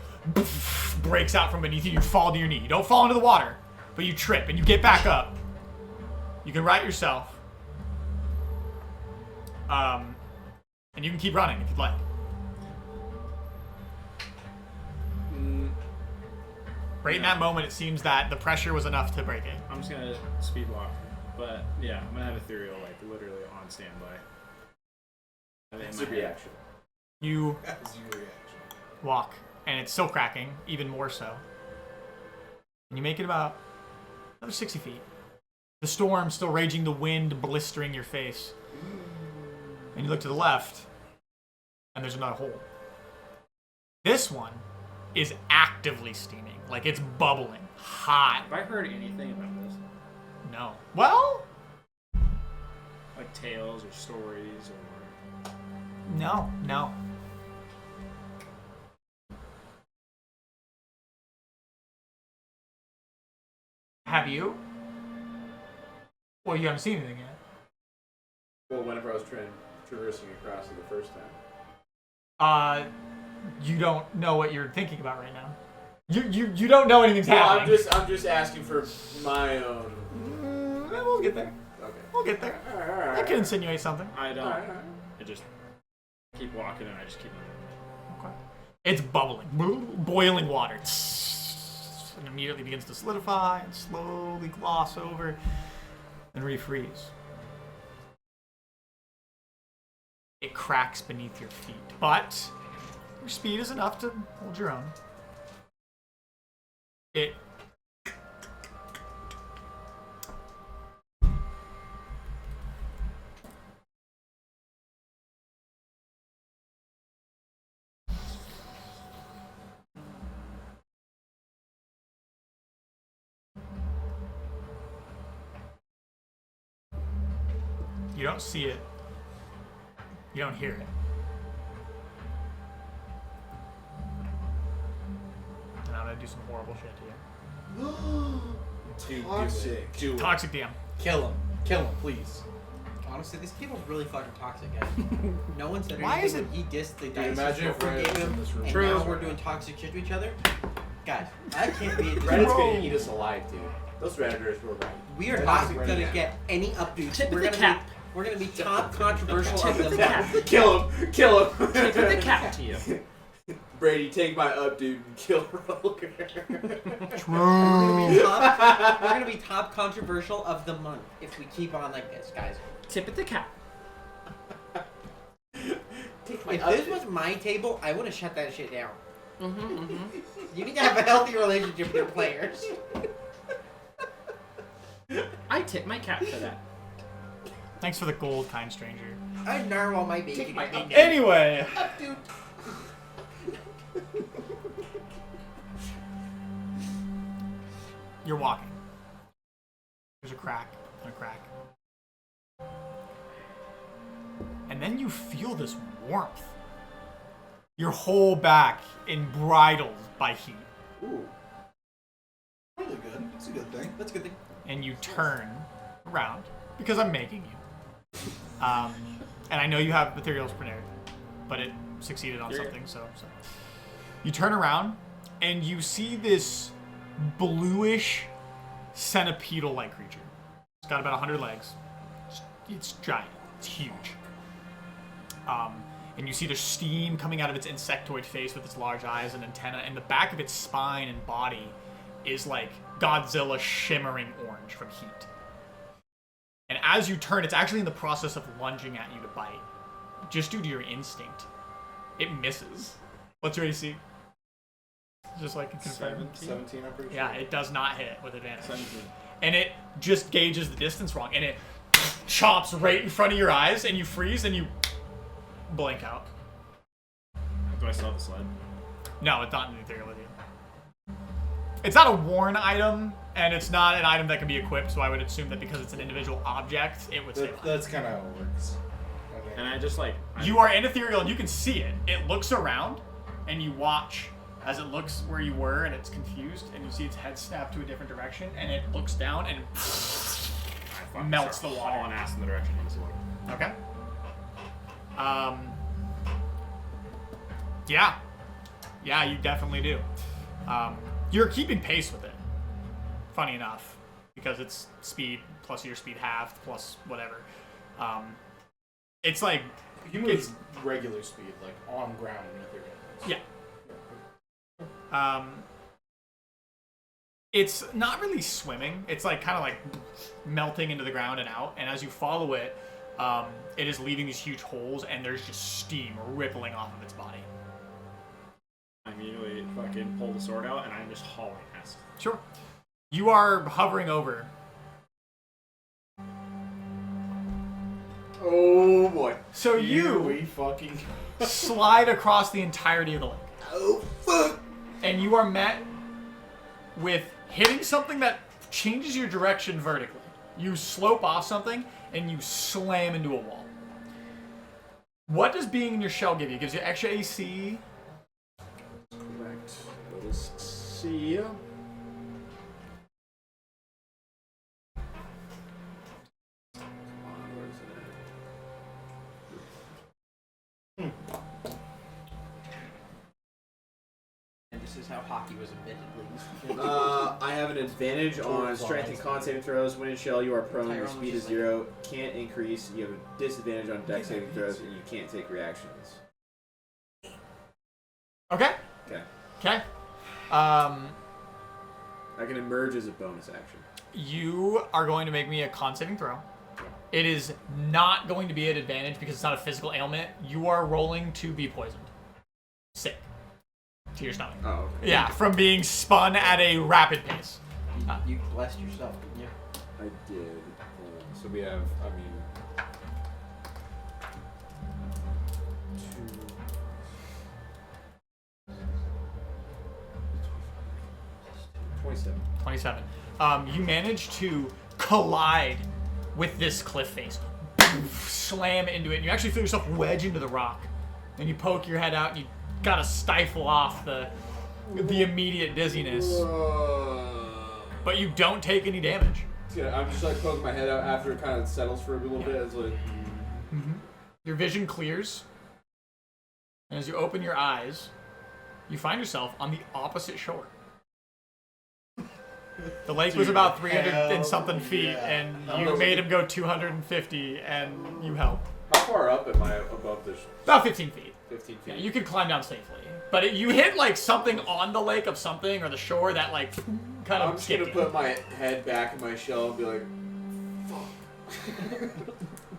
breaks out from beneath you. You fall to your knee. You don't fall into the water, but you trip and you get back up. You can right yourself. And you can keep running if you'd like. Right in that moment, it seems that the pressure was enough to break it. I'm just gonna speed walk, but yeah, I'm gonna have ethereal like literally on standby. It's a reaction. You That's your reaction. walk, and it's still cracking, even more so. And you make it about another 60 feet. The storm still raging, the wind blistering your face. And you look to the left, and there's another hole. This one is actively steaming. Like, it's bubbling. Hot. Have I heard anything about this? No. Well, Like tales or stories or... no. Have you? Well, you haven't seen anything yet. Well, whenever I was traversing across it the first time. You don't know what you're thinking about right now. You don't know anything's happening. I'm just asking for my own. We'll get there. Okay. We'll get there. All right. That could insinuate something. I don't. All right. I just keep walking and I just keep moving. Okay. It's bubbling, boiling water, and immediately begins to solidify and slowly gloss over and refreeze. It cracks beneath your feet, but your speed is enough to hold your own. It you don't see it. You don't hear it. And I'm gonna do some horrible shit to you. Toxic. Do it. Toxic DM. Kill him, please. Honestly, this table's really fucking toxic, guys. No one said Why anything is when he dissed the you dice imagine if girlfriend Reddit gave him, was in this room? and True. now we're doing toxic shit to each other. Guys, I can't be. Reddit's gonna eat us alive, dude. Those Redditors were right. We are Reddit's not ready gonna now. get any updates. Tip of We're the gonna cap. we're gonna be top controversial of the cap. month. Kill him! Kill him! Tip of the cap to you. Brady, take my up, dude, and kill Roger. We're gonna be top controversial of the month if we keep on like this, guys. Tip of the cap. Take my If up, this dude. was my table, I would have shut that shit down. You need to have a healthy relationship with your players. I tip my cap for that. Thanks for the gold, kind stranger. I narrow my bacon. Take my up. Anyway, Up, dude. you're walking. There's a crack and a crack. And then you feel this warmth. Your whole back embridled by heat. Ooh. Really good. That's a good thing. That's a good thing. And you turn around because I'm making you. And I know you have materials prepared, but it succeeded on something, so. You turn around and you see this bluish centipedal-like creature. It's got about 100 legs. It's giant. It's huge. and you see there's steam coming out of its insectoid face with its large eyes and antenna, and the back of its spine and body is like Godzilla shimmering orange from heat. And as you turn, it's actually in the process of lunging at you to bite. Just due to your instinct, it misses. What's your AC? Just like a confirm. 17, I'm pretty sure. Yeah, it does not hit with advantage. 17. And it just gauges the distance wrong, and it chops right in front of your eyes, and you freeze, and you blink out. Do I still have the sled? No, it's not in the ethereal with you. It's not a worn item, and it's not an item that can be equipped, so I would assume that because it's an individual object, it would stay alive. That's kind of how it works. And I just like... You are in ethereal, and you can see it. It looks around, and you watch as it looks where you were, and it's confused, and you see its head snap to a different direction, and it looks down, and melts the water. Hauling ass in the direction it needs to look. Okay. Yeah. Yeah, you definitely do. You're keeping pace with it. Funny enough, because it's speed plus your speed halved plus whatever. It's like He moves regular speed, like on ground in ethereal. yeah. It's not really swimming. It's like kind of like melting into the ground and out. And as you follow it, it is leaving these huge holes, and there's just steam rippling off of its body. I immediately fucking pull the sword out, and I'm just hauling ass. Sure. You are hovering over. Oh boy. So We you fucking... slide across the entirety of the lake. Oh fuck. And you are met with hitting something that changes your direction vertically. You slope off something, and you slam into a wall. What does being in your shell give you? It gives you extra AC. Correct. Let us see. And this is how hockey was invented, ladies. I have an advantage on strength and con saving throws. When in shell, you are prone. Your Tyrone speed was is just like- 0. Can't increase. You have a disadvantage on dex saving throws, and you can't take reactions. Okay. Okay. Okay. I can emerge as a bonus action. You are going to make me a con saving throw. It is not going to be an advantage because it's not a physical ailment. You are rolling to be poisoned. Sick. To your stomach. Oh, okay. Yeah, from being spun at a rapid pace. You blessed yourself, didn't you? I did. So we have, 27. 27. You manage to collide with this cliff face. Slam into it, and you actually feel yourself wedge into the rock. And you poke your head out, and you gotta stifle off the immediate dizziness. But you don't take any damage. Yeah, I'm just like poking my head out after it kind of settles for a little bit. It's like, Your vision clears. And as you open your eyes, you find yourself on the opposite shore. The lake was about 300 and something feet, and you made him go 250, and you helped. how far up am I above this? About 15 feet. 15 feet. Yeah, you could climb down safely. But you hit like something on the lake of something, or the shore that like kind of I'm just gonna skipped you. put my head back in my shell and be like,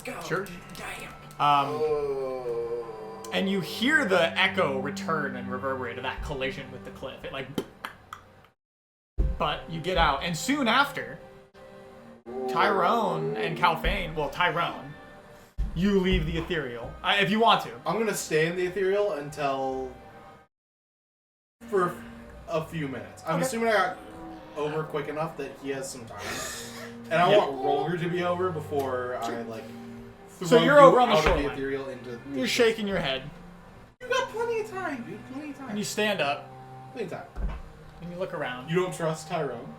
Go. Sure. Damn. oh. And you hear the echo return and reverberate of that collision with the cliff. It like... But you get out, and soon after, Tyrone and Calphane, well, Tyrone, you leave the ethereal, if you want to. I'm gonna stay in the ethereal until... for a few minutes. I'm assuming I got over quick enough that he has some time. And I want Roller to be over before I, like... So throw you're you over on the out of shoreline. ethereal into... You're shaking your head, You got plenty of time, dude. Plenty of and time. you stand up, Plenty of time. and you look around. You don't trust Tyrone?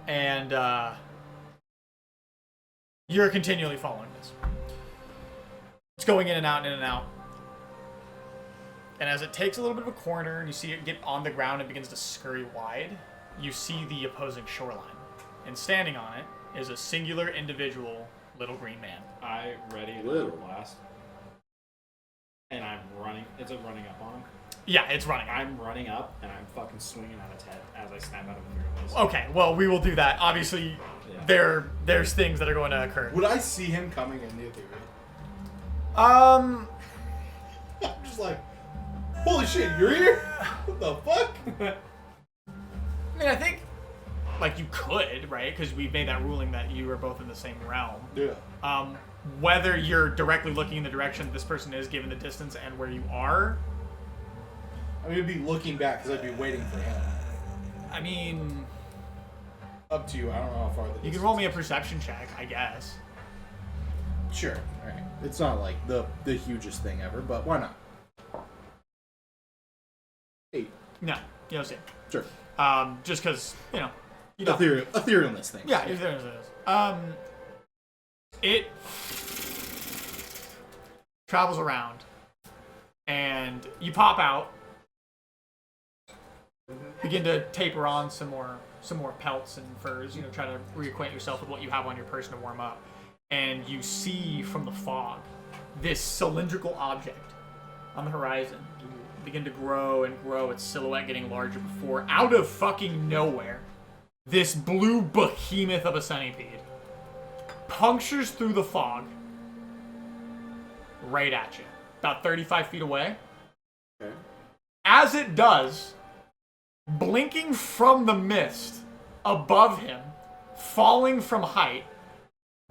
And you're continually following this. It's going in and out and in and out. And as it takes a little bit of a corner and you see it get on the ground and begins to scurry wide, you see the opposing shoreline. And standing on it is a singular individual little green man. I ready another blast. And I'm running. It's a running up on him. Yeah, it's running. I'm running up and I'm fucking swinging at its head as I snap out of the Okay, well, we will do that. Obviously, there's things that are going to occur. Would I see him coming in the ethereal? Um, I'm just like, holy shit, you're here? What the fuck? I mean, I think, like, you could, right? Because we've made that ruling that you are both in the same realm. Yeah. Whether you're directly looking in the direction this person is, given the distance and where you are. I mean, it'd be looking back because I'd be waiting for him. I mean, up to you. I don't know how far you can roll me a perception check, I guess. Sure. All right. It's not like the hugest thing ever, but why not? 8. No, you don't see. Sure. Just because you know. Etherealness thing. Yeah, etherealness. It travels around, and you pop out. Begin to taper on some more pelts and furs. You know, try to reacquaint yourself with what you have on your person to warm up. And you see from the fog this cylindrical object on the horizon begin to grow and grow. Its silhouette getting larger before, out of fucking nowhere, this blue behemoth of a centipede punctures through the fog right at you, about 35 feet away. Okay. As it does, blinking from the mist above him, falling from height,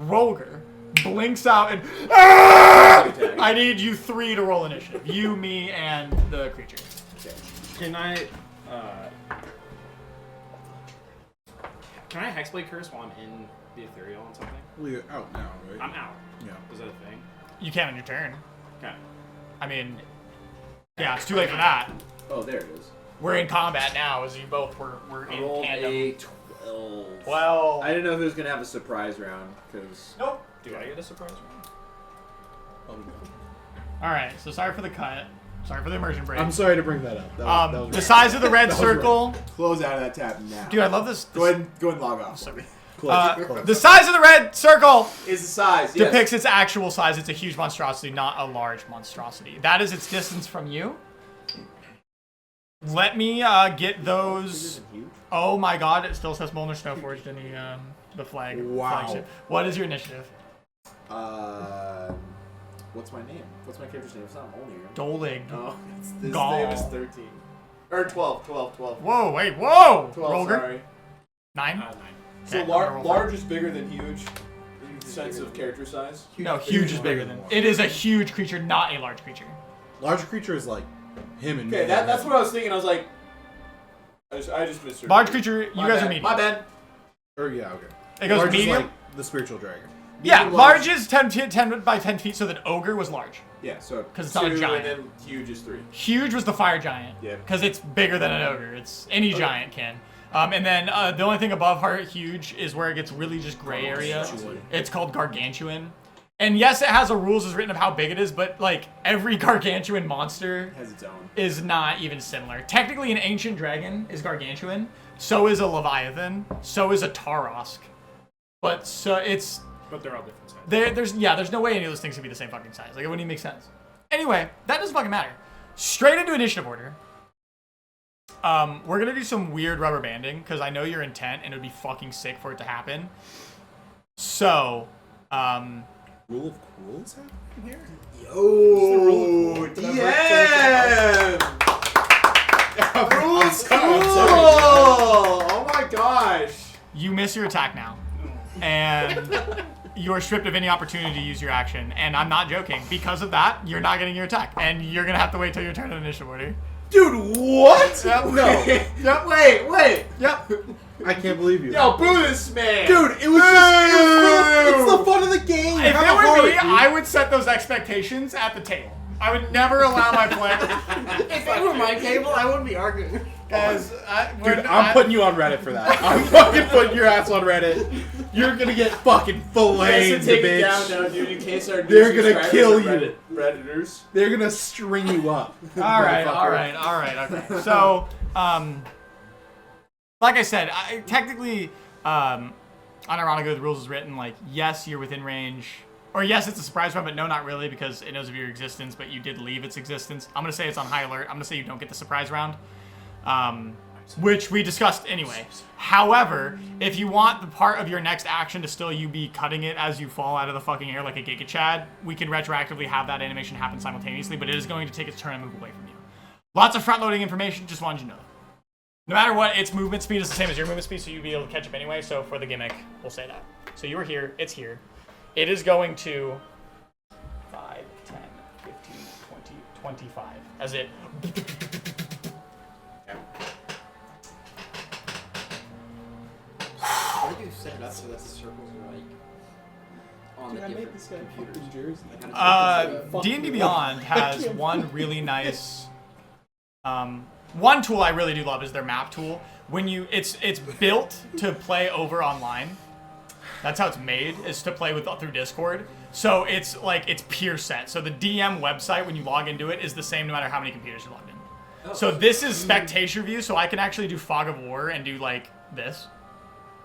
Rolger blinks out and I need you 3 to roll initiative. You, me, and the creature. Okay. Can I Hexblade Curse while I'm in the ethereal on something? Well, you're out now, right? I'm out. Yeah. Is that a thing? You can on your turn. Okay. I mean, yeah, it's too late for that. Oh, there it is. We're in combat now, as you both were I in rolled tandem. a 12. 12. I didn't know if it was gonna have a surprise round because. Nope. Do I get a surprise round? Oh, no. All right. So sorry for the cut. Sorry for the immersion break. I'm sorry to bring that up. That was The right. size of the red circle. Close out of that tab now. Dude, I love this. Go ahead and log off. Sorry. Close. The size of the red circle Is the size. Yes. depicts its actual size. It's a huge monstrosity, not a large monstrosity. That is its distance from you. Let me get those. This isn't huge. Oh my god, it still says Molnar Snowforged in the flag. Wow. Flagship. What is your initiative? What's my name? What's my character's name? It's not Molnir. Dolig. Oh, this Gall. name is 13. Or 12. Whoa, wait, whoa! 12, Rolger. sorry. 9? 9. So Okay, I'm gonna roll large is bigger than huge in the sense of character size? No, huge is bigger than. It is a huge creature, not a large creature. Larger creature is like him and me. Okay, that's what I was thinking. I was like, I just missed her. Large creature, you My guys bad. are medium. My bad. Or yeah, okay. It goes Large medium? is like the spiritual dragon. Yeah, Medium, large is 10 by 10 feet, so that ogre was large. Yeah, so 'Cause it's not a 2 giant. and then huge is 3. Huge was the fire giant. Yeah. Because it's bigger than an ogre. It's any giant can. And then the only thing above heart huge is where it gets really just gray area. It's called gargantuan. And yes, it has a rules as written of how big it is, but like every gargantuan monster Has its own. is not even similar. Technically, an ancient dragon is gargantuan. So is a leviathan. So is a Tarosk. But so it's But they're all different sizes. there's no way any of those things can be the same fucking size. Like it wouldn't even make sense. Anyway, that doesn't fucking matter. Straight into initiative order. We're gonna do some weird rubber banding because I know your intent and it would be fucking sick for it to happen. So, Rule of cool is happening here? Yo, DM! Rules cool! Oh my gosh! you miss your attack now, and you are stripped of any opportunity to use your action. And I'm not joking. Because of that, you're not getting your attack, and you're gonna have to wait till your turn in initiative order. Dude, what? Yep. No. Yep. Wait. Yep. I can't believe you. Yo, boo this man! Dude, it was just, it's the fun of the game. If Have it a were heart, me, dude. I would set those expectations at the table. I would never allow my player. If it were my table, I wouldn't be arguing. Guys, Dude, I'm putting you on Reddit for that. I'm fucking putting your ass on Reddit. You're gonna get fucking filleted, Take it down bitch. now, dude, in case our They're new gonna subscribers kill are you. Redditors. They're gonna string you up. All right. Motherfucker. Okay. So, like I said, technically, unironically, the rules is written like, yes, you're within range. Or yes, it's a surprise round, but no, not really, because it knows of your existence, but you did leave its existence. I'm going to say it's on high alert. I'm going to say you don't get the surprise round, which we discussed anyway. However, if you want the part of your next action to still you be cutting it as you fall out of the fucking air like a Giga Chad, we can retroactively have that animation happen simultaneously, but it is going to take its turn and move away from you. Lots of front-loading information, just wanted you to know that. No matter what, its movement speed is the same as your movement speed, so you'd be able to catch up anyway, so for the gimmick, we'll say that. So you were here, it's here. It is going to 5, 10, 15, 20, 25. As it... Why did you set it up so that the circles are like on the different computers? D&D Beyond has one really nice... one tool I really do love is their map tool. When you... It's built to play over online. That's how it's made, is to play with through Discord. So it's like, it's peer set. So the DM website, when you log into it, is the same no matter how many computers you're logged in. Oh. So this is spectator view, so I can actually do Fog of War and do like this.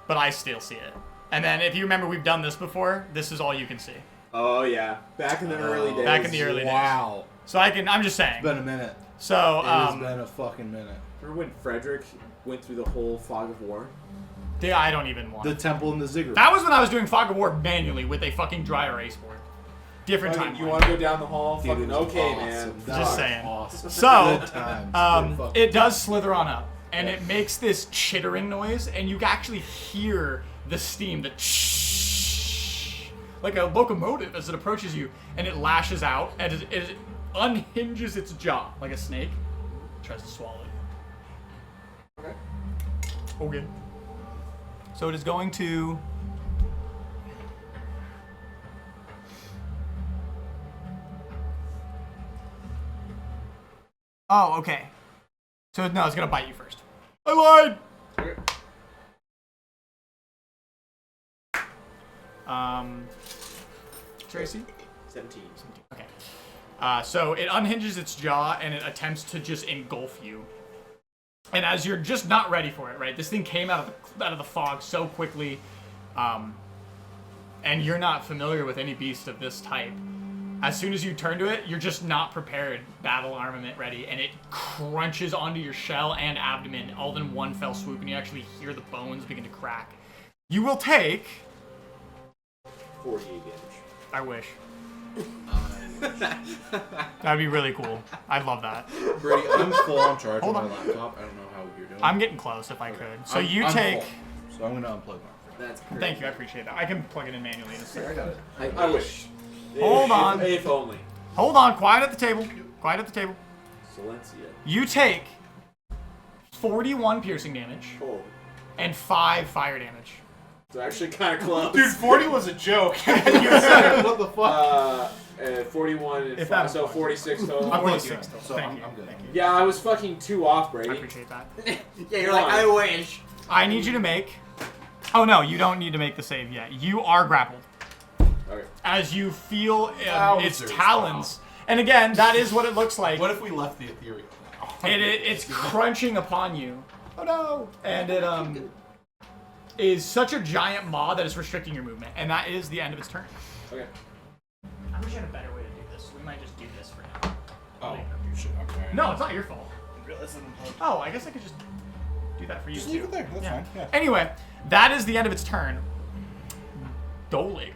But I still see it. And then if you remember, we've done this before, this is all you can see. Oh yeah, back in the early days. Back in the early days. Wow. So I'm just saying. It's been a minute. So, it has been a fucking minute. Remember when Frederick went through the whole Fog of War? Yeah, I don't even want The temple and the ziggurat. That was when I was doing Fog of War manually with a fucking dry erase board. Different time. You want to go down the hall? Dude, fucking okay, man. Just saying. Awesome. So, Good times. it does slither on up, and it makes this chittering noise, and you can actually hear the steam, the like a locomotive as it approaches you, and it lashes out, and it unhinges its jaw like a snake, tries to swallow you. Okay. Okay. So it is going to... Oh, okay. So no, it's gonna bite you first. I lied! Okay. Tracy? 17. Okay. So it unhinges its jaw and it attempts to just engulf you. And as you're just not ready for it, right? This thing came out of the fog so quickly, and you're not familiar with any beast of this type. As soon as you turn to it, you're just not prepared, battle armament ready, and it crunches onto your shell and abdomen all in one fell swoop, and you actually hear the bones begin to crack. You will take... 48 damage. I wish. That'd be really cool. I'd love that. Brady, I'm full on charge Hold on on. my laptop. I don't know how you're doing. I'm getting close if I could. So I'm take... full, so I'm going to unplug mine. That's great. Thank you, I appreciate that. I can plug it in manually in a second. I got it. I wish. Hold on. If only. Hold on, quiet at the table. Quiet at the table. Silencia. You take 41 piercing damage Oh. and 5 fire damage. It's actually kind of close. Dude, 40 was a joke. You said, what the fuck? 41 and If 5, that so applies. 46 total. I'm close 46 to total. it, so Thank I'm you. good. Thank you. Yeah, I was fucking 2 off, Brady. I appreciate that. Yeah, you're like, I wish. I need you to make... Oh no, you don't need to make the save yet. You are grappled. Okay. As you feel its Wowzers. talons. And again, that is what it looks like. What if we left the ethereal now? It's crunching upon you. Oh no! And it is such a giant maw that is restricting your movement, and that is the end of its turn. Okay. I wish I had a better way to do this. We might just do this for now. Oh, shit. I'm sorry. No, it's not your fault. Oh, I guess I could just do that for you Just too. leave it there. That's fine. Yeah. Anyway, that is the end of its turn. Dolig.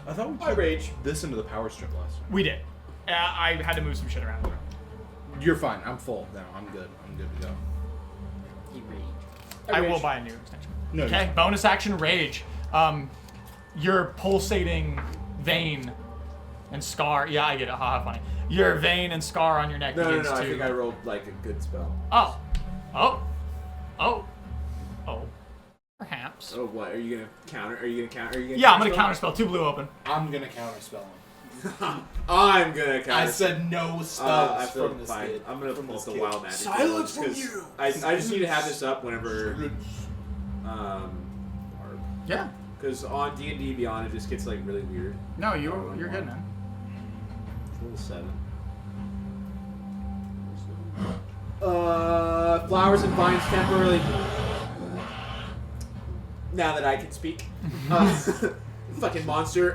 I thought we I put rage. this into the power strip last time. We did. I had to move some shit around. You're fine. I'm full now. I'm good. I'm good to go. He raged. I rage. will buy a new extension. No, Okay, bonus action rage. Your pulsating vein and scar. Yeah, I get it. Haha, funny. Your vein and scar on your neck No, begins I to. think I rolled like a good spell. Oh. Perhaps. Oh, what? Are you gonna counter? Are you gonna counter? Are you gonna Yeah, I'm gonna counterspell? counterspell. 2 blue open. I'm gonna counterspell him. I'm gonna counter. I said no I spells feel from this fine. kid. I'm gonna From pull up this the kid. wild magic. Silence from 'cause you. I just need to have this up whenever. Yeah. Because on D&D Beyond, it just gets like really weird. No, you're good, man. Roll 7. Flowers and vines temporarily. now that I can speak. Fucking monster.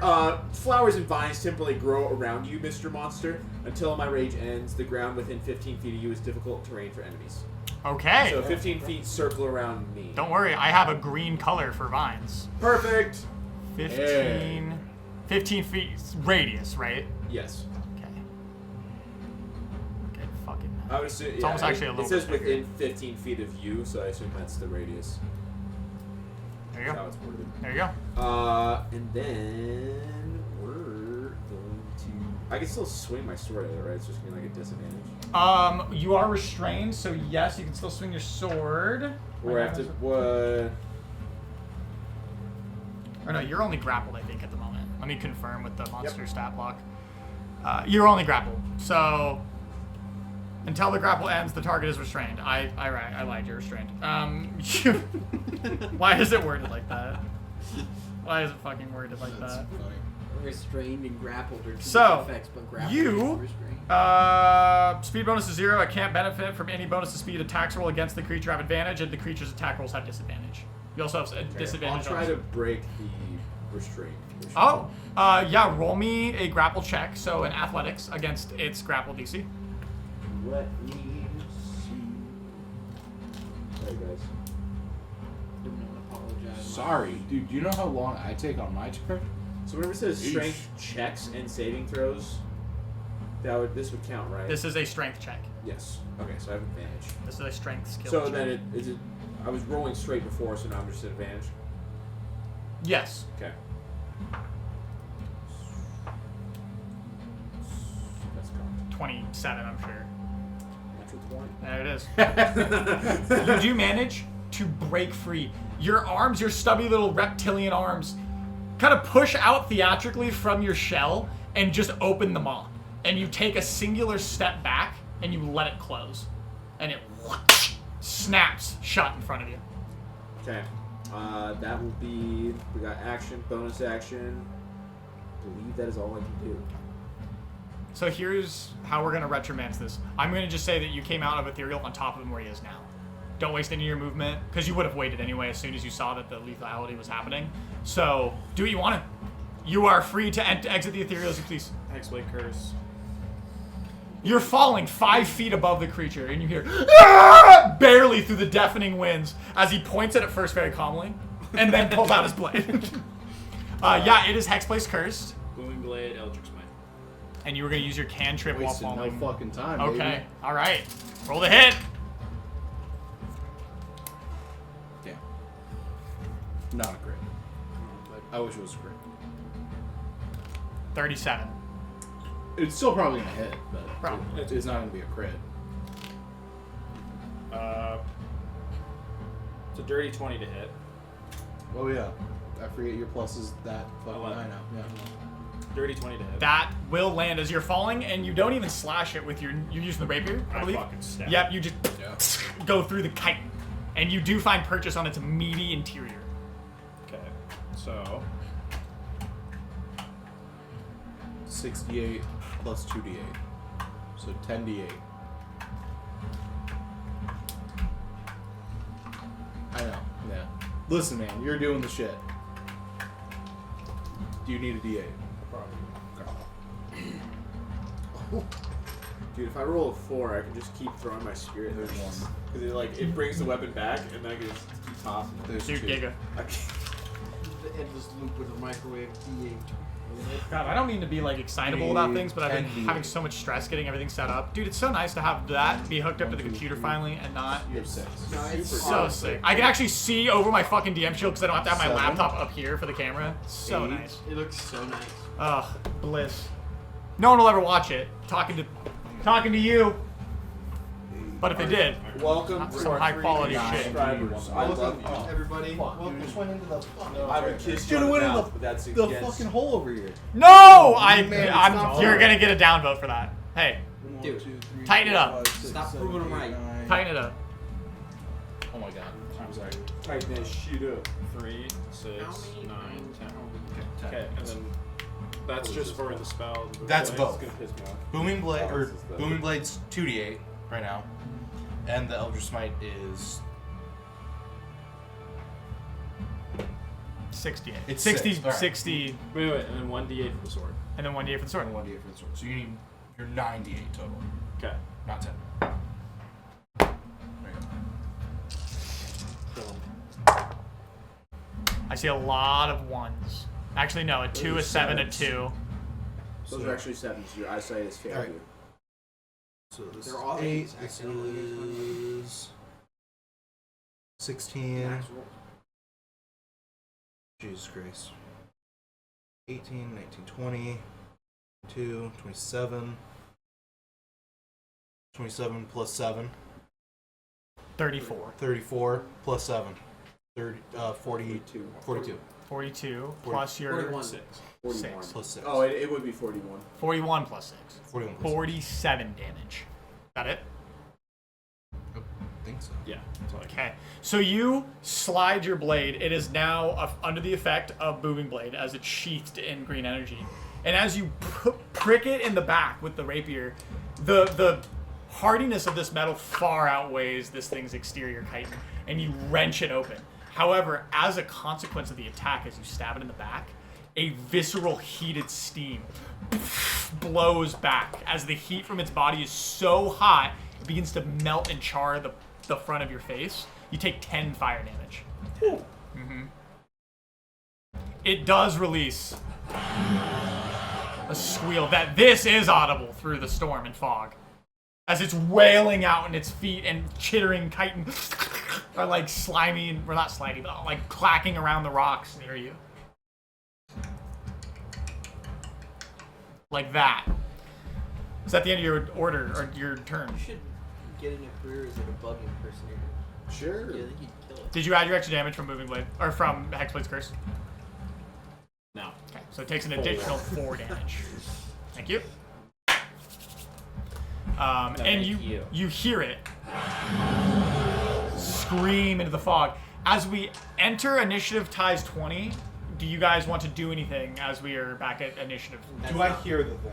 Flowers and vines temporarily grow around you, Mr. Monster. Until my rage ends, the ground within 15 feet of you is difficult terrain for enemies. Okay. So 15 feet circle around me. Don't worry, I have a green color for vines. Perfect. 15 feet radius, right? Yes. Okay. Okay, fucking. I would assume, It's almost actually a little It says bit bigger. within 15 feet of you, so I assume that's the radius. There you That's how go. it's worded. There you go. And then we're going to. I can still swing my sword at it, right? It's just gonna be like a disadvantage. You are restrained, so yes, you can still swing your sword. Or I have to. What? Or no, you're only grappled, I think, at the moment. Let me confirm with the monster stat block. You're only grappled, so until the grapple ends, the target is restrained. I lied. You're restrained. Why is it worded like that? Why is it fucking worded like that? Restrained and grappled are two So, different effects, but grappled you, is restrained. speed bonus is 0. I can't benefit from any bonus to speed attacks roll against the creature. Have advantage, and the creature's attack rolls have disadvantage. You also have a disadvantage. I'll try to break the restraint. Oh, yeah. Roll me a grapple check. So an athletics against its grapple DC. Let me see. Sorry, guys. Don't apologize. Sorry, dude. Do you know how long I take on my turn? So whenever it says strength checks and saving throws, this would count, right? This is a strength check. Yes. Okay, so I have advantage. This is a strength skill. So check. then I was rolling straight before, so now I'm just at advantage. Yes. Okay. That's cocked. 27, I'm sure. Natural 20. There it is. You do manage to break free. Your arms, your stubby little reptilian arms, kind of push out theatrically from your shell and just open the maw. And you take a singular step back and you let it close. And it snaps shut in front of you. Okay. That will be. We got action, bonus action. I believe that is all I can do. So here's how we're going to retromance this. I'm going to just say that you came out of Ethereal on top of him where he is now. Don't waste any of your movement, because you would have waited anyway as soon as you saw that the lethality was happening. So, do what you want to. You are free to exit the Ethereal as you please. Hexblade Curse. You're falling 5 feet above the creature, and you hear "Ah!" barely through the deafening winds as he points at it first very calmly, and then pulls out his blade. Yeah, it is Hexblade's cursed. Booming Blade, Eldritch Smite. And you were going to use your cantrip while Wasting no falling. fucking time. Okay, Baby. all right. Roll the hit. Damn. Not a crit. I wish it was a crit. 37. It's still probably gonna hit, but Probably. it's not gonna be a crit. It's a dirty 20 to hit. Oh yeah. I forget your plus is that fucking 11. high now. Yeah. Dirty 20 to hit. That will land as you're falling, and you don't even slash it with you're using the rapier, I believe. fucking stab. Yep, you just go through the kite, and you do find purchase on its meaty interior. Okay, so 68 plus 2d8. So 10d8. I know, yeah. Listen, man, you're doing the shit. Do you need a d8? Dude, if I roll a 4, I can just keep throwing my spirit. There's one. Because it brings the weapon back, and then I can just keep tossing it. There's Dude, two. Giga. The endless loop with a microwave D8. God, I don't mean to be like excitable about things, but I've been 10d8. having so much stress getting everything set up. Dude, it's so nice to have that be hooked up to the computer finally and not. You have 6. No, it's So sick. I can actually see over my fucking DM shield because I don't have to have my 7. laptop up here for the camera. So 8. nice. It looks so nice. Ugh, bliss. No one will ever watch it. Talking to you. But if they did, Welcome to some our high quality shit. subscribers. I love you. Everybody, Welcome. Just went into the fucking. I would kiss you Should've on went the in mouth, but that's the against. fucking hole over here. No, Man, it's not you're fair. gonna get a downvote for that. Hey, Dude, tighten it up. Stop proving them right. Tighten it up. Oh my god. I'm sorry. Tighten that shit up. 3, 6, 9, 10. 10. Okay, and then that's just for the spell. That's Okay. both. It's gonna piss me off. Booming Blade, Oh, or this is the- Booming Blade's 2d8 right now, and the Eldritch Smite is 68. It's 60, 6. All right. Wait, 60, and then 1d8 for the sword. and then 1d8 for the sword. And 1d8 for the sword. So you're 98 total, Okay. not 10. There you go. I see a lot of 1s. Actually, no, a 2, a 7, a 2. Those are actually 7s. Your eyesight is failure. Alright. So this They're all is 8. eights, This accidentally. is 16. Jesus Christ. 18, 19, 20, 22, 27. 27 plus 7. 34. 34 plus 7. 42. 42 plus your 41. 41. 6. Plus 6. Oh, it would be 41. 41 plus 6. 41 plus 47 damage. Got it? I think so. Yeah. So like, Okay. So you slide your blade. It is now under the effect of Booming Blade as it's sheathed in green energy. And as you prick it in the back with the rapier, the hardiness of this metal far outweighs this thing's exterior chitin, and you wrench it open. However, as a consequence of the attack, as you stab it in the back, a visceral heated steam blows back as the heat from its body is so hot it begins to melt and char the front of your face. You take 10 fire damage. It does release a squeal that this is audible through the storm and fog as it's wailing out in its feet, and chittering chitin are like slimy, or not slimy, but like clacking around the rocks near you. Like that. Is that the end of your order, or your turn? You should get in a career as like a bug impersonator. Sure. Yeah, I think you'd kill it. Did you add your extra damage from Moving Blade? Or from Hexblade's Curse? no. Okay, so it takes an additional 4 damage. Thank you. And thank you you. hear it scream into the fog. As we enter initiative ties 20, do you guys want to do anything as we are back at initiative? Do I hear the thing?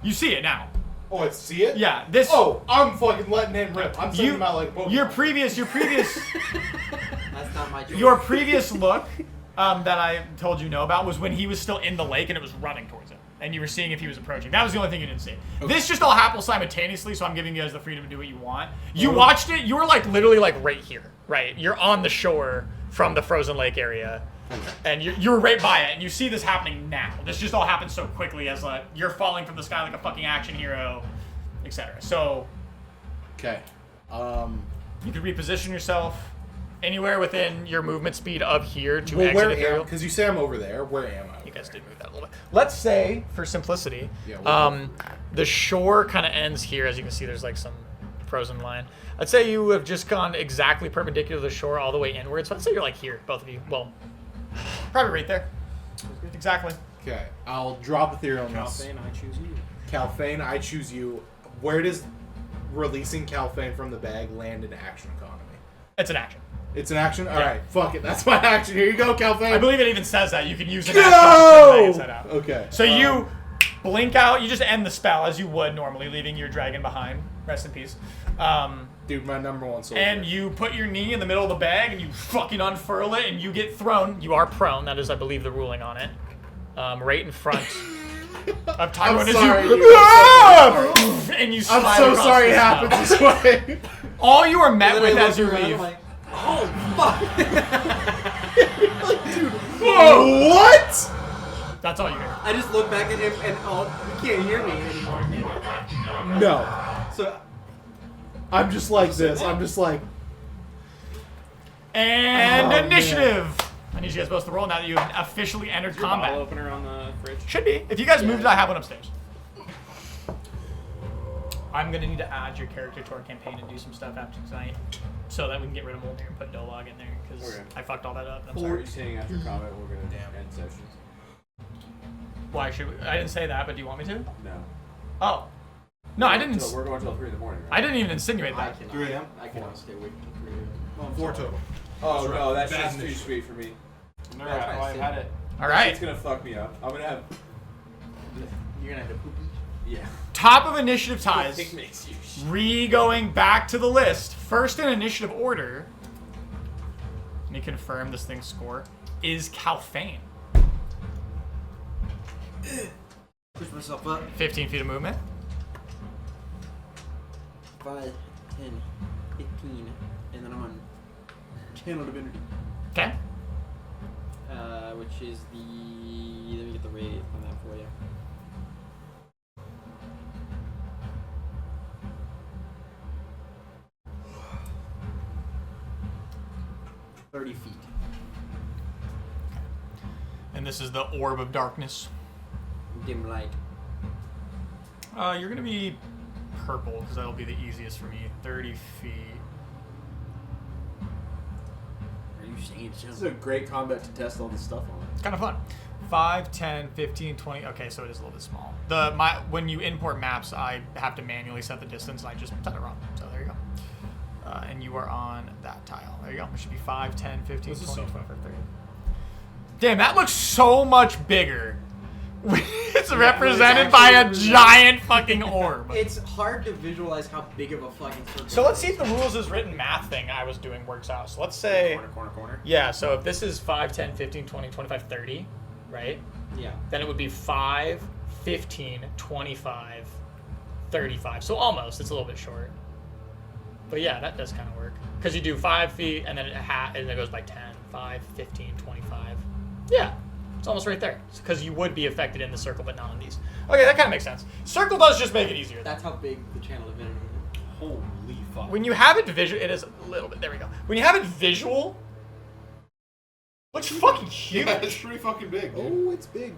You see it now. Oh, I see it? Yeah, this. Oh, I'm fucking letting him rip. I'm sending him out like Pokemon. Your previous That's not my choice. your previous look that I told you know about was when he was still in the lake and it was running towards him, and you were seeing if he was approaching. That was the only thing you didn't see. Okay. This just all happened simultaneously, so I'm giving you guys the freedom to do what you want. You watched it. You were like literally like right here, right? You're on the shore from the frozen lake area. And you're right by it, and you see this happening now. This just all happens so quickly as you're falling from the sky like a fucking action hero, etc. So, Okay. you could reposition yourself anywhere within your movement speed of here to Well, exit where Ethereal. Because you say I'm over there. Where am I? You guys did move that a little bit. Let's say, for simplicity, Yeah, the shore kind of ends here. As you can see, there's like some frozen line. I'd say you have just gone exactly perpendicular to the shore all the way inwards. So I'd say you're like here, both of you. Well, probably right there. Exactly. Okay. I'll drop Ethereal Ness. Calfane, I choose you. Calfane, I choose you. Where does releasing Calfane from the bag land in action economy? It's an action. It's an action? Alright, fuck it. That's my action. Here you go, Calfane. I believe it even says that. You can use an Go! action to inside out. Okay. So you blink out. You just end the spell as you would normally, leaving your dragon behind. Rest in peace. Dude, my number one soldier. And you put your knee in the middle of the bag and you fucking unfurl it and you get thrown. You are prone. That is, I believe, the ruling on it. Right in front of Tyrone. I'm as sorry, you, dude. and you I'm slide so across sorry the it happened snow. this way. All you are met And then with I as you look around, leave. I'm like, oh fuck! Dude, whoa, what? That's all you hear. I just look back at him and he can't hear me anymore. No. So I'm just like this. I'm just like, And Oh, initiative. I need you guys both to roll now that you have officially entered Is your bottle combat. opener on the fridge? Should be. If you guys moved, I have one upstairs. I'm gonna need to add your character to our campaign and do some stuff after tonight, so that we can get rid of Molnir and put Dolog in there because Okay. I fucked all that up. I'm Are sorry. you saying after combat we're gonna end sessions? Why should we? I didn't say that, but do you want me to? No. Oh, no, I didn't. We're going till 3 in the morning, right? I didn't even insinuate I that. cannot. 3 a.m.? I cannot stay awake till 3 a.m. Oh, 4 total. Oh no, that's Bad just too initiative. sweet for me. No, That's well, right, I've so- had it. All It's right. gonna fuck me up. I'm gonna have. You're gonna have to poop each. Yeah. Top of initiative ties. It makes you. Going back to the list. First in initiative order Let me confirm this thing's score. Is Calphane. Push myself up. 15 feet of movement. 5, 10, 15, and then I'm on Channel Divinity. Okay. Which is the... Let me get the radius on that for you. 30 feet. And this is the Orb of Darkness. Dim light. You're gonna be purple because that'll be the easiest for me. 30 feet. Are you saying This is something? a great combat to test all this stuff on. It's kind of fun. 5, 10, 15, 20. Okay, so it is a little bit small. When you import maps, I have to manually set the distance, and I just set it wrong. So there you go. And you are on that tile. There you go. It should be 5, 10, 15, This is 20, so fun. 25, 30. Damn, that looks so much bigger. It's represented by a giant fucking orb. It's hard to visualize how big of a fucking circle. So let's see if the rules as written math thing I was doing works out. So let's say... Corner. Yeah, so if this is 5, 10, 15, 20, 25, 30, right? Yeah. Then it would be 5, 15, 25, 35. So almost. It's a little bit short. But yeah, that does kind of work. Because you do 5 feet, and then it goes by 10. 5, 15, 25. Yeah, it's almost right there. Because you would be affected in the circle, but not on these. Okay, that kind of makes sense. Circle does just make it easier. That's how big the Channel Divinity is. Holy fuck. When you have it visual, it is a little bit. There we go. When you have it visual, looks fucking huge. Yeah, it's pretty fucking big, dude. Oh, it's big.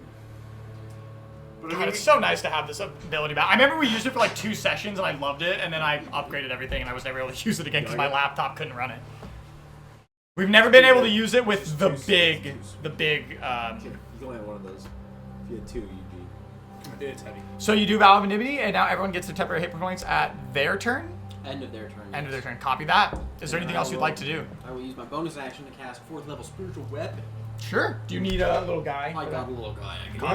But God, it's so nice to have this ability back. I remember we used it for like 2 sessions and I loved it, and then I upgraded everything and I was never able to use it again because my laptop couldn't run it. We've never been able to use it with the big. You can only have one of those. If you had 2, you'd be... It's heavy. So you do Vow of Enmity, and now everyone gets their temporary hit points at their turn. End of their turn. End of yes. their turn. Copy that. Is there anything else you'd like to do? I will use my bonus action to cast 4th level spiritual weapon. Sure. Do you need a little guy? I got a little guy. I can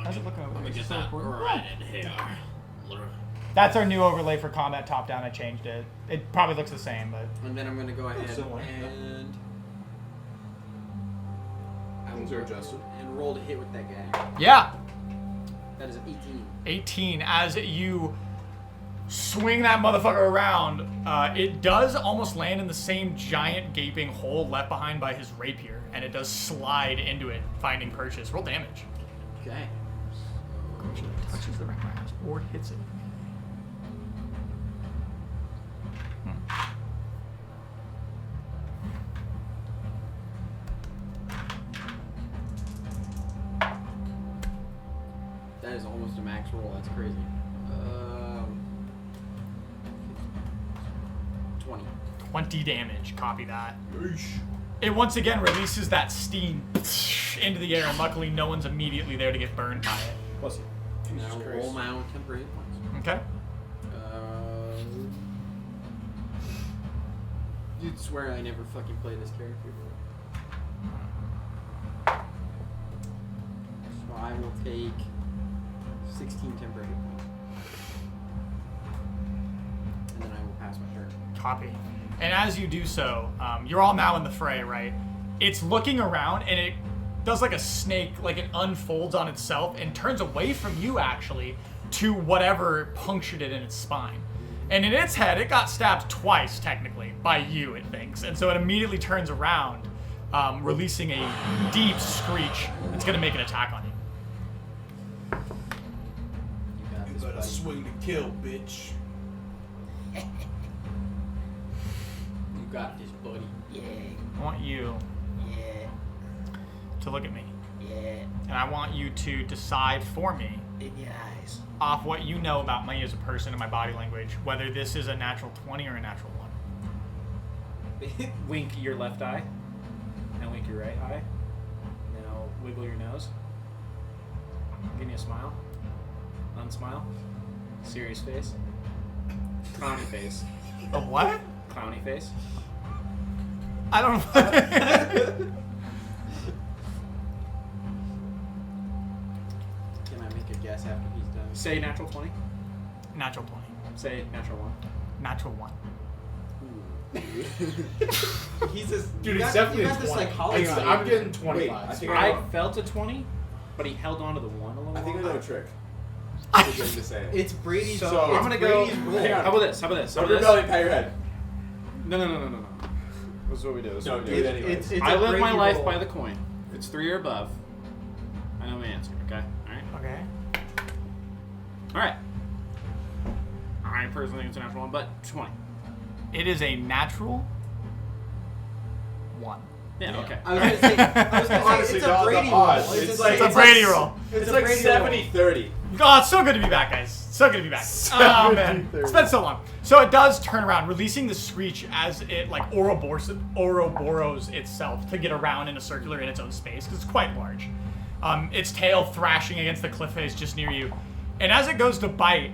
How's it looking over there? Let me Is it get still that recording? right in here. That's our new overlay for combat top down. I changed it. It probably looks the same, but And then I'm going to go ahead Similar. and... Things are adjusted. And roll to hit with that guy. yeah. That is an 18. 18. As you swing that motherfucker around, it does almost land in the same giant gaping hole left behind by his rapier, and it does slide into it, finding purchase. Roll damage. Okay. Touches the right mouse or hits it. That is almost a max roll. That's crazy. 20. 20 damage. Copy that. It once again releases that steam into the air, and luckily no one's immediately there to get burned by it. Plus you. And Jesus I'll Christ. roll my own temporary hit points. Okay. You'd swear I never fucking played this character before. So I will take 16 temporary hit points. And then I will pass my turn. Copy. And as you do so, you're all now in the fray, right? It's looking around, and it does like a snake, like it unfolds on itself and turns away from you, actually, to whatever punctured it in its spine. And in its head, it got stabbed twice, technically, by you, it thinks. And so it immediately turns around, releasing a deep screech that's going to make an attack on you. You got You this, better buddy. swing to kill, bitch. You got this, buddy. Yeah. I want you Yeah. to look at me. Yeah. And I want you to decide for me, In your eyes. off what you know about me as a person and my body language, whether this is a natural 20 or a natural 1. Wink your left eye. Now wink your right eye. Now wiggle your nose. Give me a smile. Unsmile. Serious face. Clowny face. A what? Clowny face. I don't know. Can I make a guess after he's done? Say natural 20. Natural 20. Say natural 1. Natural 1. Ooh. He's just Dude, you it's got, definitely you got a the 20. psychology. I'm getting Wait, 25. I think I felt a 20, but he held on to the 1 a little I think I know longer. a trick. I'm going to say it. It's Brady's. So it's I'm gonna go. Brady's rule. Hang on, how about this? How about this? How Don't about rebel, this? pat your head. No. This is what we do. This is No, what we do do. it anyway. It's I a live my Brady life rule. by the coin. If it's 3 or above, I know my answer. Okay. All right. Okay. All right. I personally think it's a natural 1, but 20. It is a natural 1. Yeah. Okay. I was gonna say, Honestly, it's the a Brady odds, rule. it's just like- It's a Brady roll. It's like Brady 70-30. Oh, it's so good to be back, guys. So good to be back. Oh, man. It's been so long. So it does turn around, releasing the screech as it, like, Ouroboros itself to get around in a circular in its own space, because it's quite large. Its tail thrashing against the cliff face just near you. And as it goes to bite,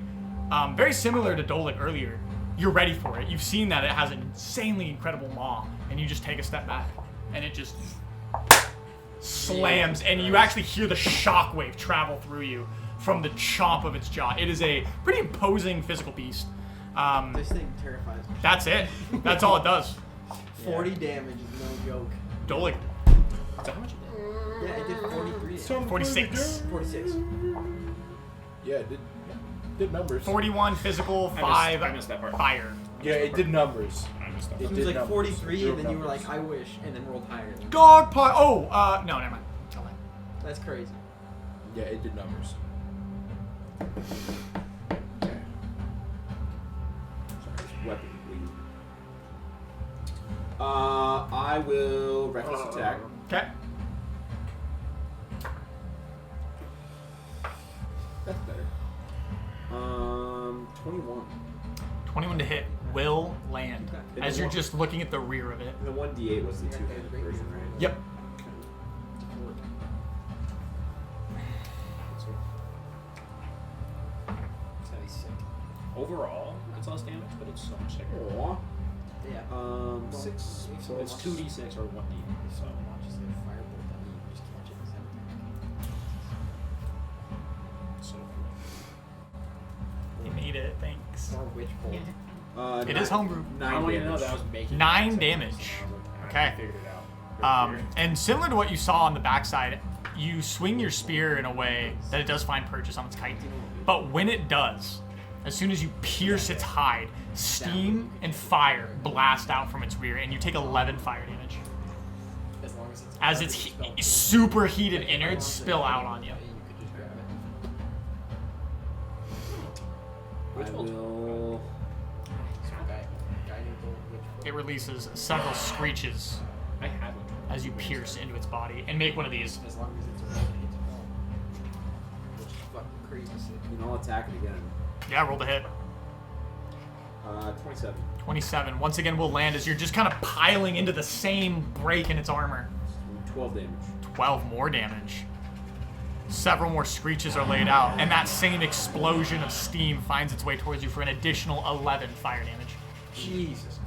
very similar to Dolik earlier, you're ready for it. You've seen that it has an insanely incredible maw, and you just take a step back, and it just slams, and you actually hear the shockwave travel through you from the chomp of its jaw. It is a pretty imposing physical beast. This thing terrifies me. That's it. That's all it does. 40 damage is no joke. Dolik, Is that how much you did? Yeah, it did 43 damage. 46. 46. Yeah, it did numbers. 41 physical, I 5 missed that part. fire. Yeah, it did numbers. I missed that. It It did was like numbers. 43, Real and then you were numbers. like, I wish, and then rolled higher. Dog pie. Oh, no, never mind. Never mind. That's crazy. Yeah, it did numbers. Okay. Sorry, this weapon bleed. I will reckless attack. Okay. That's better. 21. 21 to hit will land Okay. as you're just looking at the rear of it. And the 1d8 was the Yeah, 2-handed great. version, right? Yep. That's gotta be sick. Overall, it's less damage, but it's so much sicker. Aw. Yeah. 6. So it's 2d6 or 1d. So Launches like a firebolt at me, you just catch it and send so You made it. Thanks. it back. Or witch bolt. It is homebrew. 9 I want you to know damage. that I was making 9 it. damage. I Okay. figured it out. And similar to what you saw on the backside, you swing your spear in a way that it does find purchase on its kite. But when it does, as soon as you pierce its hide, steam and fire blast out from its rear, and you take 11 fire damage. As long as it's As its super heated innards spill out on you. You could just grab it. Which I bolt? will. So guiding bolt, witch bolt. It releases several screeches I had one. as you pierce into its body and make one of these. As long as it's a roll, it's a roll. Which is fucking crazy sick. And I'll attack it again. Yeah, roll the hit. 27. 27. Once again, will land as you're just kind of piling into the same break in its armor. 12 damage. 12 more damage. Several more screeches are laid out, and that same explosion of steam finds its way towards you for an additional 11 fire damage. Jesus.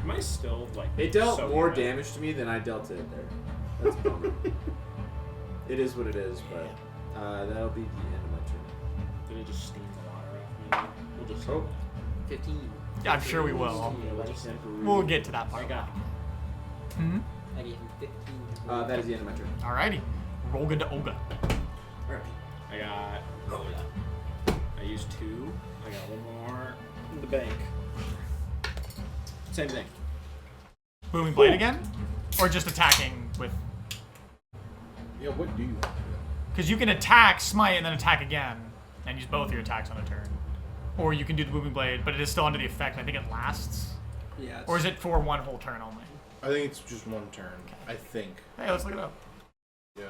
Am I still like? It dealt so more good? damage to me than I dealt to it there. That's a bummer. It is what it is, but that'll be the end of my turn. Did it just steam the water off me? We'll just Oh. 15. I'm sure we will. Yeah, we'll just We'll get to that part. I got. Hmm? I gave him 15. That is the end of my turn. Alrighty. Roll good to Olga. Alright. I got. I used 2. I got 1 more in the bank. Same thing. Booming blade again? Or just attacking with... Yeah, what do you? Because you can attack, smite, and then attack again, and use both your attacks on a turn. Or you can do the booming blade, but it is still under the effect, and I think it lasts. Yeah. Or is it for one whole turn only? I think it's just one turn. I think. Hey, let's look it up. Yeah.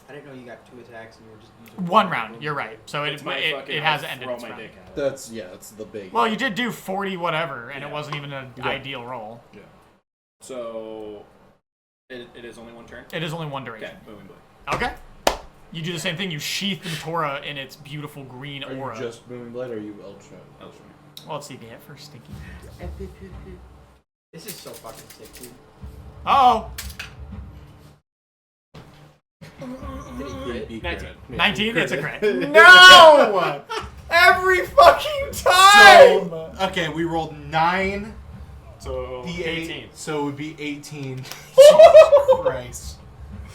I didn't know you got 2 attacks and you were just using One round, you're right. So It's my fucking, it has I'll ended throw its my round. dick at it. That's the big. Well, you did do 40 whatever, and it Yeah. wasn't even an Yeah. ideal roll. Yeah. So it is only 1 turn. It is only one Okay, duration. booming blade. Okay. You do the same thing. You sheath the Tora in its beautiful green Are aura. you just Booming Blade or are you Ultra? Well, let's see if you hit first, Stinky. This is so fucking sick, dude. Uh-oh. Did he crit? He 19. critted. 19? It's a crit. No! Every fucking time! Okay, we rolled 9 So D8, 18. so it would be 18. Jesus Christ.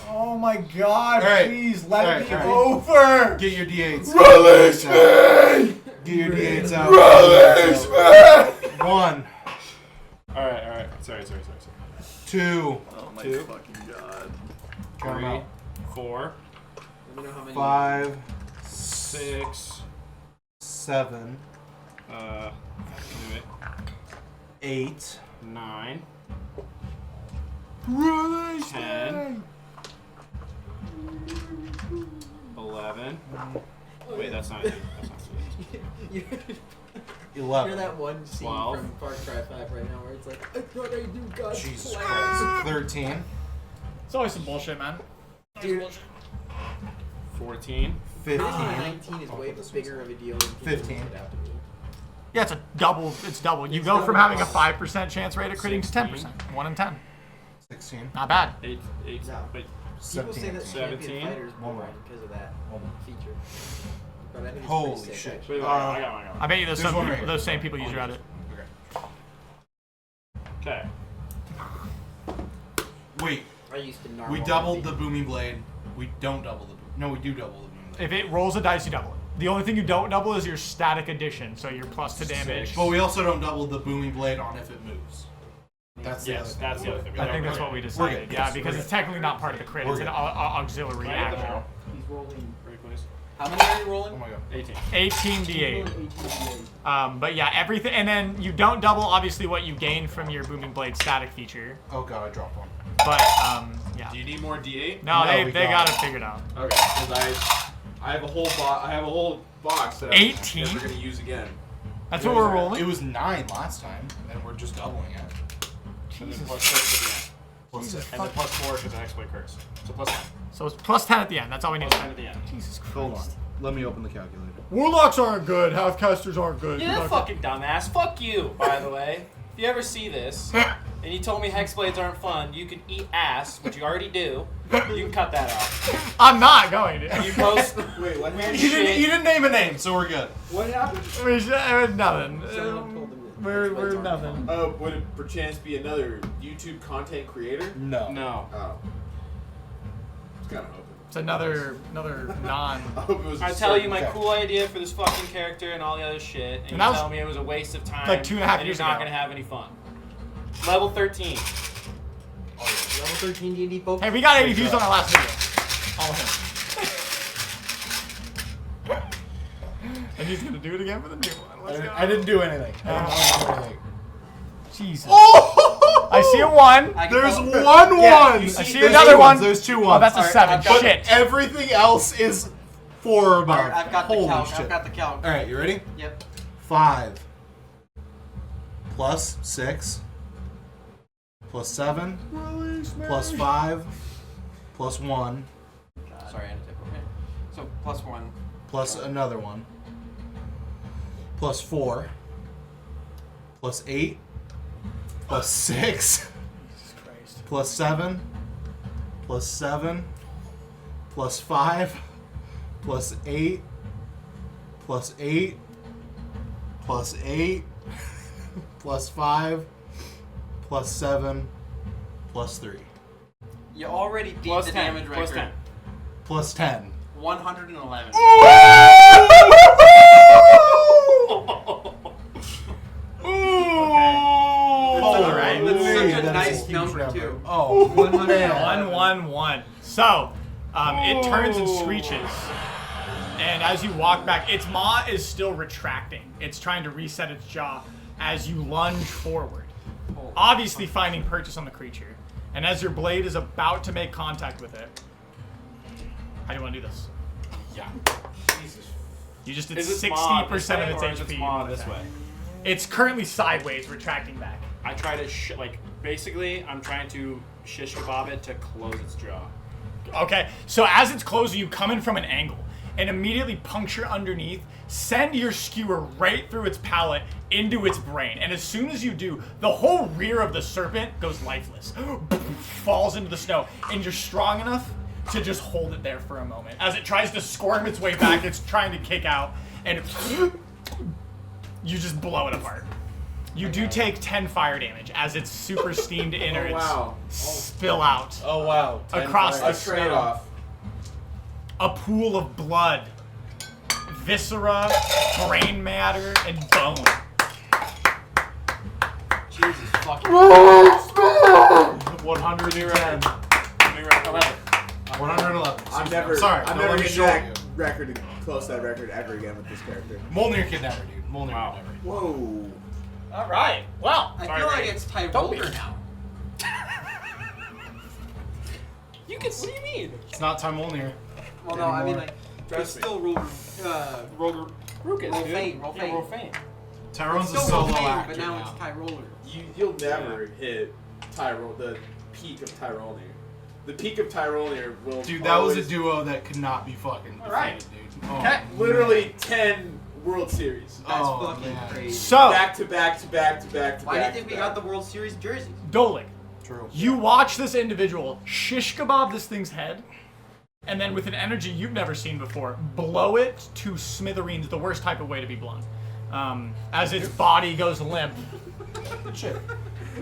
Oh my God! All right. Please let All it right, be all over. Get your D8s. Release me! Get your D8s out. Release me! 1, Alright. Sorry. 2, Oh my 2. fucking God! count 'em 3, out. 4, Let me know how many. 5, 6, 7, wait, 8, 9, Release 10. me. 11. Wait, that's not it. That's not it. You're 11. that one scene 12. from Far Cry 5 right now where it's like, I thought I knew God's Jesus plan. Christ. 13, It's always some bullshit, man. Dude, 14. 15, 19 is way bigger of a deal than people 15. make it out to be. Yeah, it's a double. It's double. You go from having a 5% chance rate of critting to 10%. 1 in 10. 16, Not bad. 8. No. Wait. People say 17. that 17. champion fighters One more more. because of that One more. feature. But I think it's Holy pretty sick, shit. actually. Wait, I got one. I bet you those There's some one people, right here. those same people use Reddit. Okay. Wait, I used to normal. we doubled the booming blade. We don't double the No, we do double the booming blade. If it rolls a dice, you double it. The only thing you don't double is your static addition, so your plus to damage. But we also don't double the booming blade on if it moves. That's the other Yes, thing. that's the other thing. I think that's what we decided. Yeah, Yes, because we're it's technically not part of the crit. We're It's an good. auxiliary Right action. there. He's rolling. Right, please. How many are you rolling? Oh my god. 18. 18 d8. But yeah, everything, and then you don't double obviously what you gain from your booming blade static feature. Oh god, I dropped one. But yeah. Do you need more D8? No, No, we they got got it. it figured out. Okay, because I have a whole box that 18? I'm never gonna use again. That's what we're rolling. It was 9 last time, and we're just doubling it. And then Jesus. plus 6 at the end. Plus Jesus 6. And then plus 4 because I exploit curse. So plus 10. So it's plus 10 at the end. That's all we need. Plus 10 at the end. Jesus Christ. Hold on. Let me open the calculator. Warlocks aren't good. Halfcasters aren't good. You're that fucking dumbass. Fuck you, by the way. If you ever see this, and you told me hexblades aren't fun, you can eat ass, which you already do. You can cut that out. I'm not going to. You post Wait, what? weird You shit. didn't name a name, so we're good. What happened? We're nothing. Someone told them that We're hexblades aren't nothing. Would it perchance be another YouTube content creator? No. No. Oh. It's kind of open. It's another non. I hope it was a I tell you my Okay. cool idea for this fucking character and all the other shit, and you that was tell me it was a waste of time. like 2.5 and years you're not ago. gonna have any fun. Level 13. Level 13 D&D folks. Hey, we got 80 views on our last video. All of him. And he's gonna do it again for the new one. Let's go. I didn't do anything. I didn't do anything. Jesus. Oh! I see a 1. I can There's roll. one Yeah, one. you I see- see There's another two one. ones. There's 2 ones. Oh, that's a Alright, 7. I've got- Shit. Everything else is 4 or above. Alright, I've got the Holy calc. shit. I've got the calc. All right, you ready? Yep. 5 plus 6 plus 7 plus 5 plus 1 Sorry, I had to type. Okay. So plus 1. plus another one plus 4 plus 8 plus 6 Jesus Christ. plus 7 plus 7 plus 5 plus 8 plus 8 plus 8 plus 5 plus 7 plus 3 You already beat Plus the 10. damage Plus record. 10. plus 10. 111. Alright. That's Holy, such a that is nice huge number, too. Oh, 111. So, it turns and screeches. And as you walk back, its maw is still retracting. It's trying to reset its jaw as you lunge forward. Obviously finding purchase on the creature. And as your blade is about to make contact with it, how do you want to do this? Yeah. Jesus. You just did Is it 60% this way of its or is it HP. small this way? It's currently sideways, retracting back. I try to basically I'm trying to shish kebab it to close its jaw. Okay, so as it's closing, you come in from an angle and immediately puncture underneath, send your skewer right through its palate into its brain. And as soon as you do, the whole rear of the serpent goes lifeless, falls into the snow, and you're strong enough to just hold it there for a moment. As it tries to squirm its way back, it's trying to kick out, and You just blow it apart. You do take 10 fire damage as its super steamed innards spill out Oh wow. across the A snow. trade-off. A pool of blood, viscera, brain matter, and bone. Jesus fucking. 110. 111. I'm never Sorry. getting that record close to that record ever again with this character. Molnir could never, dude. Molnir Wow. could never. Whoa. All right. Well, I feel like it's Ty Roller now. You can. What do you mean? It's not time Molnir. Well, no, I mean like it's Trust me. still Roller. Roll Fame, roll Yeah, fame. roll fame. Tyrone's a Still solo Roll Fame, actor but now now. it's Ty Roller. You'll never hit the peak of Tyrone here. The peak of Tyrone here will Dude, that was a always- duo that could not be fucking right. defeated, dude. Oh, Okay. literally 10 World Series. That's Oh, fucking man. crazy. so Back to back to back to back to Why do you back. think to we back. got the World Series jerseys? Dolik, True. you watch this individual shish kebab this thing's head, and then with an energy you've never seen before, blow it to smithereens, the worst type of way to be blown. As its body goes limp.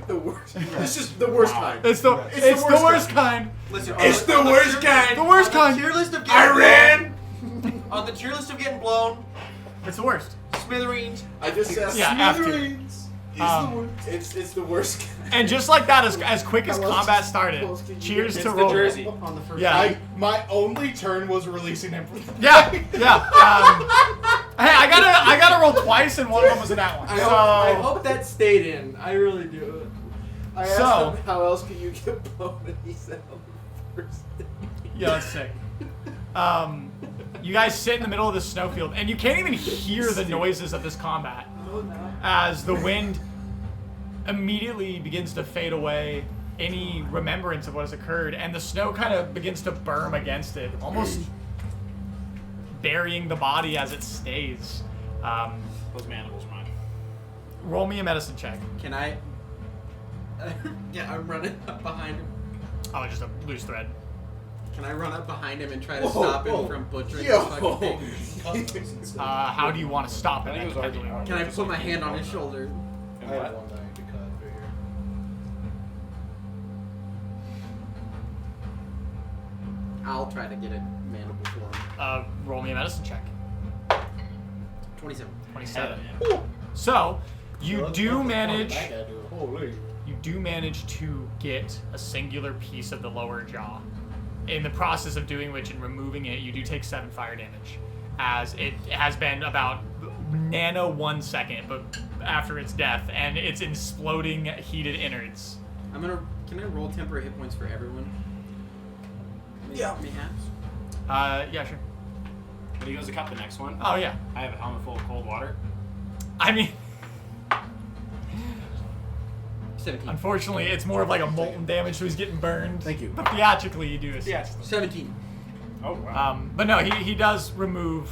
The worst. This is the worst kind. It's the worst kind. Listen, It's the worst kind. The worst on kind. the tier list of I getting ran. on the tier list of getting blown, It's the worst. smithereens. I just said Yeah, after. It's the worst kind. And just like that, as quick as combat started, cheers It's to the roll. jersey. On the first Yeah. My only turn was releasing him. Yeah. Hey, I gotta roll twice, and one of them was a nat one. I So hope that stayed in. I really do. I asked So- him how else can you get blown, and he said on the first day. yeah, that's sick. You guys sit in the middle of the snowfield, and you can't even hear the noises of this combat as the wind immediately begins to fade away any remembrance of what has occurred, and the snow kind of begins to burn against it, almost burying the body as it stays. Those mandibles, mine. Roll me a medicine check. Can I? Yeah, I'm running up behind him. Oh, just a loose thread. Can I run up behind him and try to Whoa, stop him whoa. from butchering Yo. this fucking thing? How do you want to stop it? I think it was already out. Can I put my hand on his shoulder? And I have what? one that I need to cut right here. I'll try to get a mandible for him. Roll me a medicine check. 27. 27. So, you do manage. Holy. You do manage to get a singular piece of the lower jaw. In the process of doing which and removing it, you do take 7 fire damage, as it has been about nano 1 second, but after its death, and it's exploding heated innards. I'm gonna. Can I roll temporary hit points for everyone? Yeah. Mayhaps. Yeah, sure. When he goes to cut the next one, Oh yeah. I have a helmet full of cold water. I mean, 17. unfortunately, it's more of like a molten damage, so he's getting burned. Thank you. But theatrically, you do it. Yeah. 17. Oh wow. But no, he does remove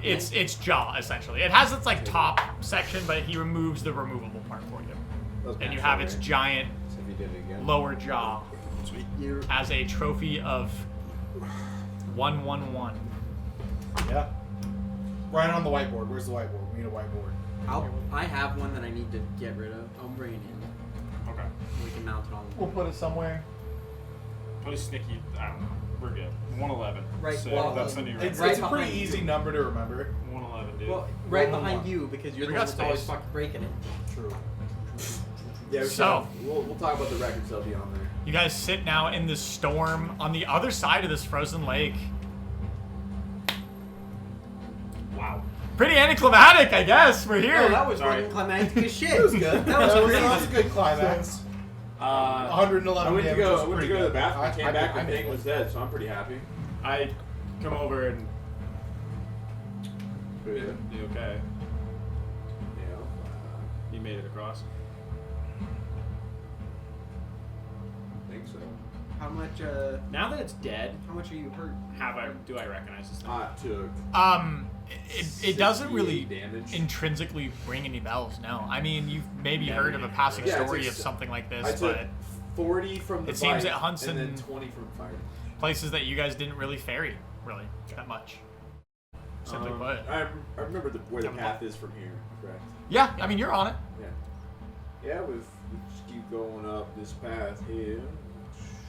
its jaw essentially. It has its like top section, but he removes the removable part for you, and you have its giant So if you did it again. lower jaw Sweet. You're, as a trophy of 111. Yeah. Right on the whiteboard. Where's the whiteboard? We need a whiteboard. I have one that I need to get rid of. I'll bring it in. Okay. We can mount it on. We'll put it somewhere. Probably snicky. I don't know. We're good. 111. Right, So well, that's the new It's, record. it's a pretty behind easy you. number to remember. 111, dude. Well, right Roll behind one. you because you're We the got one that's always space. fucking breaking it. True. Yeah, So- we'll talk about the records that'll be on there. You guys sit now in the storm on the other side of this frozen lake. Wow. Pretty anticlimactic, I guess. We're here. Oh, that was Sorry. fucking climactic as shit. That was good. That was crazy. That was a good climax. 111 I went to damage was go. I went to pretty go to the good. bathroom. Came back and made Hank it. was dead, so I'm pretty happy. I come over and Pretty good. you okay? You know, You made it across. I think so. How much? Now that it's dead, How much are you hurt? do I recognize this thing? Took It doesn't really 68 damage. intrinsically ring any bells. No, I mean you've maybe heard of a passing Yeah, I story took of s- something like I this, took but 40 from the It seems bite that Hudson- and then 20 from fire. places that you guys didn't really ferry that much. simply put. I remember where the path is from here, correct? Yeah, I mean, you're on it. Yeah, we just keep going up this path here.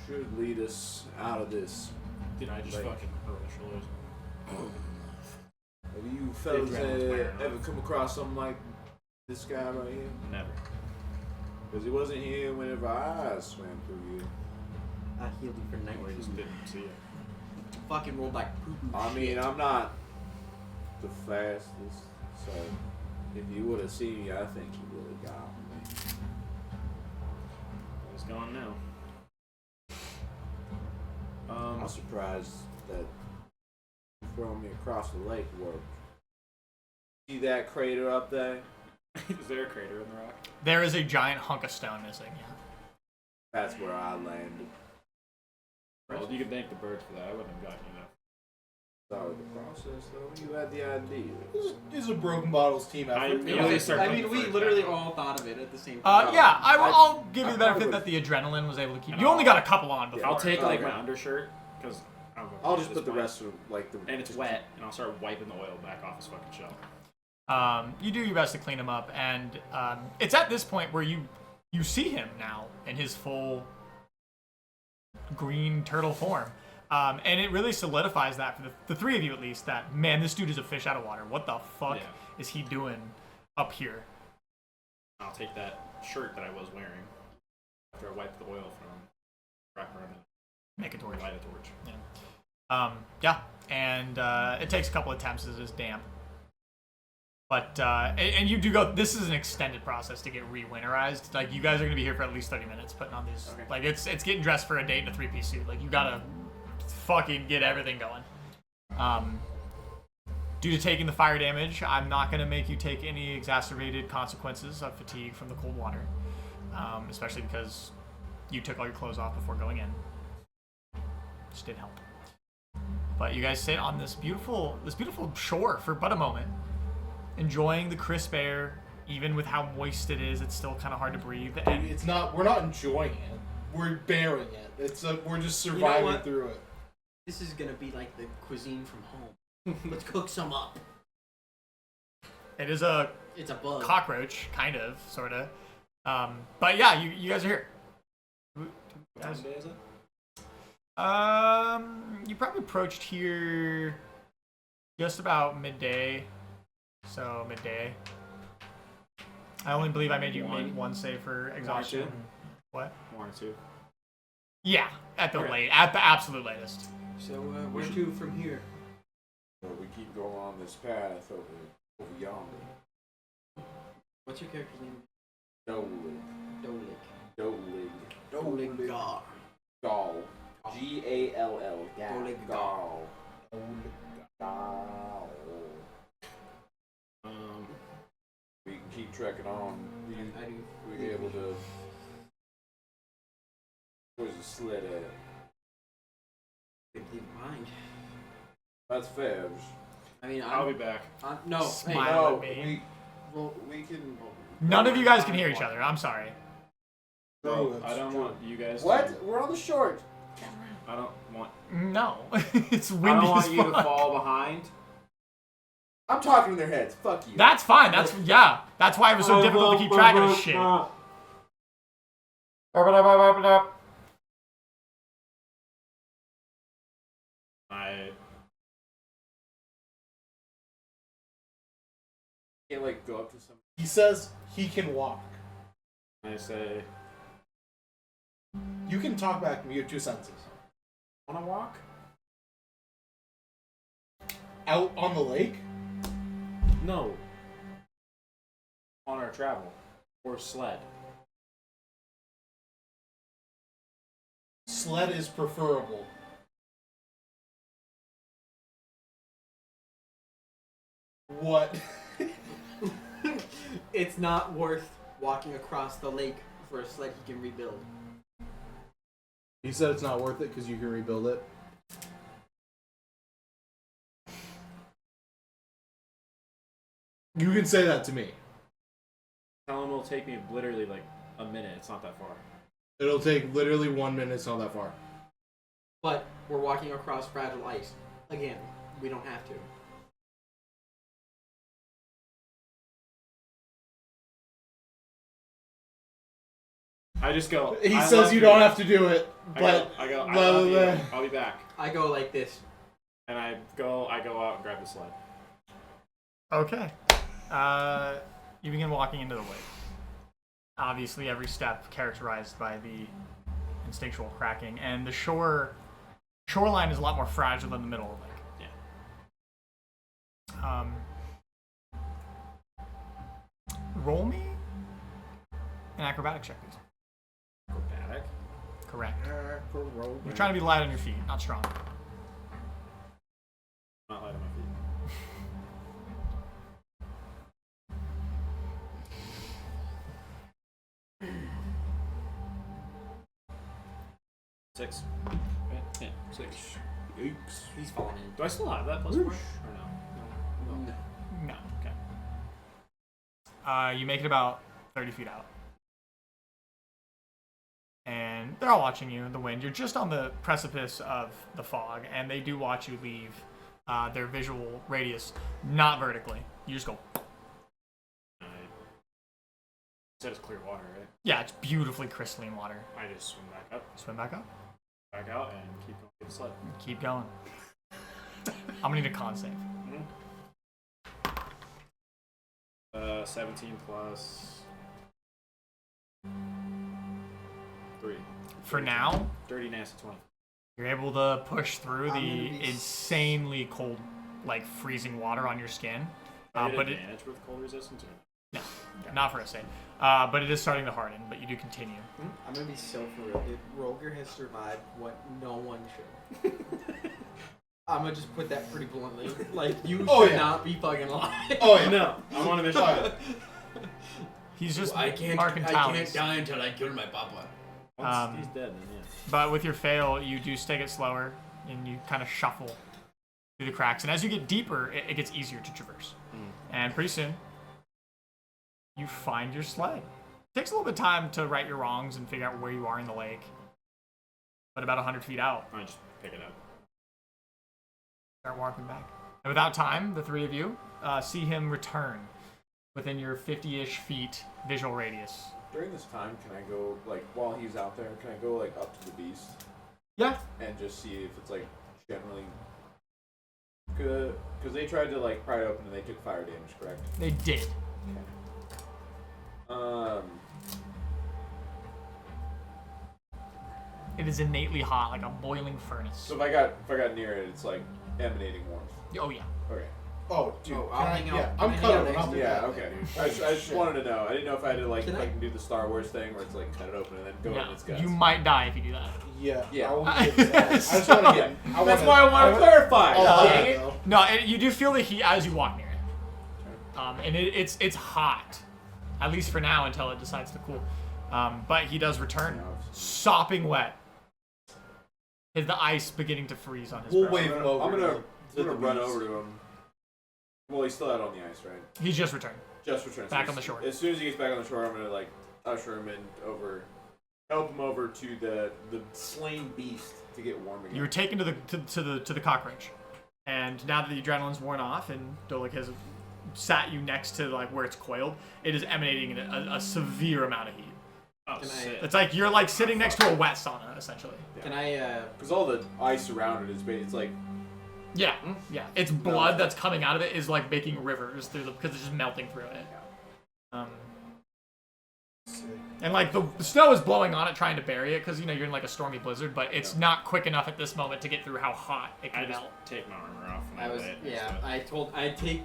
Should lead us out of this. Did I just Like- fucking hurt my shoulders? Have you fellas ever come across something like this guy right here? Never. Because he wasn't here whenever I swam through you. I healed you for Or I just 19. didn't see it. Fucking rolled like poo-poo. I mean, I'm not the fastest, so if you would have seen me, I think you would have got me. It's gone now. I'm surprised that you throwing me across the lake worked. See that crater up there? Is there a crater in the rock? There is a giant hunk of stone missing, yeah. That's where I landed. Well, you can thank the birds for that. I wouldn't have gotten you that. Sorry, the process though. You had the idea. This is a Broken Bottles team effort. I mean, we literally all thought of it at the same time. Yeah, I'll give you the benefit that the adrenaline was able to keep. You only got a couple on before. I'll take like Okay. my undershirt because I'll just put the rest of like the. And it's wet, and I'll start wiping the oil back off his fucking shell. You do your best to clean him up, and it's at this point where you see him now in his full green turtle form. And it really solidifies that for the three of you at least, that, man, this dude is a fish out of water. What the fuck is he doing up here? I'll take that shirt that I was wearing after I wiped the oil from wrap around it. Make a torch. Light a torch. Yeah. And it takes a couple attempts as it's damp. But, and you do go, this is an extended process to get re-winterized. Like, you guys are going to be here for at least 30 minutes putting on these. Okay. Like, it's getting dressed for a date in a 3-piece suit. Like, you gotta fucking get everything going. Due to taking the fire damage, I'm not going to make you take any exacerbated consequences of fatigue from the cold water. Especially because you took all your clothes off before going in. Just did help. But you guys sit on this beautiful shore for but a moment, enjoying the crisp air. Even with how moist it is, it's still kind of hard to breathe. And It's not. We're not enjoying it. We're bearing it. We're just surviving through it. This is gonna be like the cuisine from home. Let's cook some up. it is It's a bug. cockroach, kind of, sort of. But yeah, you guys are here. What time of day is it? You probably approached here just about midday. So midday. I only believe I made you make one save for exhaustion. two? What? 1 or 2. Yeah, at the Okay. at the absolute latest. So where to from here? Well, we keep going on this path over yonder. What's your character's name? Dolig. Dolig. Dolig. Doligar. Gall. Gall. Dolig Gall. Gall. We can keep trekking on. I do. We able to. Where's the sled at? Good keep in mind. That's Febs. I mean, I'll be back. No. Smile Hey, at me. We can. None of you guys can hear each other. I'm sorry. Well, I don't want you guys. What? We're on the short. I don't want. No, it's I windy don't as want you to fuck. fall behind. I'm talking in their heads. Fuck you. That's fine. That's why it was so difficult to keep track of this shit. I can't like go up to some. He says he can walk. say, You can talk back to me. You have 2 sentences. wanna walk? Out on the lake? No. On our travel. Or sled. Sled is preferable. What? It's not worth walking across the lake for a sled he can rebuild. He said it's not worth it because you can rebuild it. You can say that to me. Tell him it'll take me literally like a minute. It's not that far. It'll take literally 1 minute. It's not that far. But we're walking across fragile ice. Again, we don't have to. I just go. He I says love you don't you. have to do it, but I go. I blah, love blah, you. blah. I'll be back. I go like this. And I go out and grab the sled. Okay. You begin walking into the lake. Obviously, every step characterized by the instinctual cracking, and the shoreline is a lot more fragile than the middle of the lake. Yeah. Roll me an acrobatic check, please. Acrobatic. Correct. You're trying to be light on your feet, not strong. Not light on my feet. 6. Right? Yeah, 6. Yikes. He's falling in. Do I still have that plus 4? Or no? No. No. Okay. You make it about 30 feet out. And they're all watching you in the wind. You're just on the precipice of the fog, and they do watch you leave their visual radius, not vertically. You just go. Said it's clear water, right? Yeah, it's beautifully crystalline water. I just swim back up, Swim back up. back out, and keep going with the sled. Keep going. I'm gonna need a con save. 17 plus 3. For now, Dirty nasty 20. you're able to push through I'm the gonna be insanely cold, like freezing water on your skin. I get But it, advantage with cold resistance, or no, not for a save. But it is starting to harden. But you do continue. I'm gonna be so for real, dude. Roger has survived what no one should. I'm gonna just put that pretty bluntly. Like, you should not be fucking lying. Oh yeah. no, I'm on a mission. He's just I can't marking tallies. die until I kill my papa. Once he's dead, then yeah. But with your fail, you do take it slower, and you kind of shuffle through the cracks. And as you get deeper, it gets easier to traverse. And pretty soon, you find your sled. It takes a little bit of time to right your wrongs and figure out where you are in the lake. But about 100 feet out, I just pick it up. start walking back. And without time, the three of you see him return within your 50-ish feet visual radius. During this time, can I go, like, while he's out there, can I go, like, up to the beast Yeah. and just see if it's, like, generally... Because they tried to, like, pry it open and they took fire damage, correct? They did. Okay. It is innately hot, like a boiling furnace. So if I got near it, it's, like, emanating warmth. Oh, yeah. Okay. Oh, dude. Oh, I'll hang out. Yeah, I'll I'm hang out cuddling next up. to Yeah, that. okay. I just wanted to know. I didn't know if I had to, like, Can if I- I can do the Star Wars thing where it's, like, cut it open and then go in its guts. You might die if you do that. Yeah. Yeah. I won't get that. I just want to get. That's why I want to clarify. Oh, Dang it. though. No, you do feel the heat as you walk near it. And it's hot, at least for now until it decides to cool. But he does return, sopping wet. Is the ice beginning to freeze on his We'll brow. wave him over. I'm gonna to the run beast. over to him. Well, he's still out on the ice, right? He's just returned. Just returns. Back on the shore. As soon as he gets back on the shore, I'm gonna like usher him in over, help him over to the slain beast to get warm again. You were taken to the cockroach, and now that the adrenaline's worn off and Dolik has sat you next to like where it's coiled, it is emanating a severe amount of heat. Oh, Can I- shit. It's like you're like sitting next to a wet sauna essentially. Can I, Because all the ice around it is it's like Yeah, yeah. Its blood that's coming out of it is like making rivers through because it's just melting through it. And like the snow is blowing on it, trying to bury it because you know you're in like a stormy blizzard, but it's not quick enough at this moment to get through how hot it I can just melt. take my armor off. And I was, lay it next to yeah, it. I'd take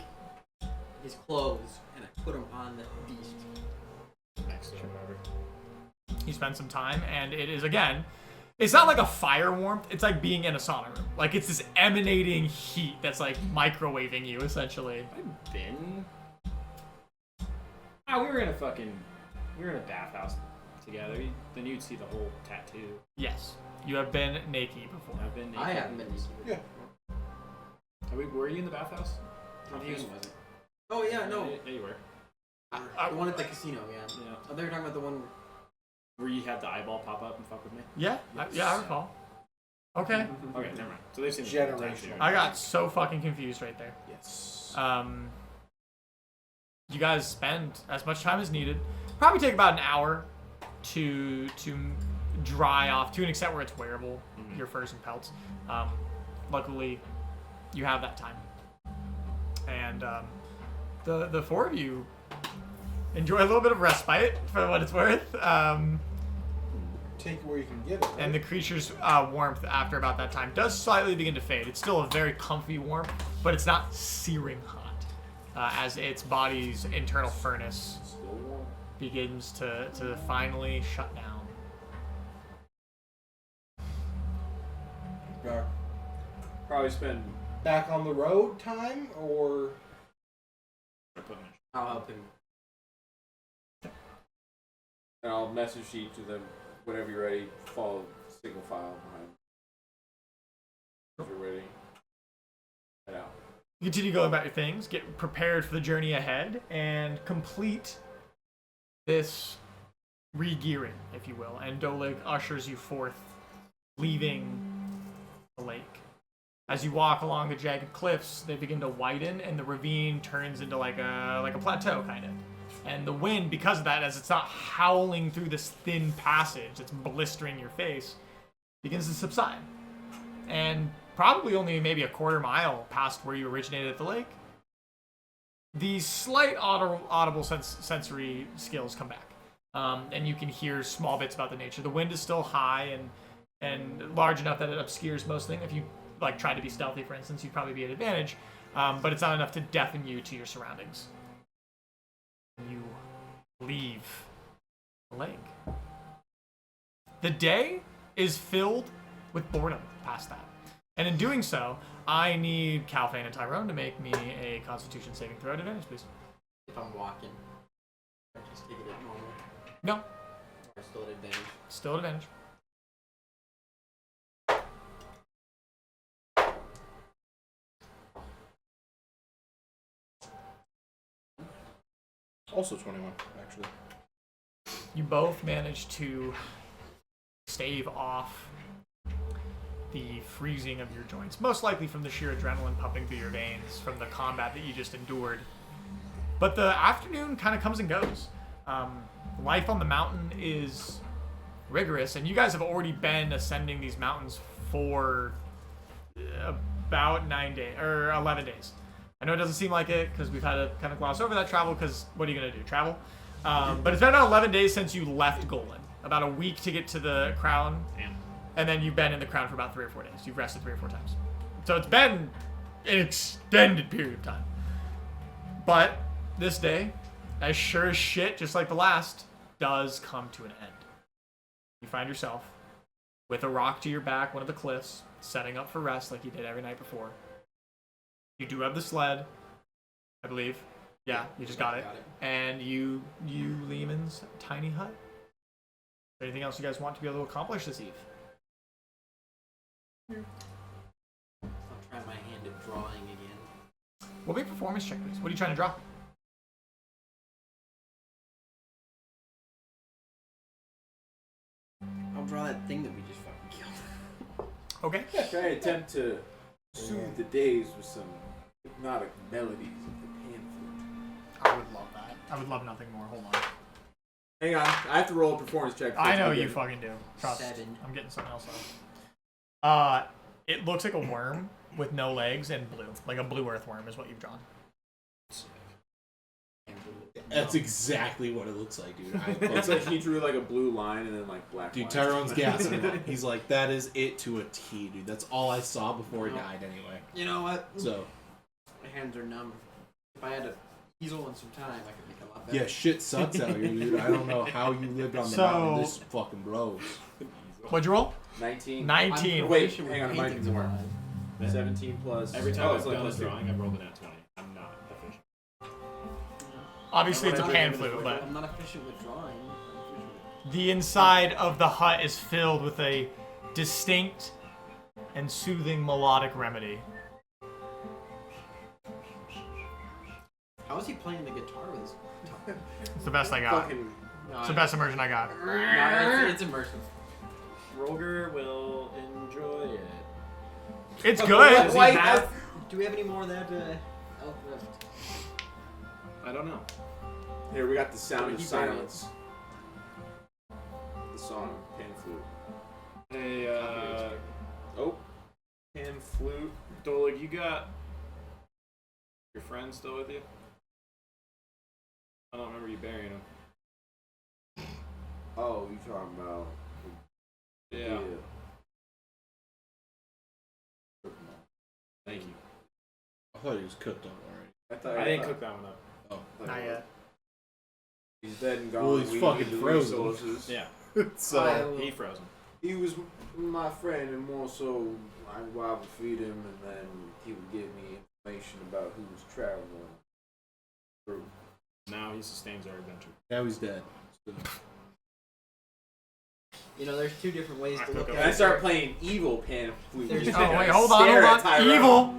his clothes and I put them on the beast. Next to it, whatever. You spend some time, and it is again. It's not like a fire warmth. It's like being in a sauna room. Like it's this emanating heat that's like microwaving you essentially. I've been. Ah, we were in a bathhouse together. Then you'd see the whole tattoo. Yes, you have been naked before. I've been naked. I haven't been used to it. Yeah. Were you in the bathhouse? How was it? Oh, yeah, no. Yeah, you were. The one at the casino, yeah. Yeah. Oh, they were talking about the one. Where you had the eyeball pop up and fuck with me? Yeah, yeah, I recall. Okay, Okay, never mind. So they've seen the Generational. tattoo. I got so fucking confused right there. Yes. You guys spend as much time as needed. Probably take about an hour to dry off to an extent where it's wearable, your furs and pelts. Luckily, you have that time, and the four of you enjoy a little bit of respite for what it's worth. Take it where you can get it. Right? And the creature's warmth after about that time does slightly begin to fade. It's still a very comfy warmth, but it's not searing hot, as its body's internal furnace begins to finally shut down. Probably spend Back on the road time, or I'll help him. and I'll message each of them whenever you're ready. Follow single file behind. If you're ready, head out. You continue going about your things, get prepared for the journey ahead, and complete this re-gearing, if you will. And Dolig ushers you forth, leaving the lake. As you walk along the jagged cliffs, they begin to widen, and the ravine turns into like a plateau, kind of. And the wind, because of that, as it's not howling through this thin passage that's blistering your face, begins to subside. And probably only maybe a quarter mile past where you originated at the lake, the slight audible sensory skills come back. And you can hear small bits about the nature. The wind is still high and large enough that it obscures most things. If you like try to be stealthy, for instance, you'd probably be at advantage, but it's not enough to deafen you to your surroundings. You leave the lake. The day is filled with boredom past that. And in doing so, I need Calfane and Tyrone to make me a Constitution saving throw at advantage, please. If I'm walking, I just take it at normal. No. Or still at advantage. Still at advantage. also 21, actually. You both manage to stave off the freezing of your joints, most likely from the sheer adrenaline pumping through your veins from the combat that you just endured. But the afternoon kind of comes and goes. Life on the mountain is rigorous, and you guys have already been ascending these mountains for about 9 days or 11 days. I know it doesn't seem like it because we've had to kind of gloss over that travel because what are you going to do? Travel? But it's been about 11 days since you left Golan. About a week to get to the crown. Damn. And then you've been in the crown for about 3 or 4 days. You've rested 3 or 4 times. So it's been an extended period of time. But this day, as sure as shit, just like the last, does come to an end. You find yourself with a rock to your back, one of the cliffs, setting up for rest like you did every night before. You do have the sled, I believe. Yeah, you just got it. And you Lehman's tiny hut. Is there anything else you guys want to be able to accomplish this eve? I'll try my hand at drawing again. What will be a performance check, please? What are you trying to draw? I'll draw that thing that we just fucking killed. Okay. Try to attempt to soothe the days with some hypnotic melodies of the pan flute. I would love that. I would love nothing more. Hold on. Hang on, I have to roll a performance check. I know you fucking do. Trust. 7. I'm getting something else up. It looks like a worm with no legs and blue. Like a blue earthworm is what you've drawn. That's exactly what it looks like, dude. It's like he drew like a blue line and then like black Dude, lines. Tyrone's gassing up. He's like, that is it to a T, dude. That's all I saw before he died anyway. You know what? So, My hands are numb. If I had to easel in some time, I could make a lot better. yeah, shit sucks out here, dude. I don't know how you lived on the mountain. This fucking blows. What'd you roll? 19. 19. Wait, Proficient with hang on, it might be paintings more. alive. 17 plus. Every time I've it's like done a plus 2. drawing, I've rolled a nat 20. I'm not efficient. Obviously, it's a I'm not pan efficient flute, with- but I'm not efficient with drawing. I'm efficient with... the inside of the hut is filled with a distinct and soothing melodic remedy. How is he playing the guitar with his guitar? It's the best I got. Fucking. It's the best immersion I got. No, it's immersive. Roger will enjoy it. It's good. Does he have? Do we have any more of that elf left? I don't know. Here, we got the sound of He's silence. the song Pan Flute. Hey, Oh, Pan Flute. Dolig, you got your friend still with you? I don't remember you burying him. Oh, you talking about? Yeah. Thank you. I thought he was cooked up already. I didn't cook that one up. Oh. Not yet. He's dead and gone. Well, he's We fucking need the frozen. resources. Yeah. So He frozen. He was my friend, and more so, I would feed him, and then he would give me information about who was traveling through. Now he sustains our adventure. now he's dead. So. You know, there's two different ways to look cook at up. And I it. start playing evil Pan Flute. There's- music. Oh I wait, hold on, stare hold at on. Tyrell. Evil.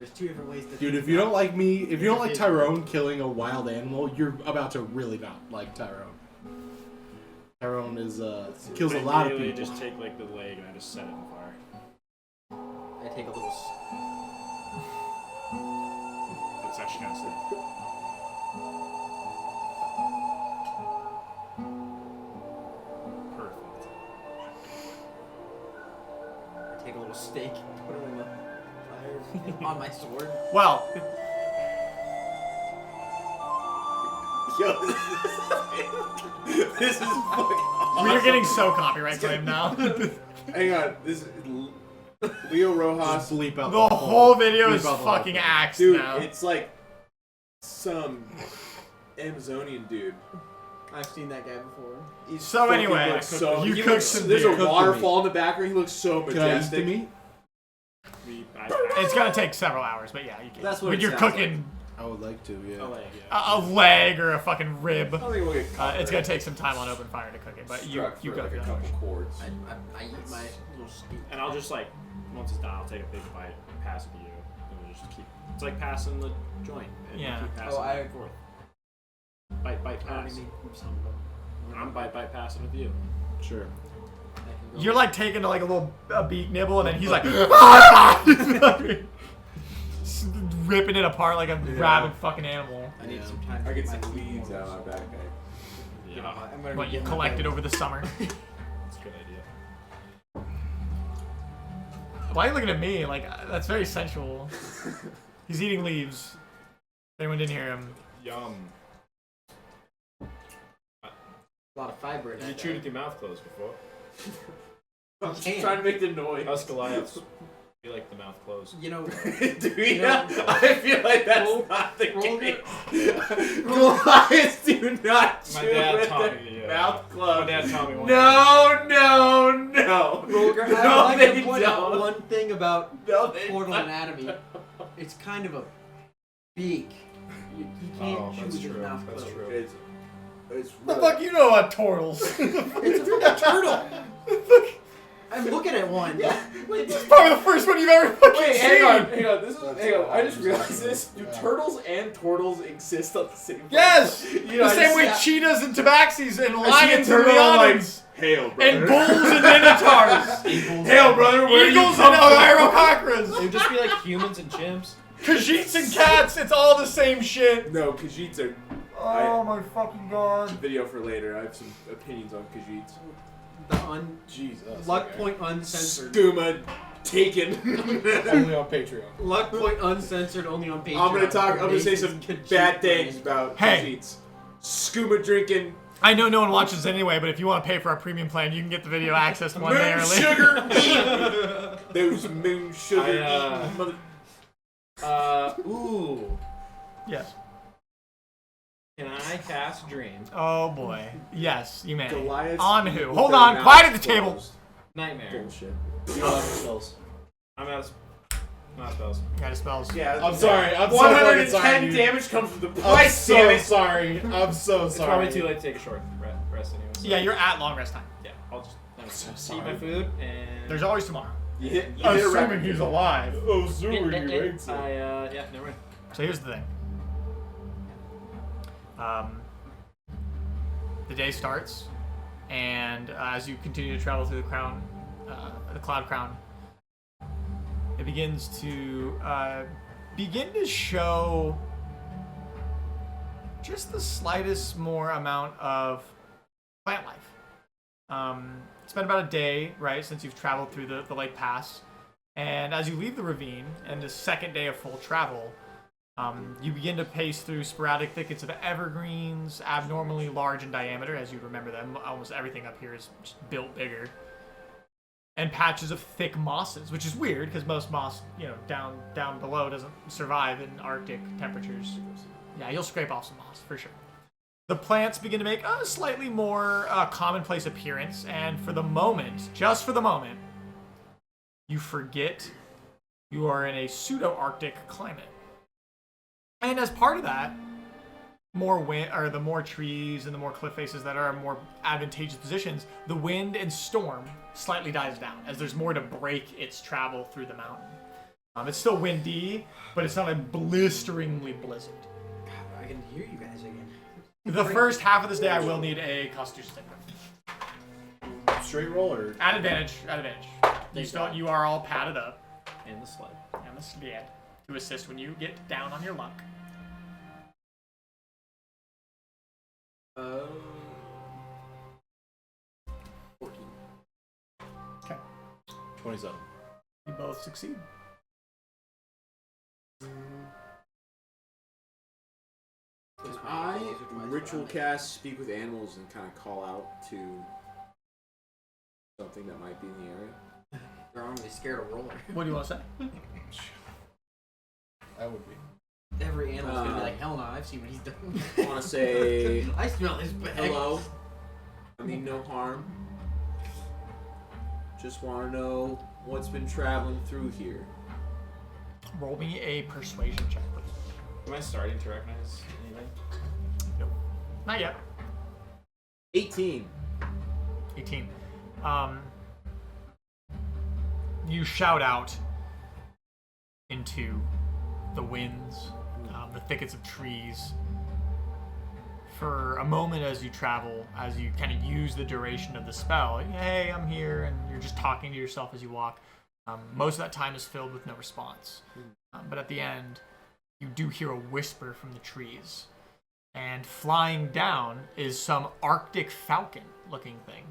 There's two different ways to. Dude, think if you don't about like me, if you don't like it. Tyrone killing a wild animal, you're about to really not like Tyrone. Tyrone is kills a lot of Immediately people. just take like the leg and I just set it on fire. I take a little. It's actually kind of sick. Perfect. I take a little steak, put it in the fire on my sword. Well, Yo, this is fucking awesome. we're getting so copyright claimed now. Hang on, this is Leo Rojas. Just bleep out The whole video bleep is out the whole fucking thing. axed Dude, now. it's like some Amazonian dude. I've seen that guy before. He's So fucking anyway, looks so, you he cooked looks, some there's deer. a Cooked waterfall in the background. He looks so Can I use the majestic. meat? It's gonna take several hours, but yeah, you can. That's what when it you're sounds cooking I would like to, yeah. A leg, yeah. a leg or a fucking rib, I don't think we'll get it's gonna take some time on open fire to cook it. But you struck you for go like through a that couple much. chords. I eat my little steak. And I'll just like, once it's done, I'll take a big bite and pass it to you. And we'll just keep. It's like passing the joint. And Yeah. Keep passing Oh, I back and forth. Bite, pass. I'm bite, passing with you. Sure. You're like taking like a beak nibble, and then he's like ripping it apart like a rabid fucking animal. I need Yeah. some time. I to get my some teeth weeds more. out of my backpack. Yeah. I'm gonna What go you get my collected bag. over the summer. That's a good idea. Why are you looking at me? Like that's very sensual. He's eating leaves. If anyone didn't hear him. Yum. A lot of fiber in You that. chewed with your mouth closed before. I'm just can. trying to make the noise. Us Goliaths, we like the mouth closed. You know, Do we You know, not? I feel like that's roll- not the roll case. Yeah. Goliaths do not My chew dad with taught their me the, mouth My closed. dad taught me one. No. Roger, No, I would like they to point out don't. one thing about No, they portal don't. anatomy. It's kind of a beak. He can't Oh, chew that's with his true. mouth That's closed. true. It's The really- fuck you know about turtles? It's a fucking turtle. I'm looking at one. Yeah. Wait, This is probably the first one you've ever fucking wait, seen. hang on. This is hang on. I just realized this. Do turtles and turtles exist on the same planet? Yes! You The know, I same just- way cheetahs and tabaxis and I see a lions and turtle, I'm like, lions hail, brother. and bulls and minotaurs. Hail, brother. Where do you Eagles come and from? yrococras. It would just be like humans and chimps. Khajiits and cats, it's all the same shit. No, Khajiits are Oh my fucking god. video for later. I have some opinions on Khajiits. The Jesus. luck okay. point uncensored. Skooma taken. Only on Patreon. Luck point uncensored only on Patreon. I'm gonna say Mason's some Khajiit bad things brand. about Hey. Khajiits. Scuba drinking, I know no one watches anyway, but if you want to pay for our premium plan, you can get the video access one day moon early. sugar. Those moon sugar I, eating mother. Ooh. Yes. Can I cast Dream? Oh boy. Yes, you may. Goliaths On eat who? with Hold their on. mouths Quiet at the table. closed. Nightmare. Bullshit. You don't have spells. I'm out of spells. Got his spells. Yeah, I'm sorry. I'm so fucking 110 sorry, dude. damage comes from the I'm price, damn so it. sorry. I'm so It's sorry. probably too late to take a short rest anyway. So Yeah, you're at long rest time. yeah, I'll just so eat sorry. my food and. There's always tomorrow. You hit a record. he's alive. Oh, super, you I ain't so. yeah, never mind. So here's the thing. The day starts, and as you continue to travel through the cloud crown, it begins to show just the slightest more amount of plant life. It's been about a day, right, since you've traveled through the Lake Pass. And as you leave the ravine, and the second day of full travel, you begin to pace through sporadic thickets of evergreens, abnormally large in diameter, as you remember them. Almost everything up here is just built bigger. And patches of thick mosses, which is weird, because most moss, down below doesn't survive in Arctic temperatures. Yeah, you'll scrape off some moss, for sure. The plants begin to make a slightly more commonplace appearance, and for the moment, just for the moment, you forget you are in a pseudo-Arctic climate. And as part of that, the more trees and the more cliff faces that are in more advantageous positions, the wind and storm slightly dies down as there's more to break its travel through the mountain. It's still windy, but it's not a blisteringly blizzard. God, I can hear you guys again. The first half of this day, I will need a Constitution saving. Straight roll or At advantage. You are all padded up. And the sled. And the sled to assist when you get down on your luck. 14. Okay. 27. You both succeed. Can I ritual cast speak with animals and kind of call out to something that might be in the area? They're only scared of roller. What do you want to say? I would be. Every animal's gonna be like, hell no, I've seen what he's done. I want to say, I smell his bag. hello. I mean no harm. Just want to know what's been traveling through here. Roll me a persuasion check, please. Am I starting to recognize anything? Nope. Not yet. 18. 18. You shout out into the winds, the thickets of trees. For a moment as you travel, as you kind of use the duration of the spell, hey, I'm here, and you're just talking to yourself as you walk. Most of that time is filled with no response. But at the end, you do hear a whisper from the trees. And flying down is some Arctic falcon-looking thing.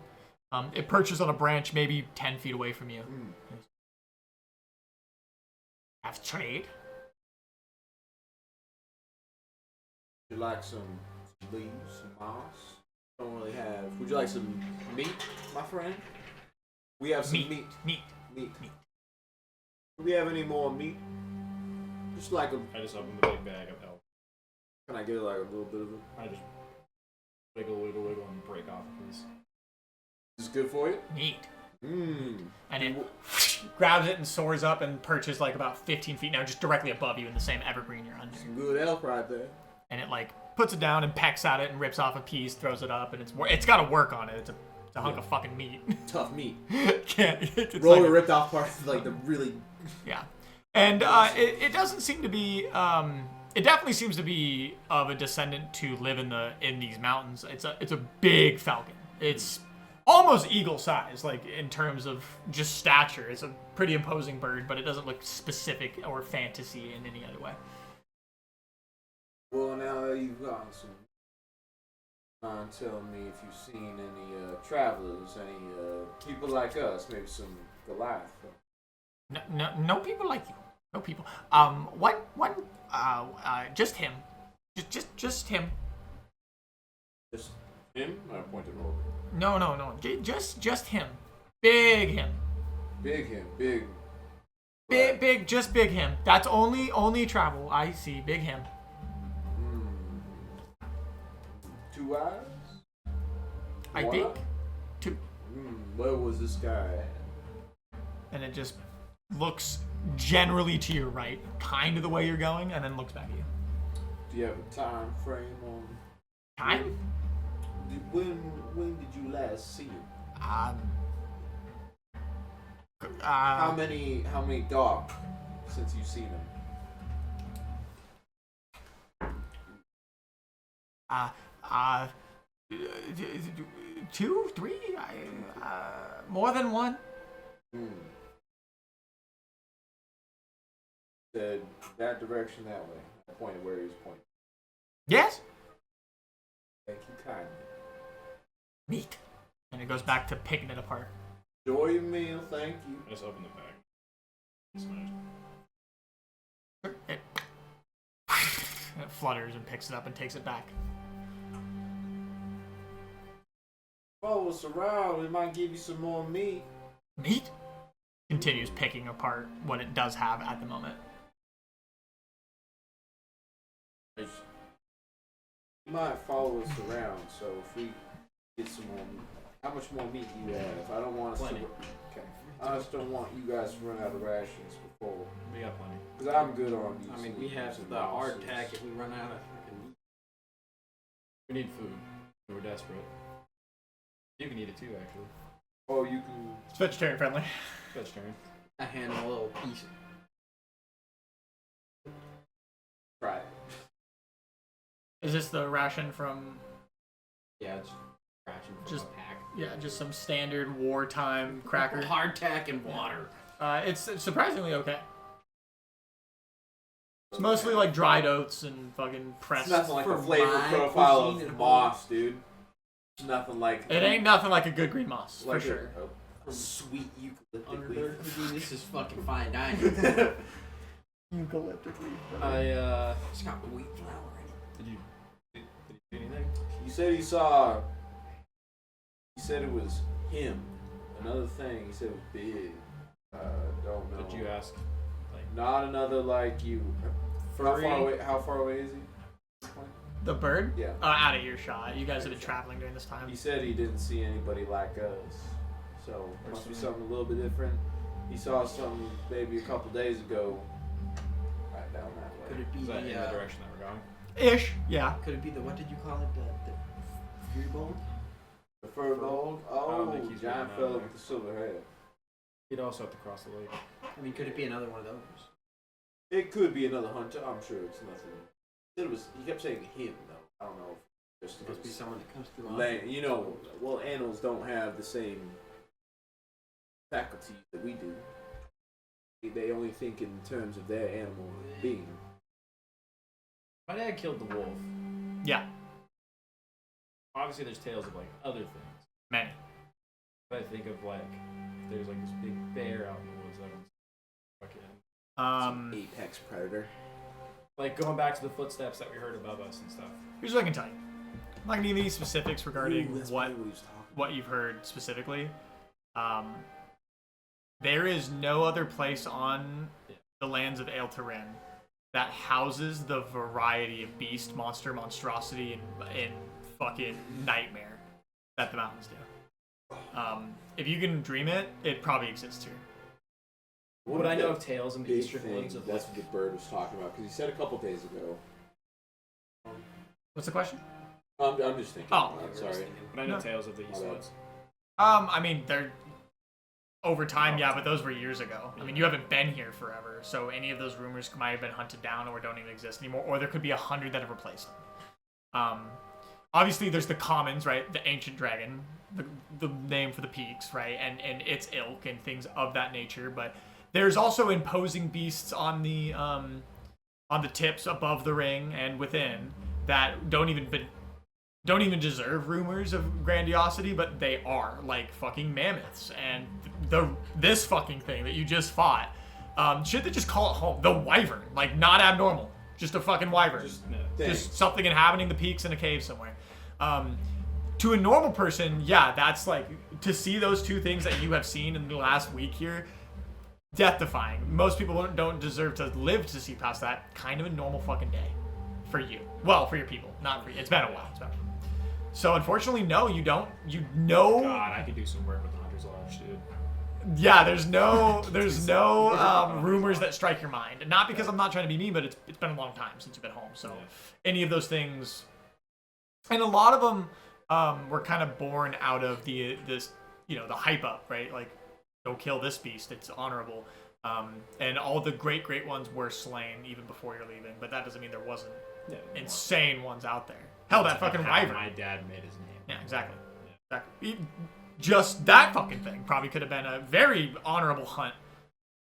It perches on a branch maybe 10 feet away from you. Have trade? Would you like some leaves, some moss? Don't really have. Would you like some meat, my friend? We have some meat. Meat. Do we have any more meat? Just like a. I just opened the big bag of elk. Can I get like a little bit of it? I just wiggle, and break off a piece. Is this good for you? Meat. Mmm. And it grabs it and soars up and perches like about 15 feet now, just directly above you in the same evergreen you're under. Some good elk right there. And it like puts it down and pecks at it and rips off a piece, throws it up, and it's got to work on it. It's a hunk of fucking meat. Tough meat. It's Roll like the ripped off part, like the really. Yeah, and it doesn't seem to be. It definitely seems to be of a descendant to live in these mountains. It's a big falcon. It's almost eagle size, like in terms of just stature. It's a pretty imposing bird, but it doesn't look specific or fantasy in any other way. Well, now that you've gotten some. Mind telling me if you've seen any travelers, any people like us, maybe some Goliath. No people like you. No people. Just him. Just him. Just him? I pointed over. No. Just him. Big him. Big him. Big. Big, just big him. That's only travel I see. Big him. 2 eyes? I One think. eye? 2. Where was this guy at? And it just looks generally to your right, kind of the way you're going, and then looks back at you. Do you have a time frame on Time? when did you last see him? How many dark since you've seen him? 2, 3, more than one. Said that direction that way. I pointed where he was pointing. Yes. Thank you kindly. Meat. And it goes back to picking it apart. Enjoy your meal, thank you. I just open the bag. It flutters and picks it up and takes it back. Follow us around, we might give you some more meat. Meat? Continues picking apart what it does have at the moment. You might follow us around, so if we get some more meat. How much more meat do you have? I don't want us Plenty. to... Okay. I just don't want you guys to run out of rations before... We got plenty. Because I'm good on these. I mean, we have sleepers the and hard mouses. tack if we run out of fucking meat. We need food. We're desperate. You can eat it too, actually. Oh, you can... It's vegetarian friendly. Vegetarian. I hand him a little piece. Try it. Is this the ration from... Yeah, it's ration from Just- a pack. Yeah, just some standard wartime cracker. Hardtack and water. It's surprisingly okay. It's mostly like dried oats and fucking pressed. It's nothing like the For flavor my profile cuisine of at moss, dude. It's nothing like... It ain't nothing like a good green moss, like for sure. a sweet eucalyptic Under leaf. their cuisine, this is fucking fine dining. Eucalyptic leaf. It's got wheat flour in it. Did you do anything? You said he saw... He said it was him. Another thing, he said it was big. Don't know. Did you ask? Not another like you. Furry? How far away is he? The bird? Yeah. Out of earshot. You guys have been traveling during this time. He said he didn't see anybody like us. So, must be something a little bit different. He saw something maybe a couple days ago. Right down that Could way. it be Is that in the the, direction that we're going? Ish, yeah. could it be the, what did you call it, the free bowl? The fur dog? I don't Oh, think he's giant going fella down with the silver hair. He'd also have to cross the lake. I mean, could it be another one of those? It could be another hunter. I'm sure it's nothing. It was. He kept saying him though. I don't know. If just It must be someone that comes through. land. You know, well, animals don't have the same faculties that we do. They only think in terms of their animal being. My dad killed the wolf. Yeah, Obviously, there's tales of like other things. many. But I think of like, if there's like this big bear out in the woods, I don't fucking. Apex predator. Like going back to the footsteps that we heard above us and stuff. Here's what I can tell you. I'm not gonna give any specifics regarding Ooh, that's what probably he was talking what you've heard specifically. There is no other place on the lands of Aeltarin that houses the variety of beast, monster, monstrosity, and fucking nightmare that the mountains do. If you can dream it, it probably exists here. Would I know of tales in the big eastern thing, woods of that's like, what the bird was talking about because he said a couple days ago. What's the question? I'm just thinking. Oh. I'm sorry. But I know No. tales of the east My bad. woods. I mean, they're over time, yeah, but those were years ago. I mean, you haven't been here forever, so any of those rumors might have been hunted down or don't even exist anymore, or there could be 100 that have replaced them. Obviously, there's the commons, right? The ancient dragon, the name for the peaks, right? And its ilk and things of that nature. But there's also imposing beasts on the tips above the ring and within that don't even deserve rumors of grandiosity, but they are, like fucking mammoths and this fucking thing that you just fought. Should they just call it home? The wyvern, like not abnormal, just a fucking wyvern, just something inhabiting the peaks in a cave somewhere. To a normal person, yeah, that's like to see those two things that you have seen in the last week here, death-defying. Most people don't deserve to live to see past that. Kind of a normal fucking day for you. Well, for your people, not for you. It's been a while. So unfortunately, no, you don't. You know. God, I could do some work with the Hunter's Lodge, dude. Yeah, there's no rumors that strike your mind. Not because I'm not trying to be mean, but it's been a long time since you've been home. So any of those things, and a lot of them were kind of born out of the hype up, right? Like, go kill this beast. It's honorable. And all the great ones were slain even before you're leaving. But that doesn't mean there wasn't insane ones out there. Hell, that fucking wyvern. My dad made his name. Yeah, exactly. Just that fucking thing probably could have been a very honorable hunt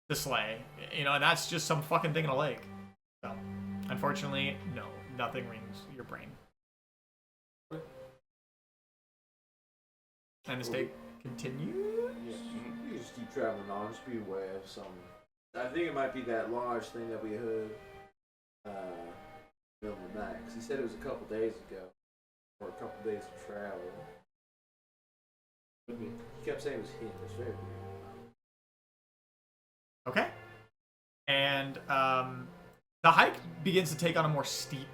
to slay. And that's just some fucking thing in a lake. So, unfortunately, no, nothing rings your brain. And the stake continues? Yeah, you just keep traveling on. Just be aware of some. I think it might be that large thing that we heard middle of the night. Because he said it was a couple days ago. Or a couple days of travel. He kept saying it was him. It's very weird. Okay. And the hike begins to take on a more steep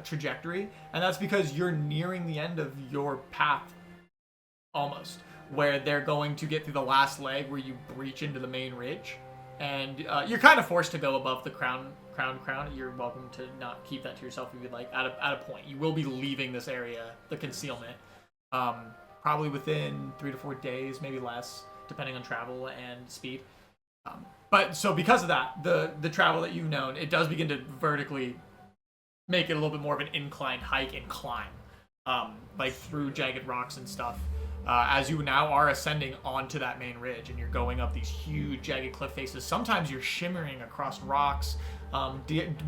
trajectory, and that's because you're nearing the end of your path almost, where they're going to get through the last leg where you breach into the main ridge, and you're kind of forced to go above the crown. You're welcome to not keep that to yourself if you'd like. At a point, you will be leaving this area, the concealment, probably within 3 to 4 days, maybe less, depending on travel and speed. But so because of that, the travel that you've known, it does begin to vertically make it a little bit more of an inclined hike and climb, like through jagged rocks and stuff. As you now are ascending onto that main ridge, and you're going up these huge jagged cliff faces. Sometimes you're shimmering across rocks,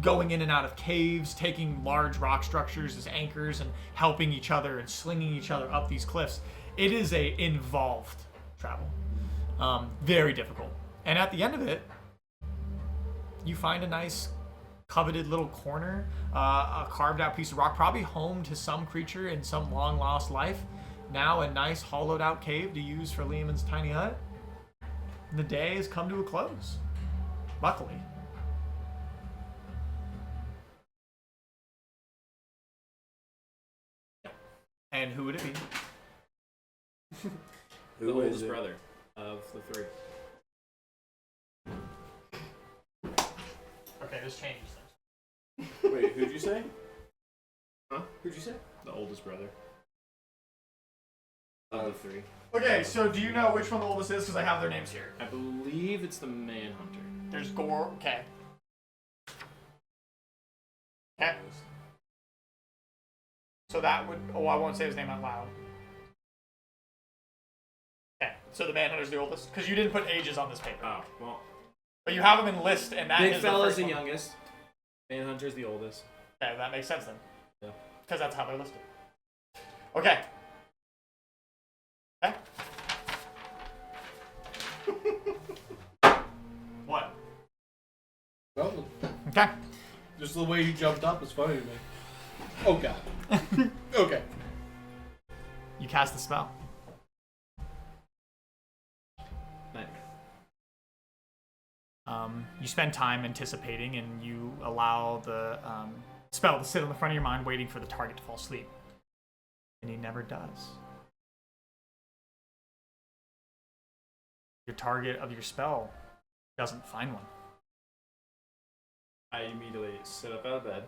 going in and out of caves, taking large rock structures as anchors and helping each other and slinging each other up these cliffs. It is a involved travel, very difficult. And at the end of it, you find a nice coveted little corner, a carved out piece of rock, probably home to some creature in some long lost life. Now a nice hollowed out cave to use for Lehman's tiny hut. The day has come to a close, luckily. And who would it be? The oldest brother of the three. Okay, this changes things. Wait, who'd you say? Huh? Who'd you say? The oldest brother. Of the three. Okay, so do you know which one the oldest is? Because I have their names here. I believe it's the Manhunter. There's Gore. Okay. Okay. So that would. Oh, I won't say his name out loud. Okay. So the Manhunter's the oldest? Because you didn't put ages on this paper. Oh, well. But you have them in list, and that Big is fella's the the first one. youngest. Manhunter's the oldest. Okay, that makes sense then. Yeah. Because that's how they're listed. Okay. Okay. What? Well, Okay. just the way you jumped up is funny to me. Oh god. Okay. You cast the spell. Nightmare. You spend time anticipating, and you allow the spell to sit on the front of your mind, waiting for the target to fall asleep. And he never does. Your target of your spell doesn't find one. I immediately sit up out of bed.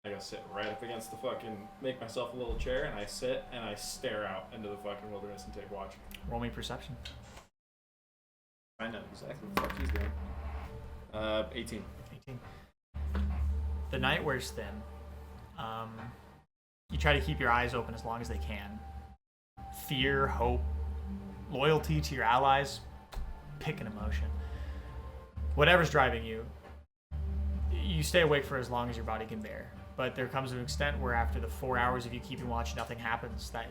I go sit right up against the fucking, make myself a little chair, and I sit and I stare out into the fucking wilderness and take watch. Roll me perception. I know exactly what the fuck he's doing. 18. 18. The night wears thin. You try to keep your eyes open as long as they can. Fear, hope, loyalty to your allies, pick an emotion. Whatever's driving you, you stay awake for as long as your body can bear. But there comes an extent where after the 4 hours of you keeping watch, nothing happens. That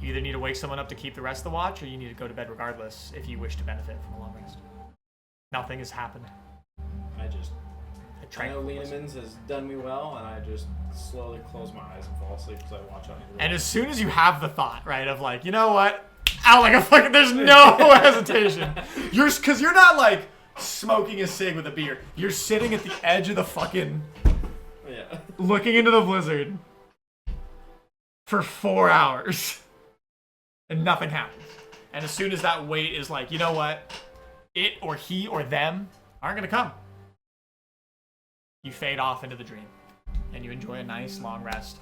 you either need to wake someone up to keep the rest of the watch, or you need to go to bed regardless if you wish to benefit from a long rest. Nothing has happened. I know Lienemans has done me well, and I just slowly close my eyes and fall asleep because I watch out. And as soon as you have the thought, right, of like, you know what, out like a fucking, there's no hesitation. Because you're not like smoking a cig with a beer. You're sitting at the edge of the fucking, looking into the blizzard for 4 hours, and nothing happens. And as soon as that weight is like, you know what, it or he or them aren't gonna come, you fade off into the dream, and you enjoy a nice long rest.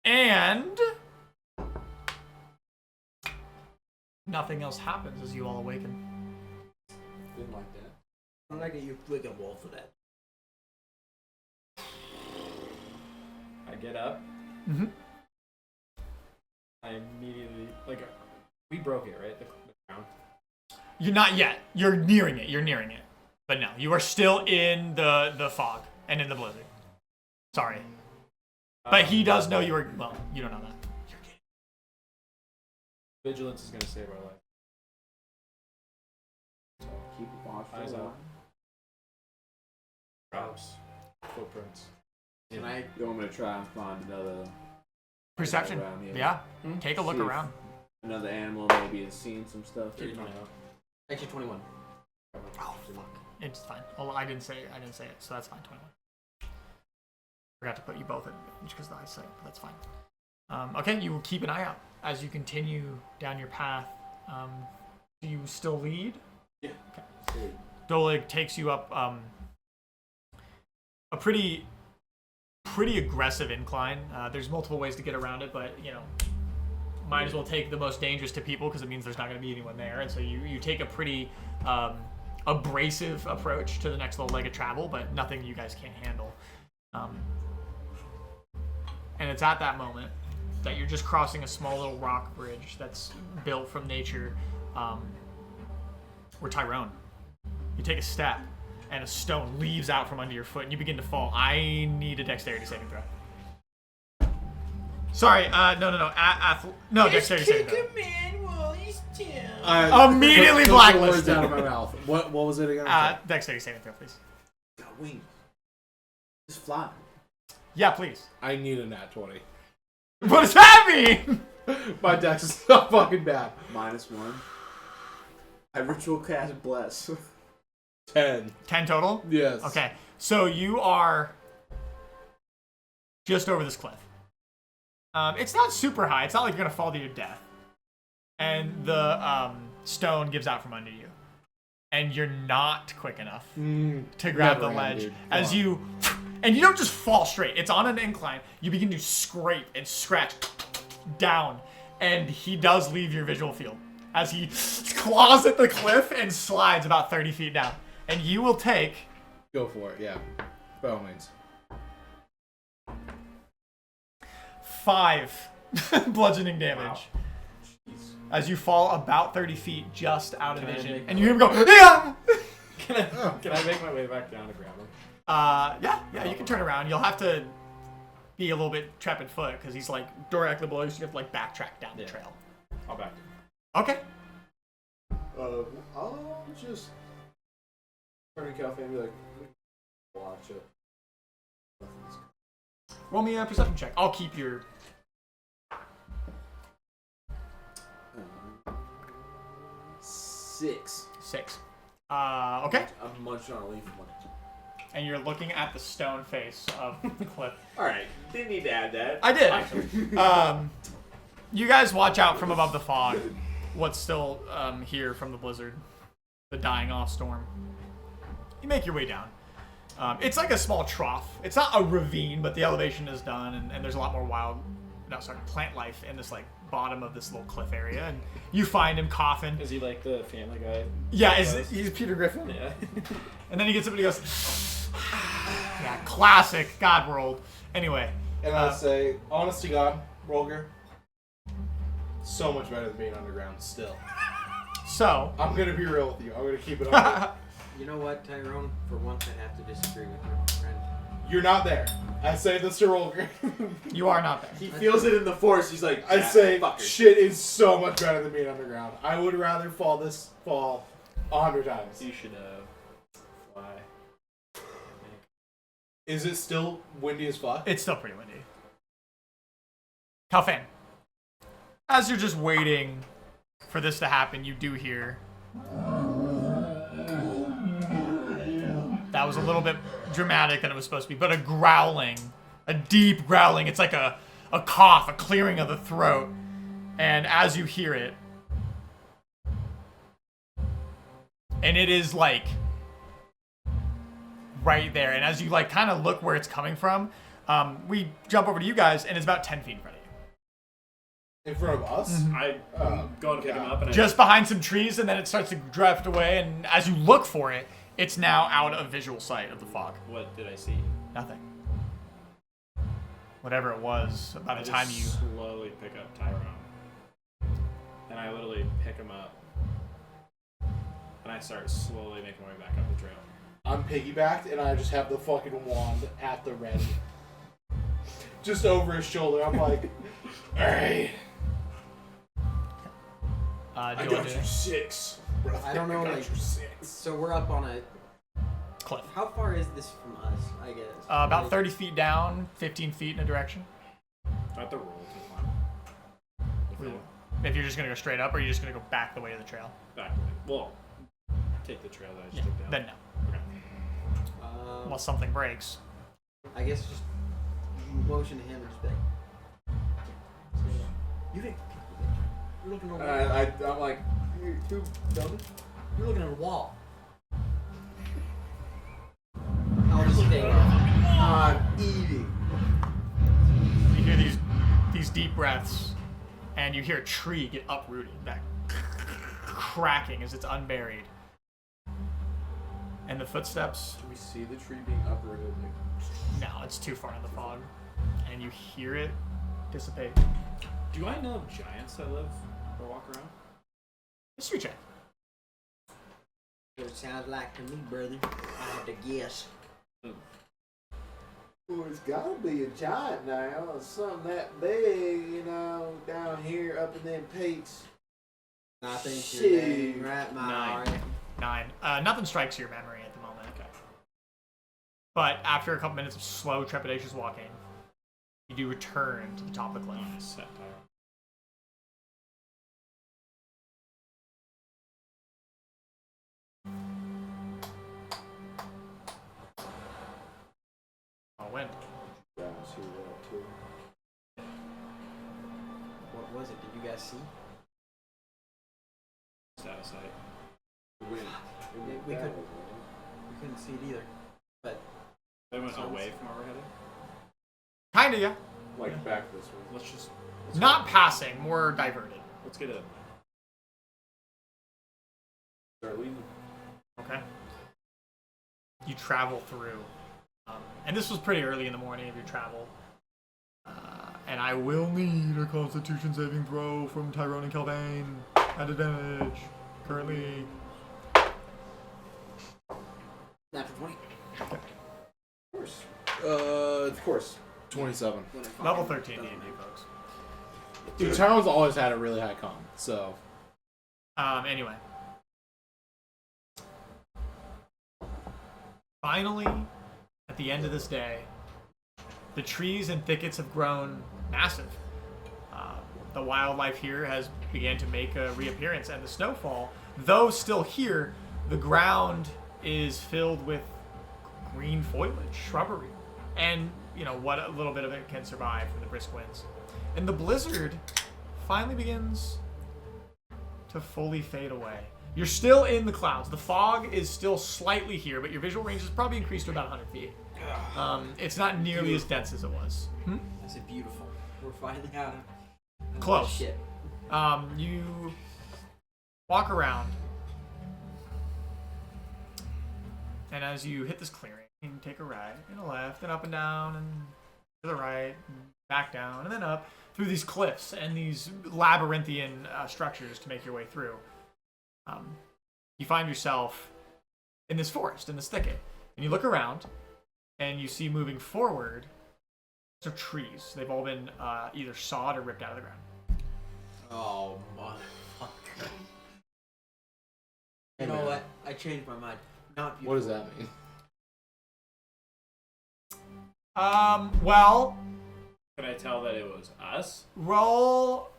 And nothing else happens as you all awaken. Didn't like that. I'm gonna get you flick a wall for that. I get up. Mm-hmm. I immediately, we broke it, right? The ground. You're not yet. You're nearing it. But no, you are still in the fog and in the blizzard. Sorry. But he does know you were, well, you don't know that. You're getting Vigilance is gonna save our life. Keep it watchful. Eyes out. Traps. Footprints. Can I? You want me to try and find another Perception. around here? Yeah. Take a look See if around. Another animal maybe has seen some stuff. Actually, 21. Oh fuck. It's fine. Well, I didn't say it, so that's fine. 21. Forgot to put you both at advantage because of the eyesight, but that's fine. Okay, you will keep an eye out as you continue down your path. Do you still lead? Yeah. Okay. Dolig takes you up a pretty aggressive incline. There's multiple ways to get around it, but might as well take the most dangerous to people because it means there's not going to be anyone there. And so you take a pretty abrasive approach to the next little leg of travel, but nothing you guys can't handle. And it's at that moment that you're just crossing a small little rock bridge that's built from nature, where Tyrone, you take a step and a stone leaves out from under your foot and you begin to fall. I need a dexterity saving throw. Sorry, no, dexterity saving throw. Immediately blacklisted. Words out of my mouth. What was it again? Dexterity saving throw, please. Got wings. Just fly. Yeah, please. I need a nat 20. What does that mean? My dex is so fucking bad. -1. I ritual cast bless. 10. 10 total? Yes. Okay, so you are just over this cliff. It's not super high. It's not like you're going to fall to your death. And the stone gives out from under you. And you're not quick enough to grab the ledge. As you... And you don't just fall straight. It's on an incline. You begin to scrape and scratch down. And he does leave your visual field. As he claws at the cliff and slides about 30 feet down. And you will take... Go for it, yeah. By all means. 5 bludgeoning damage. Wow. As you fall about 30 feet just out of vision. And you hear him go, yeah! Can I make my way back down to grab him? Yeah, you can turn around. You'll have to be a little bit trepid foot because he's like directly below you, so you have to like backtrack down the trail. I'll back. Okay. I'll just turn to Calfin and be like, watch it. Roll me a perception check. I'll keep your... 6. 6. Okay. I'm munching on a leaf. And you're looking at the stone face of the cliff. Alright, didn't need to add that. I did. You guys watch out from above the fog. What's still here from the blizzard. The dying off storm. You make your way down. It's like a small trough. It's not a ravine, but the elevation is done, and there's a lot more plant life in this like bottom of this little cliff area. And you find him coughing. Is he like the Family Guy? Yeah, he's Peter Griffin. Yeah. And then he gets up and he goes, yeah, classic God World. Anyway. And I say, honest to God, Rolger, so much better than being underground still. So. I'm going to be real with you. I'm going to keep it on. You know what, Tyrone? For once, I have to disagree with your friend. You're not there. I say this to Rolger. You are not there. He feels it in the force. He's like, I say, shit is so much better than being underground. I would rather fall this fall 100 times. You should fly. Is it still windy as fuck? It's still pretty windy. Calfan, as you're just waiting for this to happen, you do hear... That was a little bit dramatic than it was supposed to be, but a growling, a deep growling. It's like a cough, a clearing of the throat. And as you hear it, and it is like right there. And as you like kind of look where it's coming from, we jump over to you guys, and it's about 10 feet in front of you. In front of us? Mm-hmm. I go to pick him up, and just behind some trees, and then it starts to drift away. And as you look for it, it's now out of visual sight of the fog. What did I see? Nothing. Whatever it was, by the time you slowly pick up Tyrone, and I literally pick him up, and I start slowly making my way back up the trail. I'm piggybacked, and I just have the fucking wand at the ready, just over his shoulder. I'm like, all right. Do I you got want to you do 6. Bro. I don't know, got like, you 6. so we're up on a. cliff? How far is this from us? I guess. About Like, 30 feet down, 15 feet in a direction. I have to roll to climb. If you're just gonna go straight up, or you're just gonna go back the way of the trail. Back away. Well, take the trail that I just took down. Then no. Okay. Unless something breaks. I guess just motion to him and just be like, you think you're looking at a wall. I'm like, you too dumb. You're looking at a wall. I'll just stay there. I'm eating. You hear these deep breaths, and you hear a tree get uprooted, that cracking as it's unburied. And the footsteps, Do we see the tree being uprooted? no, it's too far in the fog. And you hear it dissipate. Do I know of giants that live or walk around? History check. What it sounds like to me, brother. I have to guess. Well, it's gotta be a giant now. Something that big, you know, down here up in them peaks. I think Shit. you're dang right, my 9. 9. Nothing strikes your memory at the moment. Okay. But after a couple minutes of slow, trepidatious walking, you do return to the top of the cliff. Satire. Oh, wind. Yeah, I see that too. What was it? Did you guys see? Status sight. The wind. We couldn't see it either. But They went Sounds- away from where we're headed. Kinda, yeah. Like back this way. Let's just. Not passing, more diverted. Let's get it. Start leaving. Okay. You travel through. And this was pretty early in the morning of your travel. And I will need a Constitution saving throw from Tyrone and Calvain at advantage. Currently. natural 20. Of course. 27. Level 13 D&D, folks. Dude, Tyrone's always had a really high con, so. Anyway. Finally, at the end of this day, the trees and thickets have grown massive. The wildlife here has began to make a reappearance, and the snowfall, though still here, the ground is filled with green foliage, shrubbery, and you know what a little bit of it can survive from the brisk winds. And the blizzard finally begins to fully fade away. You're still in the clouds. The fog is still slightly here, but your visual range has probably increased to about 100 feet. It's not nearly as dense as it was. I said beautiful. We're finally out of Close. shit. You walk around, and as you hit this clearing, you take a right and a left and up and down and to the right and back down and then up through these cliffs and these labyrinthian structures to make your way through. You find yourself in this forest, in this thicket, and you look around and you see moving forward some trees. They've all been either sawed or ripped out of the ground. Oh, motherfucker. You know what? I changed my mind. Not beautiful. What does that mean? Well, Can I tell that it was us? roll.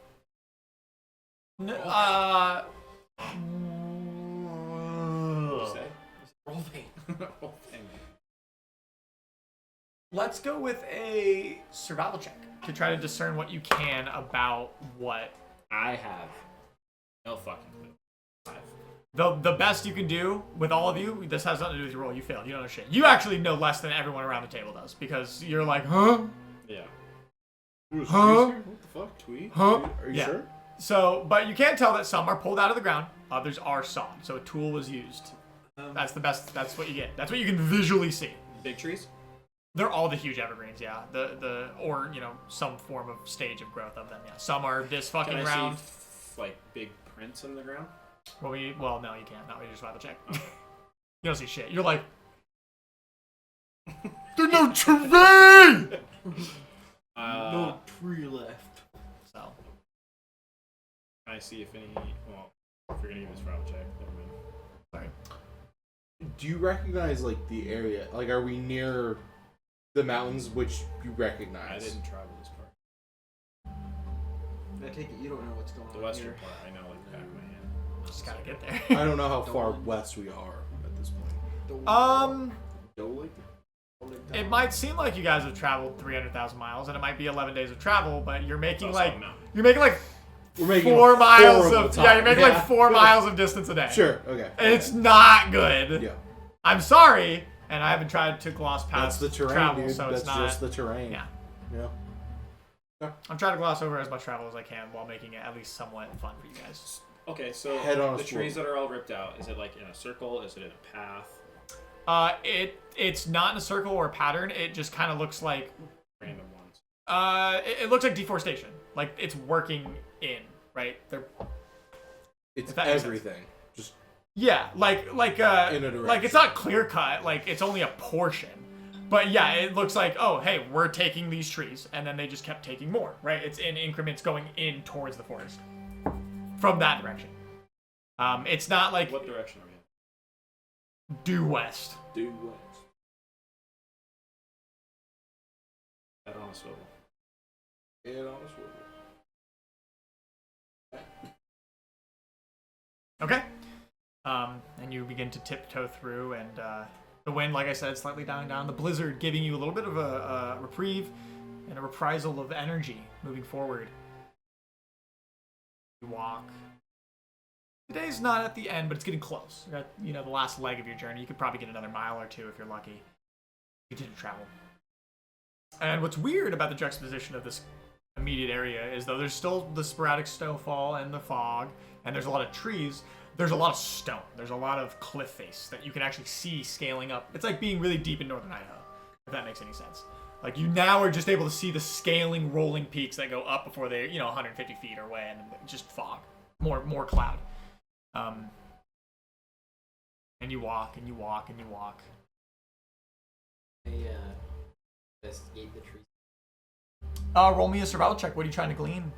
Say? Roll thing. Whole thing. Let's go with a survival check to try to discern what you can about what I have no fucking clue. 5. the best you can do with all of you. This has nothing to do with your roll. You failed. You don't know shit. You actually know less than everyone around the table does because you're like, huh, Yeah. huh, What the fuck? Tweet? Are you Yeah. sure? So, but you can tell that some are pulled out of the ground, others are sawed. So a tool was used. That's the best. That's what you get. That's what you can visually see. Big trees? They're all the huge evergreens, yeah. Or you know some form of stage of growth of them, yeah. Some are this fucking Can I round. see like big prints in the ground? Well, no, you can't. Not when you survival check. You don't see shit. You're like, there's no tree. No tree left. So I see if any. Well, if you're gonna give this travel check, never mind. Sorry. Do you recognize like the area? Like, are we near the mountains which you I recognize? didn't travel this part. I take it you don't know what's going on The western here. part, I know like the back of my hand. Just gotta get there. I don't know how far west we are at this point. Dolik? It might seem like you guys have traveled 300,000 miles, and it might be 11 days of travel, but you're making Also, like no. you're making like We're making 4 miles horrible of time. you're making like 4 miles of distance a day. Sure. Okay. It's not good. Yeah. I'm sorry, and I haven't tried to gloss That's past the terrain, travel, dude. so That's it's not. just the terrain. Yeah. Yeah. I'm trying to gloss over as much travel as I can while making it at least somewhat fun for you guys. Okay, so Head on a the trees slope. that are all ripped out, is it like in a circle? Is it in a path? It's not in a circle or a pattern. It just kind of looks like Random ones. it looks like deforestation. Like it's working in, right? It's If that makes sense. everything. Just Yeah, like In a direction. like it's not clear cut. Like it's only a portion. But yeah, it looks like, oh, hey, we're taking these trees, and then they just kept taking more, right? It's in increments going in towards the forest from that direction. It's not like What direction are we in? due west. Due west. Head on a swivel. Head on a swivel. Okay. And you begin to tiptoe through, and the wind, like I said, slightly dying down. The blizzard giving you a little bit of a reprieve and a reprisal of energy moving forward. You walk. The day's not at the end, but it's getting close. You're at, the last leg of your journey. You could probably get another mile or two if you're lucky. Continue to travel. And what's weird about the juxtaposition of this immediate area is, though there's still the sporadic snowfall and the fog, and there's a lot of trees, there's a lot of stone. There's a lot of cliff face that you can actually see scaling up. It's like being really deep in northern Idaho, if that makes any sense. Like, you now are just able to see the scaling, rolling peaks that go up before they're, 150 feet away, and just fog. More cloud. And you walk, and you walk, and you walk. Investigate the trees. Roll me a survival check. What are you trying to glean?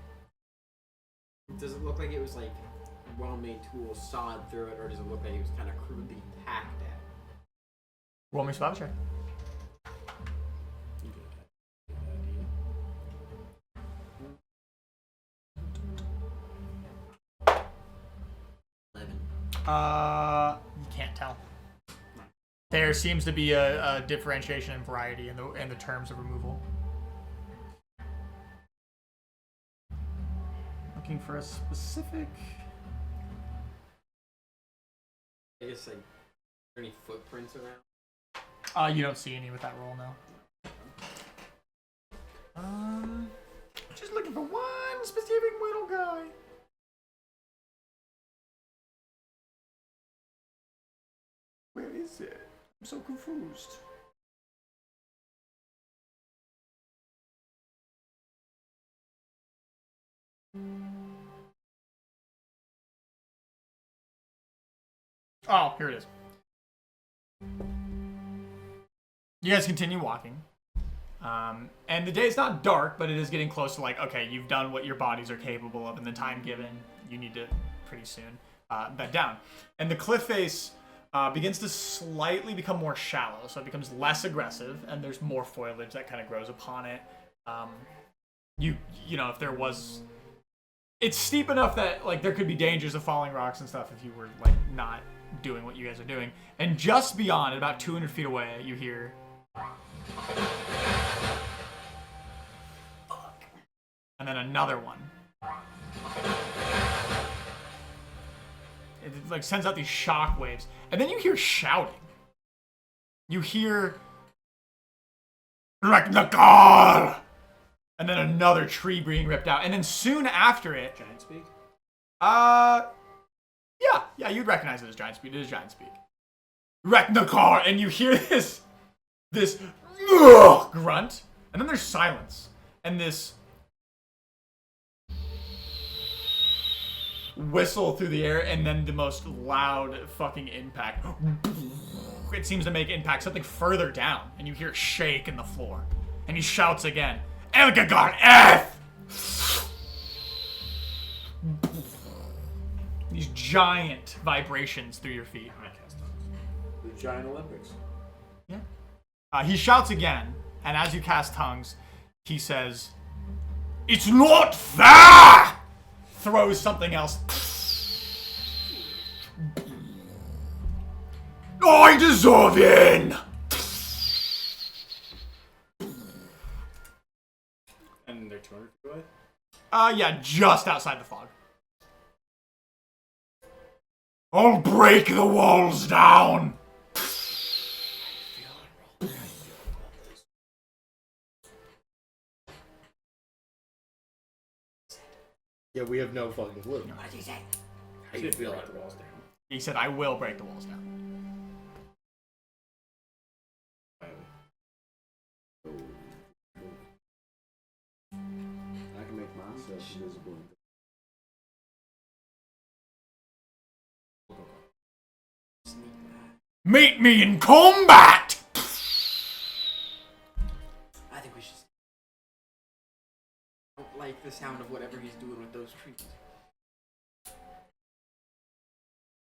Does it look like it was like well-made tools sawed through it, or does it look like it was kind of crudely hacked at? Roll me a survival check. You can't tell. There seems to be a differentiation in variety in the terms of removal. Looking for a specific. I guess like, are there any footprints around? You don't see any with that roll, no. Just looking for one specific little guy. Where is it? I'm so confused. Oh, here it is. You guys continue walking. And the day's not dark, but it is getting close to like, okay, you've done what your bodies are capable of in the time given. You need to pretty soon bed down. And the cliff face begins to slightly become more shallow, so it becomes less aggressive, and there's more foliage that kind of grows upon it. If there was... It's steep enough that like there could be dangers of falling rocks and stuff if you were like not doing what you guys are doing. And just beyond, about 200 feet away, you hear... And then another one. It like sends out these shock waves. And then you hear shouting. You hear... Reknakar! And then another tree being ripped out. And then soon after it... Giant speak? Yeah, you'd recognize it as giant speak. It is giant speak. Reknakar! And you hear this grunt. And then there's silence. And this whistle through the air, and then the most loud fucking impact. It seems to make impact something further down, and you hear it shake in the floor. And he shouts again, Elgagar F! giant vibrations through your feet. I cast tongues. The Giant Olympics. Yeah. He shouts again, and as you cast tongues, he says, "It's not fair!" Throws something else. I deserve in! And they're 200 feet away? Yeah, just outside the fog. I'll break the walls down! Yeah, we have no fucking clue. How do you feel Break like the walls down. He said, I will break the walls down. I can make myself invisible. Meet me in combat! I think we should. I don't like the sound of whatever he's doing with those trees.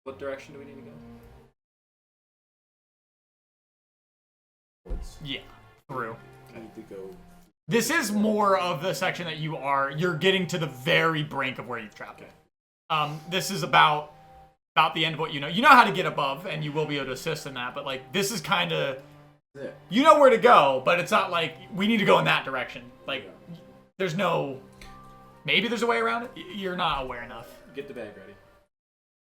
What direction do we need to go? Yeah, through. I need to go. This is more of the section that you're getting to the very brink of where you've traveled. This is about the end of what you know. You know how to get above, and you will be able to assist in that, but like this is kind of, you know where to go, but it's not like we need to go in that direction. Like, there's no, maybe there's a way around it. You're not aware enough. Get the bag ready.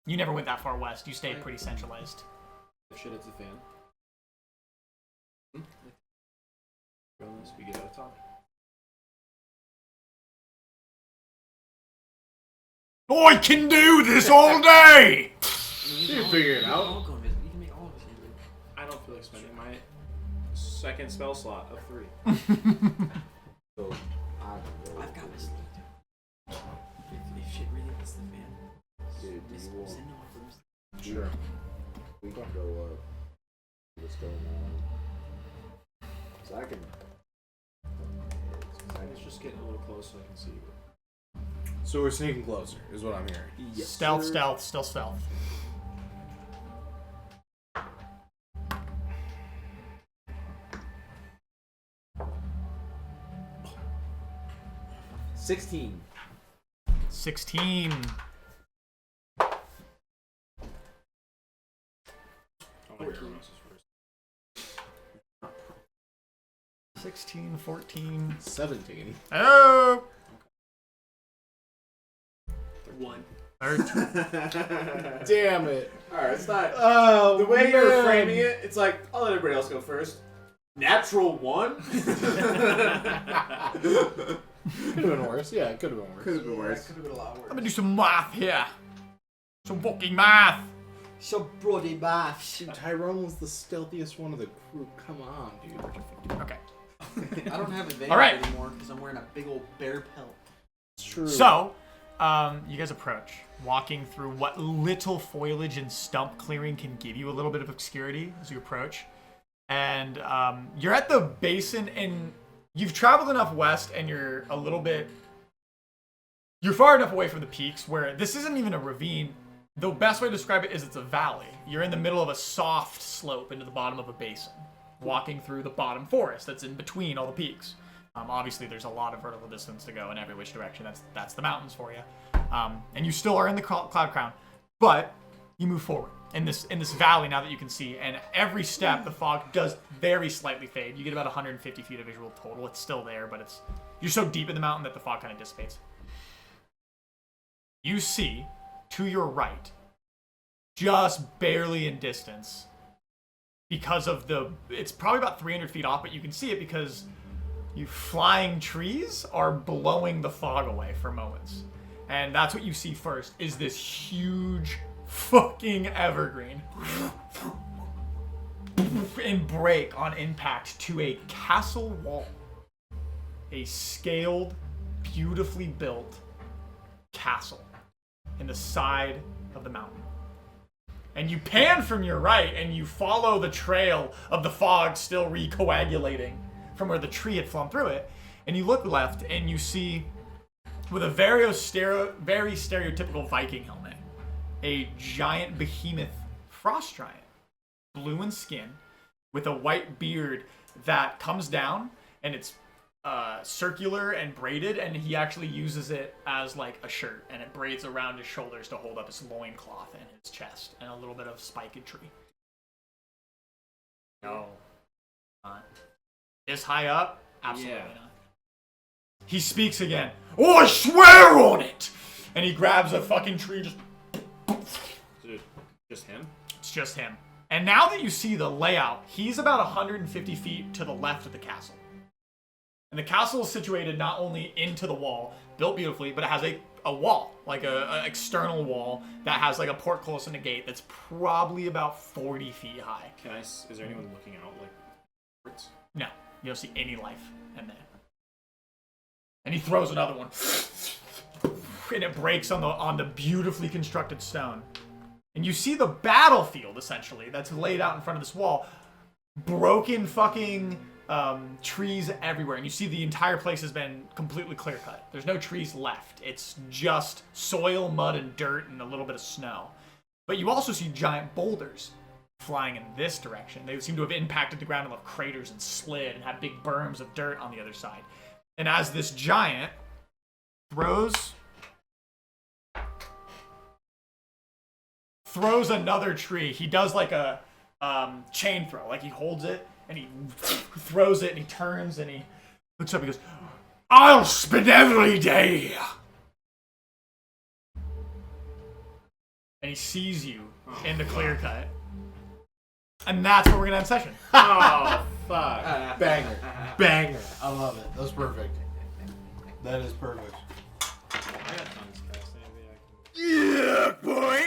You never went that far west. You stayed pretty centralized. If shit hits the fan. Unless we get out of top. I can do this all day! You figure it out. All go invisible. You can make all of us invisible. I don't feel like spending my second spell slot of 3. So I've got my sleep. If shit really hits the fan, Dude, do you want? send offers. Sure. We can go up. What's going on? So I can. Let's just get a little close so I can see you. So we're sneaking closer, is what I'm hearing. Yes, Stealth, sir. stealth, still stealth. $16. 16. Oh, my Uranus is first. 16, 14. 17. Oh! 1. 13. Damn it. Alright, it's not. Oh, The way you're man. framing it, it's like, I'll let everybody else go first. Natural 1? Could have been worse. Yeah, it could have been worse. Could have been worse. Could have been a lot worse. I'm gonna do some math here. Some fucking math. So bloody maths. Tyrone was the stealthiest one of the crew. Come on, dude. Okay. I don't have advantage All right. anymore because I'm wearing a big old bear pelt. It's true. So, you guys approach, walking through what little foliage and stump clearing can give you a little bit of obscurity as you approach. And you're at the basin, and you've traveled enough west, and you're far enough away from the peaks where this isn't even a ravine. The best way to describe it is it's a valley. You're in the middle of a soft slope into the bottom of a basin, walking through the bottom forest that's in between all the peaks. Obviously, there's a lot of vertical distance to go in every which direction. That's the mountains for you. And you still are in the cloud crown, but you move forward in this valley now that you can see. And every step, the fog does very slightly fade. You get about 150 feet of visual total. It's still there, but you're so deep in the mountain that the fog kind of dissipates. You see, to your right, just barely in distance, because of it's probably about 300 feet off, but you can see it because you flying trees are blowing the fog away for moments. And that's what you see first, is this huge fucking evergreen. And break on impact to a castle wall. A scaled, beautifully built castle in the side of the mountain. And you pan from your right and you follow the trail of the fog still recoagulating from where the tree had flown through it. And you look left and you see, with a very stereotypical Viking helmet, a giant behemoth frost giant, blue in skin, with a white beard that comes down, and it's circular and braided, and he actually uses it as like a shirt, and it braids around his shoulders to hold up his loincloth and his chest, and a little bit of spiketry. No. Not. This high up? Absolutely not. He speaks again. Oh, I swear on it! And he grabs a fucking tree, just... Is it just him? It's just him. And now that you see the layout, he's about 150 feet to the left of the castle. And the castle is situated not only into the wall, built beautifully, but it has a wall, like a external wall that has like a portcullis and a gate that's probably about 40 feet high. Is there anyone looking out like upwards? No, you don't see any life in there. And he throws another one, and it breaks on the beautifully constructed stone. And you see the battlefield essentially that's laid out in front of this wall, broken fucking trees everywhere, and you see the entire place has been completely clear cut. There's no trees left. It's just soil, mud, and dirt, and a little bit of snow. But you also see giant boulders flying in this direction. They seem to have impacted the ground and left craters and slid and have big berms of dirt on the other side. And as this giant throws another tree, he does like a chain throw. Like he holds it and he throws it and he turns and he looks up and goes, I'll spend every day. And he sees you in the clear cut. And that's where we're gonna end session. Oh, fuck. Banger. Banger. I love it. That's perfect. That is perfect. I got tons of casting. Yeah, boy.